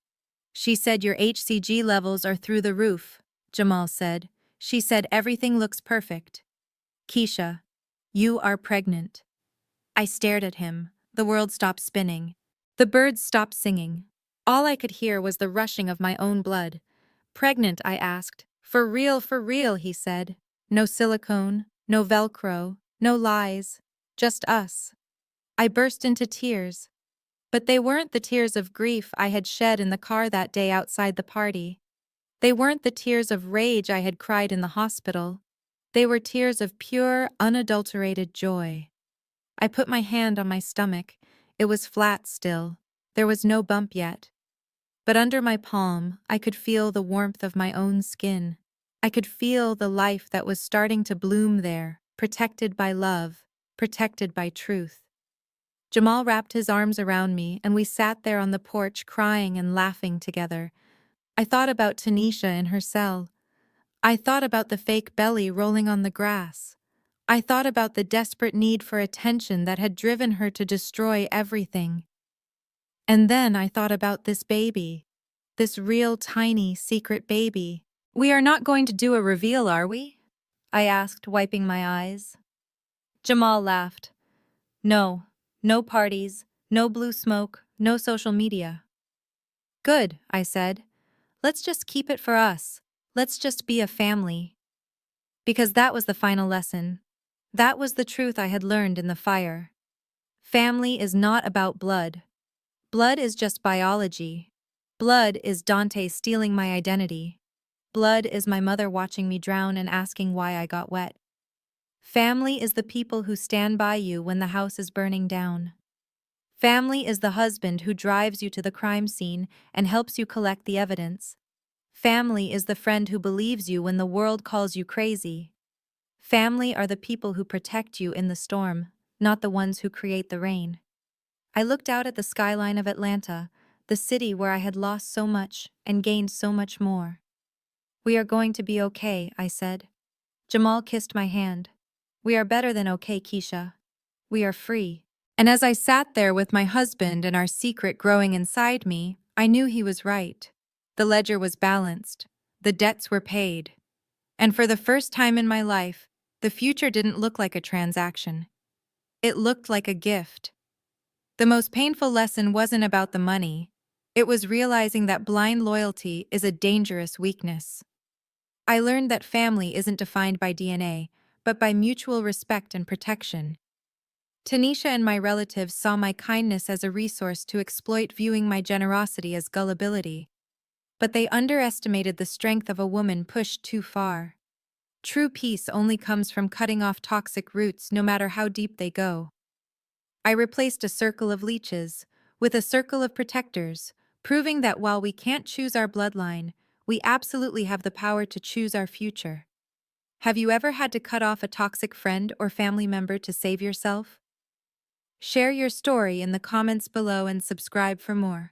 "She said your HCG levels are through the roof," Jamal said. "She said everything looks perfect. Keisha, you are pregnant." I stared at him. The world stopped spinning. The birds stopped singing. All I could hear was the rushing of my own blood. "Pregnant?" I asked. For real," he said. "No silicone, no Velcro, no lies. Just us." I burst into tears. But they weren't the tears of grief I had shed in the car that day outside the party. They weren't the tears of rage I had cried in the hospital. They were tears of pure, unadulterated joy. I put my hand on my stomach. It was flat still. There was no bump yet. But under my palm, I could feel the warmth of my own skin. I could feel the life that was starting to bloom there, protected by love, protected by truth. Jamal wrapped his arms around me, and we sat there on the porch crying and laughing together. I thought about Tanisha in her cell. I thought about the fake belly rolling on the grass. I thought about the desperate need for attention that had driven her to destroy everything. And then I thought about this baby, this real tiny secret baby. "We are not going to do a reveal, are we?" I asked, wiping my eyes. Jamal laughed. "No, no parties, no blue smoke, no social media." "Good," I said. "Let's just keep it for us. Let's just be a family." Because that was the final lesson. That was the truth I had learned in the fire. Family is not about blood. Blood is just biology. Blood is Dante stealing my identity. Blood is my mother watching me drown and asking why I got wet. Family is the people who stand by you when the house is burning down. Family is the husband who drives you to the crime scene and helps you collect the evidence. Family is the friend who believes you when the world calls you crazy. Family are the people who protect you in the storm, not the ones who create the rain. I looked out at the skyline of Atlanta, the city where I had lost so much and gained so much more. We are going to be okay, I said. Jamal kissed my hand. We are better than okay, Keisha. We are free. And as I sat there with my husband and our secret growing inside me, I knew he was right. The ledger was balanced. The debts were paid. And for the first time in my life, the future didn't look like a transaction. It looked like a gift. The most painful lesson wasn't about the money. It was realizing that blind loyalty is a dangerous weakness. I learned that family isn't defined by DNA, but by mutual respect and protection. Tanisha and my relatives saw my kindness as a resource to exploit, viewing my generosity as gullibility. But they underestimated the strength of a woman pushed too far. True peace only comes from cutting off toxic roots, no matter how deep they go. I replaced a circle of leeches with a circle of protectors, proving that while we can't choose our bloodline, we absolutely have the power to choose our future. Have you ever had to cut off a toxic friend or family member to save yourself? Share your story in the comments below and subscribe for more.